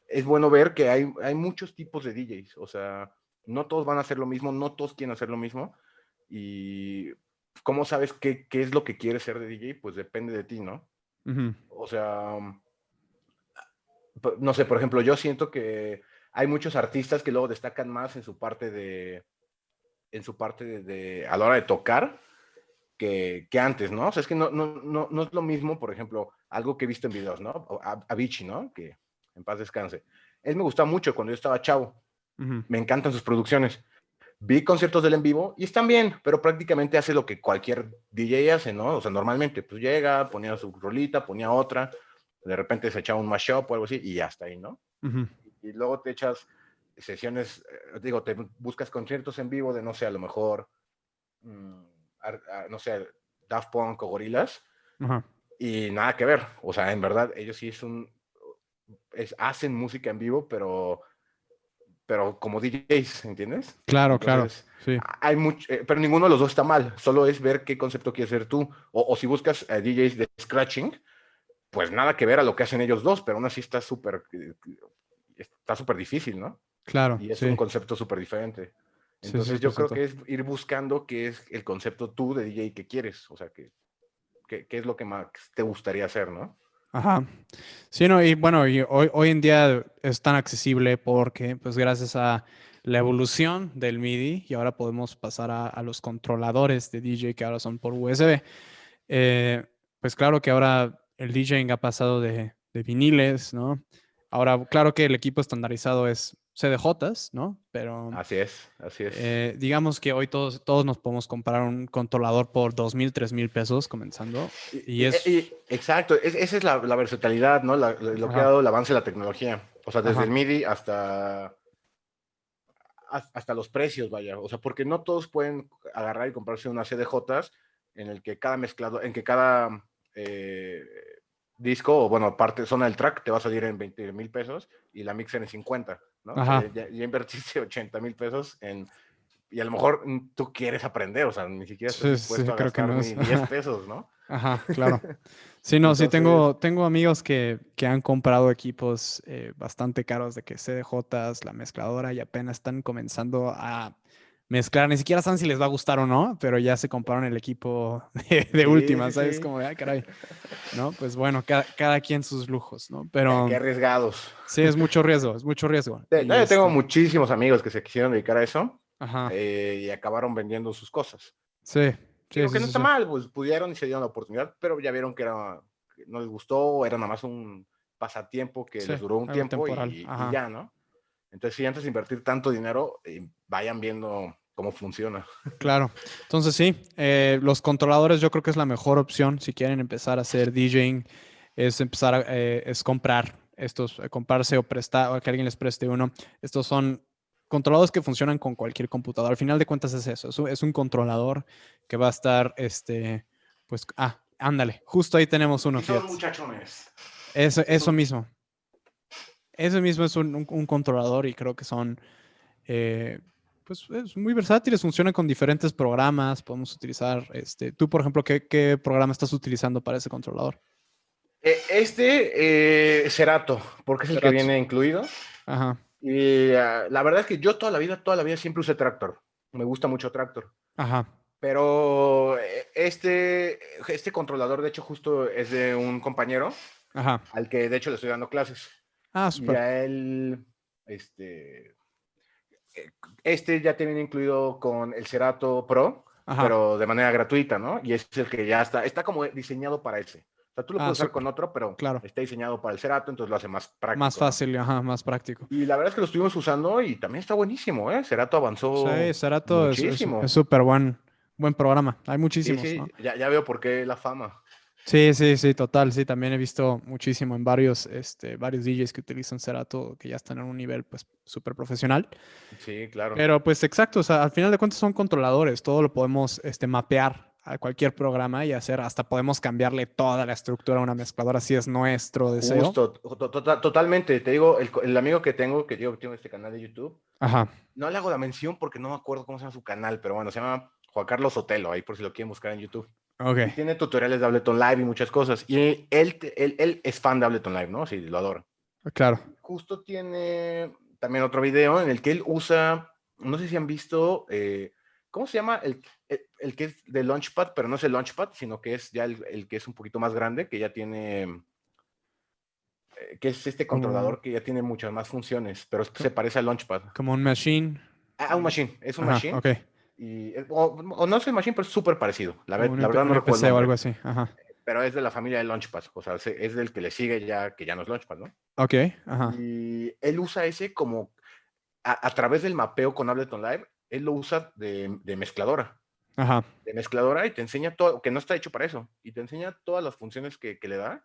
es bueno ver que hay muchos tipos de DJs. O sea, no todos van a hacer lo mismo, no todos quieren hacer lo mismo. Y cómo sabes qué es lo que quieres ser de DJ, pues depende de ti, ¿no? Ujú. O sea, no sé, por ejemplo, yo siento que hay muchos artistas que luego destacan más en su parte a la hora de tocar que antes, ¿no? O sea, es que no es lo mismo, por ejemplo, algo que he visto en videos, ¿no? Avicii, ¿no? Que en paz descanse. Él me gustaba mucho cuando yo estaba chavo. Ujú. Me encantan sus producciones. Vi conciertos de él en vivo y están bien, pero prácticamente hace lo que cualquier DJ hace, ¿no? O sea, normalmente, pues llega, ponía su rolita, ponía otra. de repente se echaba un mashup o algo así y ya está ahí, ¿no? Ujú. Y luego te echas sesiones, digo, te buscas conciertos en vivo de, no sé, a lo mejor, mmm, no sé, Daft Punk o Gorillaz, Ajá. y nada que ver. O sea, en verdad, ellos sí hacen música en vivo, pero como DJs, ¿entiendes? Claro, claro. Entonces, Sí. hay mucho, pero ninguno de los dos está mal, solo es ver qué concepto quieres hacer tú. O si buscas DJs de scratching, pues nada que ver a lo que hacen ellos dos, pero aún así está súper difícil, ¿no? Claro, Y es un sí. concepto súper diferente. Sí, Entonces yo creo 100%. que es ir buscando qué es el concepto tú de DJ que quieres, o sea, qué es lo que más te gustaría hacer, ¿no? Ajá. Sí, no, y bueno, y hoy en día es tan accesible porque, pues gracias a la evolución del MIDI, y ahora podemos pasar a los controladores de DJ que ahora son por USB. Pues claro que ahora el DJing ha pasado de viniles, ¿no? Ahora, claro que el equipo estandarizado es CDJs, ¿no? Pero Así es, así es. digamos que hoy todos nos podemos comprar un controlador por 2,000, 3,000 pesos comenzando. Y es... Exacto, esa es la versatilidad, ¿no? Lo que ha Ajá, dado el avance de la tecnología. O sea, desde ajá, el MIDI hasta los precios, vaya. O sea, porque no todos pueden agarrar y comprarse una CDJs en el que cada eh, disco, o bueno, parte, zona del track, te va a salir en 20,000 pesos y la mixer en 50, ¿no? O sea, ajá. ya invertiste 80,000 pesos y a lo mejor tú quieres aprender, o sea, ni siquiera estás Sí, sí, dispuesto a creo que gastar no ni es. 10 pesos, ¿no? Ajá, claro. Sí, no, sí, Entonces, tengo amigos que han comprado equipos bastante caros de que CDJs, la mezcladora, y apenas están comenzando a mezclar. Ni siquiera saben si les va a gustar o no, pero ya se compraron el equipo de sí, última, sí, ¿sabes? sí. Como de, ay, caray, ¿no? Pues bueno, cada quien sus lujos, ¿no? Qué Pero arriesgados. sí, es mucho riesgo, es mucho riesgo. Y No, yo tengo muchísimos amigos que se quisieron dedicar a eso ajá, y acabaron vendiendo sus cosas. sí, sí, Digo sí, que no sí, está sí. mal, pues pudieron y se dieron la oportunidad, pero ya vieron que no les gustó, era nada más un pasatiempo que Sí, les duró un algo tiempo temporal, y ajá. ya, ¿no? Entonces, sí, antes de invertir tanto dinero, vayan viendo cómo funciona. Claro. Entonces sí, los controladores yo creo que es la mejor opción si quieren empezar a hacer DJing, es empezar es comprar estos, comprarse o prestar, o que alguien les preste uno. Estos son controladores que funcionan con cualquier computadora. Al final de cuentas es eso, es un controlador que va a estar, pues, ándale, justo ahí tenemos uno, Aquí son fíjate. muchachones. Aquí Eso son. mismo. Eso mismo es un controlador y creo que son eh, pues es muy versátiles, funcionan con diferentes programas, podemos utilizar, tú por ejemplo, ¿qué programa estás utilizando para ese controlador? Cerato, porque es el que Serato. viene incluido. Ajá, Y la verdad es que yo toda la vida siempre usé Tractor. Me gusta mucho Tractor. ajá, Pero este controlador, de hecho, justo es de un compañero ajá. al que, de hecho, le estoy dando clases. Ah, Y súper. a él, este ya tiene incluido con el Cerato Pro, Ajá. pero de manera gratuita, ¿no? Y ese es el que ya está como diseñado para ese. O sea, tú lo Ah, puedes usar súper. con otro, pero Claro. está diseñado para el Cerato, entonces lo hace más Más práctico, ¿no? fácil, ajá, más práctico. Y la verdad es que lo estuvimos usando y también está buenísimo, ¿eh? Cerato Sí, avanzó Serato es muchísimo. súper buen programa. Hay Sí, muchísimos, sí, ¿no? ya veo por qué la fama. Sí, sí, sí, total. Sí, también he visto muchísimo en varios DJs que utilizan Serato que ya están en un nivel, pues, súper profesional. Sí, claro. Pero pues exacto, o sea, al final de cuentas son controladores, todo lo podemos mapear a cualquier programa y hacer, hasta podemos cambiarle toda la estructura a una mezcladora si es nuestro deseo. Justo, totalmente. Te digo, el amigo que tengo, que yo tengo este canal de YouTube, Ajá, no le hago la mención porque no me acuerdo cómo se llama su canal, pero bueno, se llama Juan Carlos Sotelo, ahí por si lo quieren buscar en YouTube. Y ok, tiene tutoriales de Ableton Live y muchas cosas. Y él es fan de Ableton Live, ¿no? Sí, lo adoro. claro, Justo tiene también otro video en el que él usa, no sé si han visto, ¿cómo se llama? El que es de Launchpad, pero no es el Launchpad, sino que es ya el que es un poquito más grande, que ya tiene, que es este como, controlador que ya tiene muchas más funciones, pero co- se parece al Launchpad. como un machine, Un machine, es un ajá, machine. ok, O no es el machine, pero es súper parecido. como La verdad un no recuerdo el EPC o nombre, algo así, ajá, pero es de la familia de Launchpad, o sea, es del que le sigue ya, que ya no es Launchpad, ¿no? ok, ajá, Y él usa ese como a través del mapeo con Ableton Live, él lo usa de mezcladora. ajá, De mezcladora y te enseña todo, que no está hecho para eso, y te enseña todas las funciones que le da.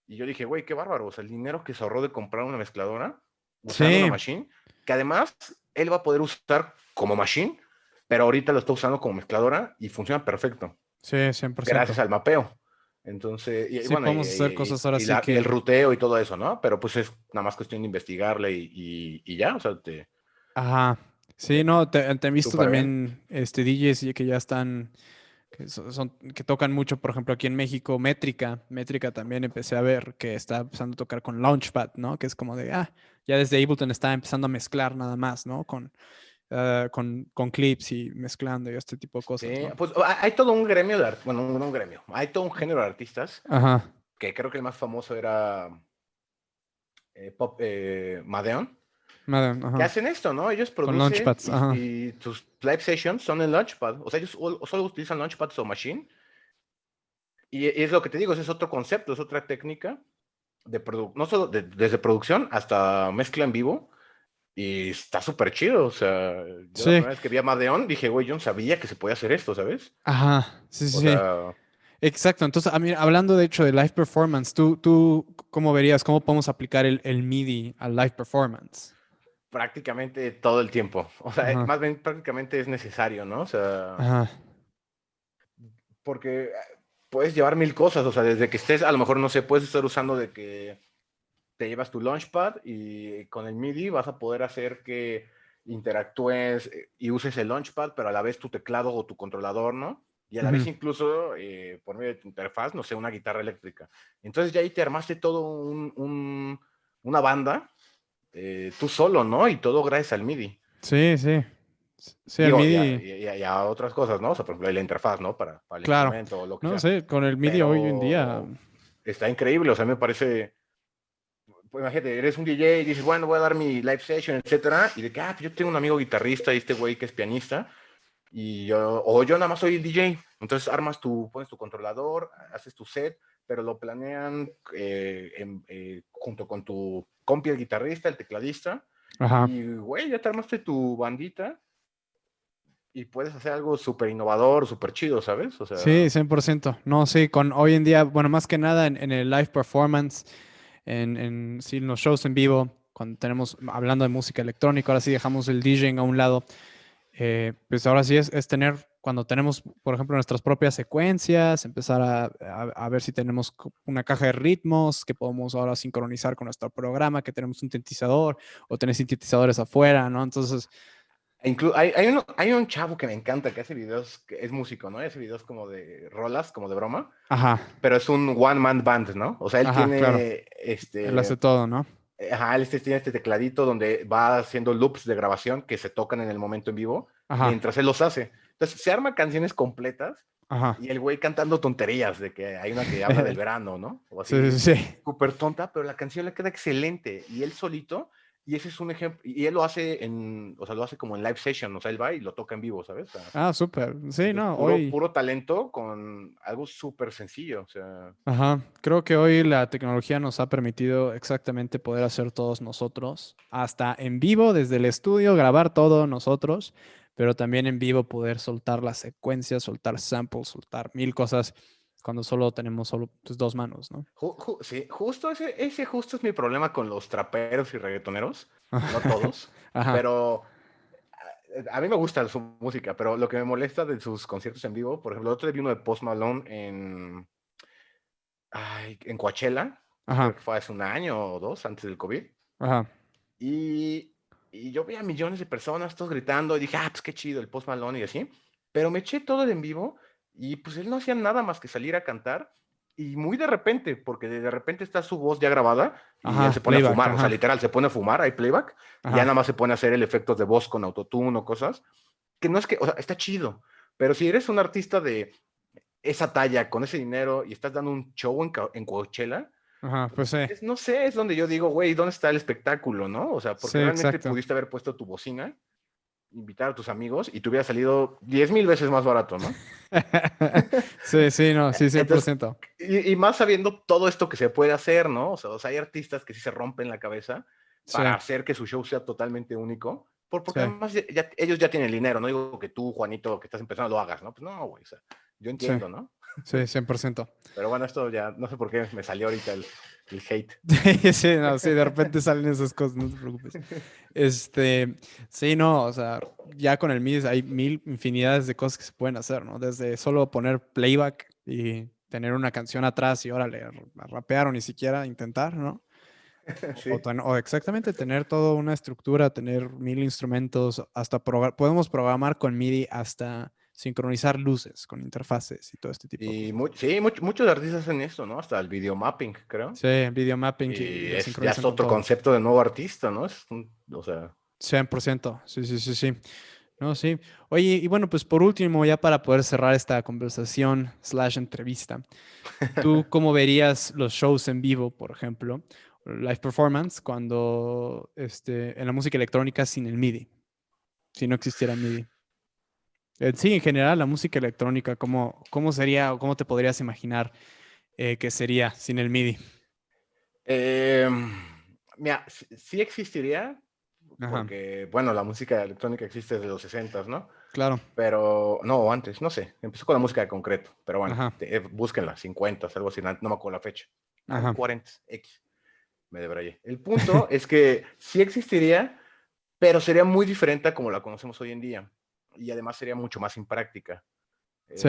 Y yo dije, güey, qué bárbaro. O sea, el dinero que se ahorró de comprar una mezcladora usando una Sí, machine, que además él va a poder usar como machine, pero ahorita lo está usando como mezcladora y funciona perfecto, sí, 100%. gracias al mapeo. Entonces, y Sí, bueno, podemos hacer cosas ahora sí y el que... ruteo y todo eso, ¿no? Pero pues es nada más cuestión de investigarle y ya, o sea, Ajá. Sí, te- no, te he visto súper bien. también DJs que ya están, que tocan mucho, por ejemplo, aquí en México, Métrica. Métrica también empecé a ver que está empezando a tocar con Launchpad, ¿no? Que es como de, ya desde Ableton está empezando a mezclar nada más, ¿no? Con clips y mezclando y este tipo de cosas, Sí, ¿no? pues hay todo un gremio de, bueno, no un gremio, hay todo un género de artistas, Ajá. que creo que el más famoso era Madeon, que Ajá. hacen esto, ¿no? Ellos Con producen Launchpads, ajá. y sus live sessions son en Launchpad. O sea, ellos solo utilizan Launchpad o Machine. Y es lo que te digo, ese es otro concepto, es otra técnica no solo desde producción hasta mezcla en vivo. Y está súper chido. O sea, yo la Sí, primera vez que vi a Madeon dije, güey, yo no sabía que se podía hacer esto, ¿sabes? ajá. Sí, O sí, sí. sea, Exacto. Entonces, a mí, hablando de hecho de live performance, ¿tú cómo verías, cómo podemos aplicar el MIDI al live performance? prácticamente todo el tiempo. O sea, Ajá. más bien prácticamente es necesario, ¿no? O sea, Ajá. porque puedes llevar mil cosas. O sea, desde que estés, a lo mejor, no sé, puedes estar usando de que te llevas tu Launchpad y con el MIDI vas a poder hacer que interactúes y uses el Launchpad, pero a la vez tu teclado o tu controlador, ¿no? Y a la vez Ujú. incluso por medio de tu interfaz, no sé, una guitarra eléctrica. Entonces ya ahí te armaste todo una banda, tú solo, ¿no? Y todo gracias al MIDI. Sí, sí. Sí, el Digo, MIDI, y a otras cosas, ¿no? O sea, por ejemplo, la interfaz, ¿no? Para el claro. instrumento o lo que No sea. sé, con el MIDI hoy en día. Pero está increíble, o sea, me parece pues imagínate, eres un DJ y dices, bueno, voy a dar mi live session, etcétera, y de que, pues yo tengo un amigo guitarrista y este güey que es pianista, o yo nada más soy el DJ, entonces pones tu controlador, haces tu set, pero lo planean junto con tu compi, el guitarrista, el tecladista, Ajá. y güey, ya te armaste tu bandita y puedes hacer algo súper innovador, súper chido, ¿sabes? O Sí, sea, 100%. No, sí, con hoy en día, bueno, más que nada en el live performance, sí, en los shows en vivo, cuando tenemos, hablando de música electrónica, ahora sí dejamos el DJing a un lado. Pues ahora sí es tener, cuando tenemos, por ejemplo, nuestras propias secuencias, empezar a ver si tenemos una caja de ritmos que podemos ahora sincronizar con nuestro programa, que tenemos un sintetizador o tener sintetizadores afuera, ¿no? Entonces, hay un chavo que me encanta que hace videos, que es músico, ¿no? Y hace videos como de rolas, como de broma, ajá, pero es un one-man band, ¿no? O sea, él ajá, claro, tiene él hace todo, ¿no? tiene este tecladito donde va haciendo loops de grabación que se tocan en el momento en vivo Ajá, mientras él los hace. Entonces, se arma canciones completas ajá. y el güey cantando tonterías de que hay una que habla del verano, ¿no? O Sí, sí, así, sí. súper tonta, pero la canción le queda excelente y él solito. Y ese es un ejemplo, y él lo hace o sea, lo hace como en live session, o sea, él va y lo toca en vivo, ¿sabes? O sea, Ah, súper. Sí, entonces, no, puro, hoy, puro talento con algo súper sencillo, o sea, ajá, creo que hoy la tecnología nos ha permitido exactamente poder hacer todos nosotros, hasta en vivo desde el estudio, grabar todo nosotros, pero también en vivo poder soltar las secuencias, soltar samples, soltar mil cosas cuando solo tenemos solo pues, dos manos, ¿no? sí, justo ese justo es mi problema con los traperos y reggaetoneros, no todos, Ajá, pero a mí me gusta su música, pero lo que me molesta de sus conciertos en vivo, por ejemplo, el otro día vi uno de Post Malone en Coachella, creo ajá, que fue hace un año o dos antes del COVID, ajá. y, y yo vi a millones de personas todos gritando y dije, pues qué chido el Post Malone y así, pero me eché todo en vivo y pues él no hacía nada más que salir a cantar y muy de repente, porque de repente está su voz ya grabada y él se Ajá, pone a playback, fumar, o sea, ajá, literal, se pone a fumar, hay playback, y ya ajá. nada más se pone a hacer el efecto de voz con autotune o cosas, que no es que, o sea, está chido, pero si eres un artista de esa talla, con ese dinero y estás dando un show en Coachella, Ajá, pues sí, no sé, es donde yo digo, güey, ¿dónde está el espectáculo, no? O sea, sí, porque realmente exacto. pudiste haber puesto tu bocina, invitar a tus amigos y te hubiera salido 10,000 veces más barato, ¿no? Sí, sí, no, sí, cien por Entonces, ciento. y más sabiendo todo esto que se puede hacer, ¿no? O sea, hay artistas que sí se rompen la cabeza Sí, para hacer que su show sea totalmente único, porque sí, además ellos ya tienen el dinero, no digo que tú, Juanito, que estás empezando, lo hagas, ¿no? Pues no, güey, o sea, yo sí. entiendo, ¿no? Sí, 100%. Pero bueno, esto ya, no sé por qué me salió ahorita el hate. Sí, no, sí, de repente salen esas cosas, no te preocupes. Este, sí, no, o sea, ya con el MIDI hay mil infinidades de cosas que se pueden hacer, ¿no? Desde solo poner playback y tener una canción atrás y órale, a rapear o ni siquiera intentar, ¿no? Sí. O exactamente tener toda una estructura, tener mil instrumentos, hasta podemos programar con MIDI hasta sincronizar luces con interfaces y todo este tipo de Y cosas. sí, muchos artistas hacen esto, ¿no? Hasta el video mapping, creo. Sí, video mapping y Y lo ya es sincronizan con otro todo. concepto de nuevo artista, ¿no? O sea, 100%. Sí, sí, sí, sí. No, sí. Oye, y bueno, pues por último, ya para poder cerrar esta conversación slash entrevista, ¿tú cómo verías los shows en vivo, por ejemplo, live performance, cuando en la música electrónica sin el MIDI, si no existiera MIDI? Sí, en general, la música electrónica, ¿cómo sería o cómo te podrías imaginar que sería sin el MIDI? eh, mira, sí existiría, Ajá, porque, bueno, la música electrónica existe desde los 60, ¿no? claro. Pero, no, o antes, no sé, empezó con la música de concreto, pero bueno, Ajá, búsquenla, 50, algo así, no me acuerdo la fecha. ajá. 40, X, me debrayé. El punto es que sí existiría, pero sería muy diferente a como la conocemos hoy en día. Y además sería mucho más impráctica. Sí,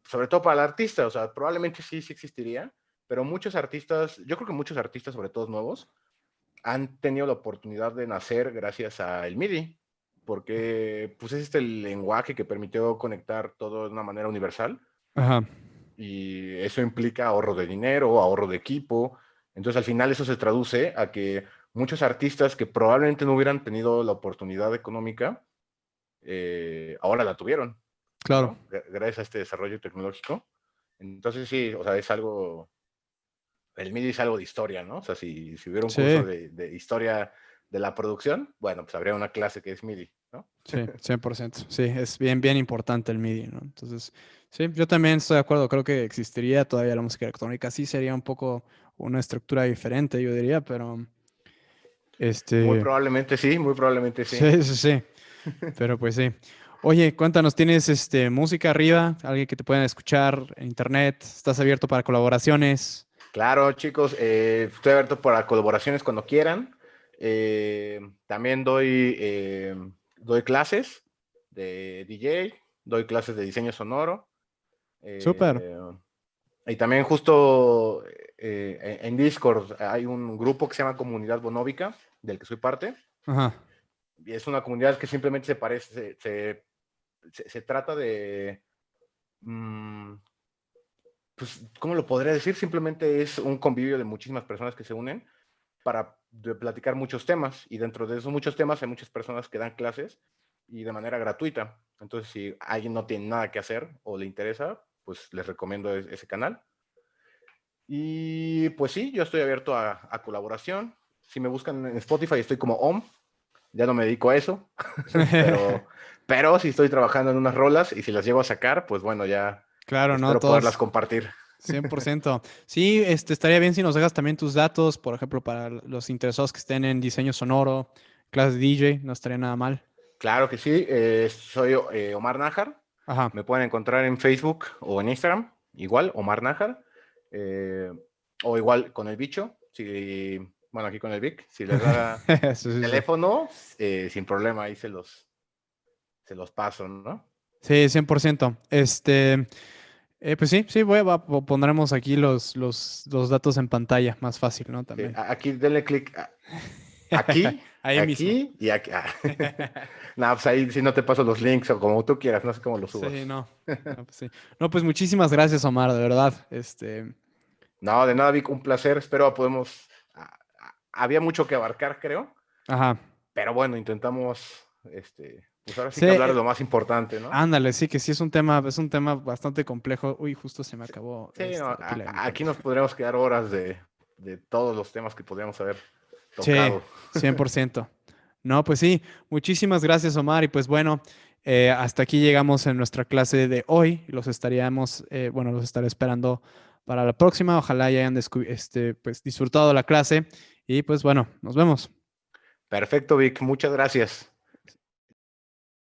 Sobre todo para el artista, o sea, probablemente sí existiría, pero muchos artistas, yo creo que muchos artistas, sobre todo nuevos, han tenido la oportunidad de nacer gracias al MIDI, porque pues es este el lenguaje que permitió conectar todo de una manera universal ajá, y eso implica ahorro de dinero, ahorro de equipo. Entonces al final eso se traduce a que muchos artistas que probablemente no hubieran tenido la oportunidad económica, ahora la tuvieron, claro. ¿no? Gracias a este desarrollo tecnológico. Entonces sí, o sea, es algo, el MIDI es algo de historia, ¿no? O sea, si hubiera un curso Sí. de historia de la producción, bueno, pues habría una clase que es MIDI, ¿no? Sí, 100%. Sí, es bien, bien importante el MIDI, ¿no? Entonces, sí, yo también estoy de acuerdo. Creo que existiría todavía la música electrónica. Sí, sería un poco una estructura diferente, yo diría, pero este, Muy probablemente sí. sí, sí, sí. Pero pues sí. Oye, cuéntanos, ¿tienes música arriba? ¿Alguien que te pueda escuchar en internet? ¿Estás abierto para colaboraciones? Claro, chicos, estoy abierto para colaboraciones cuando quieran. También doy clases de DJ, doy clases de diseño sonoro. Súper. eh, y también justo en Discord hay un grupo que se llama Comunidad Bonóbica, del que soy parte. Ajá. Y es una comunidad que simplemente se trata de... mm, pues, ¿cómo lo podría decir? Simplemente es un convivio de muchísimas personas que se unen para platicar muchos temas y dentro de esos muchos temas hay muchas personas que dan clases y de manera gratuita. Entonces, si alguien no tiene nada que hacer o le interesa, pues les recomiendo ese canal. Y pues sí, yo estoy abierto a colaboración. Si me buscan en Spotify, estoy como OM. Ya no me dedico a eso, pero, pero si estoy trabajando en unas rolas y si las llego a sacar, pues bueno, ya Claro, ¿no? espero poderlas Todas. compartir. 100%. Sí, estaría bien si nos dejas también tus datos, por ejemplo, para los interesados que estén en diseño sonoro, clase de DJ, no estaría nada mal. Claro que sí, soy Omar Nájar. Ajá. Me pueden encontrar en Facebook o en Instagram, igual, Omar Nájar. eh, o igual con el bicho, si, bueno, aquí con el Vic, si les da Sí, mi sí, sí. teléfono, sin problema, ahí se los paso, ¿no? Sí, 100%. Pues sí, sí, pondremos aquí los datos en pantalla, más fácil, ¿no? Sí, También. aquí denle clic aquí, Ahí mismo. aquí y aquí. No, pues ahí sí no te paso los links o como tú quieras, no sé cómo los Sí, subas. no. No, pues sí. No, pues muchísimas gracias, Omar, de verdad. No, de nada, Vic, un placer. Espero podemos. Había mucho que abarcar, creo. Ajá. Pero bueno, intentamos, pues ahora sí Sí, que hablar de lo más importante, ¿no? ándale, sí, que sí es un tema bastante complejo. Uy, justo se me Sí, acabó sí, no, la pila de mi aquí teléfono. nos podríamos quedar horas de todos los temas que podríamos haber Sí, tocado. 100%. No, pues sí, muchísimas gracias, Omar. Y pues bueno, hasta aquí llegamos en nuestra clase de hoy. Los estaré esperando para la próxima. Ojalá ya hayan pues, disfrutado la clase. Y pues bueno, nos vemos. Perfecto, Vic, muchas gracias.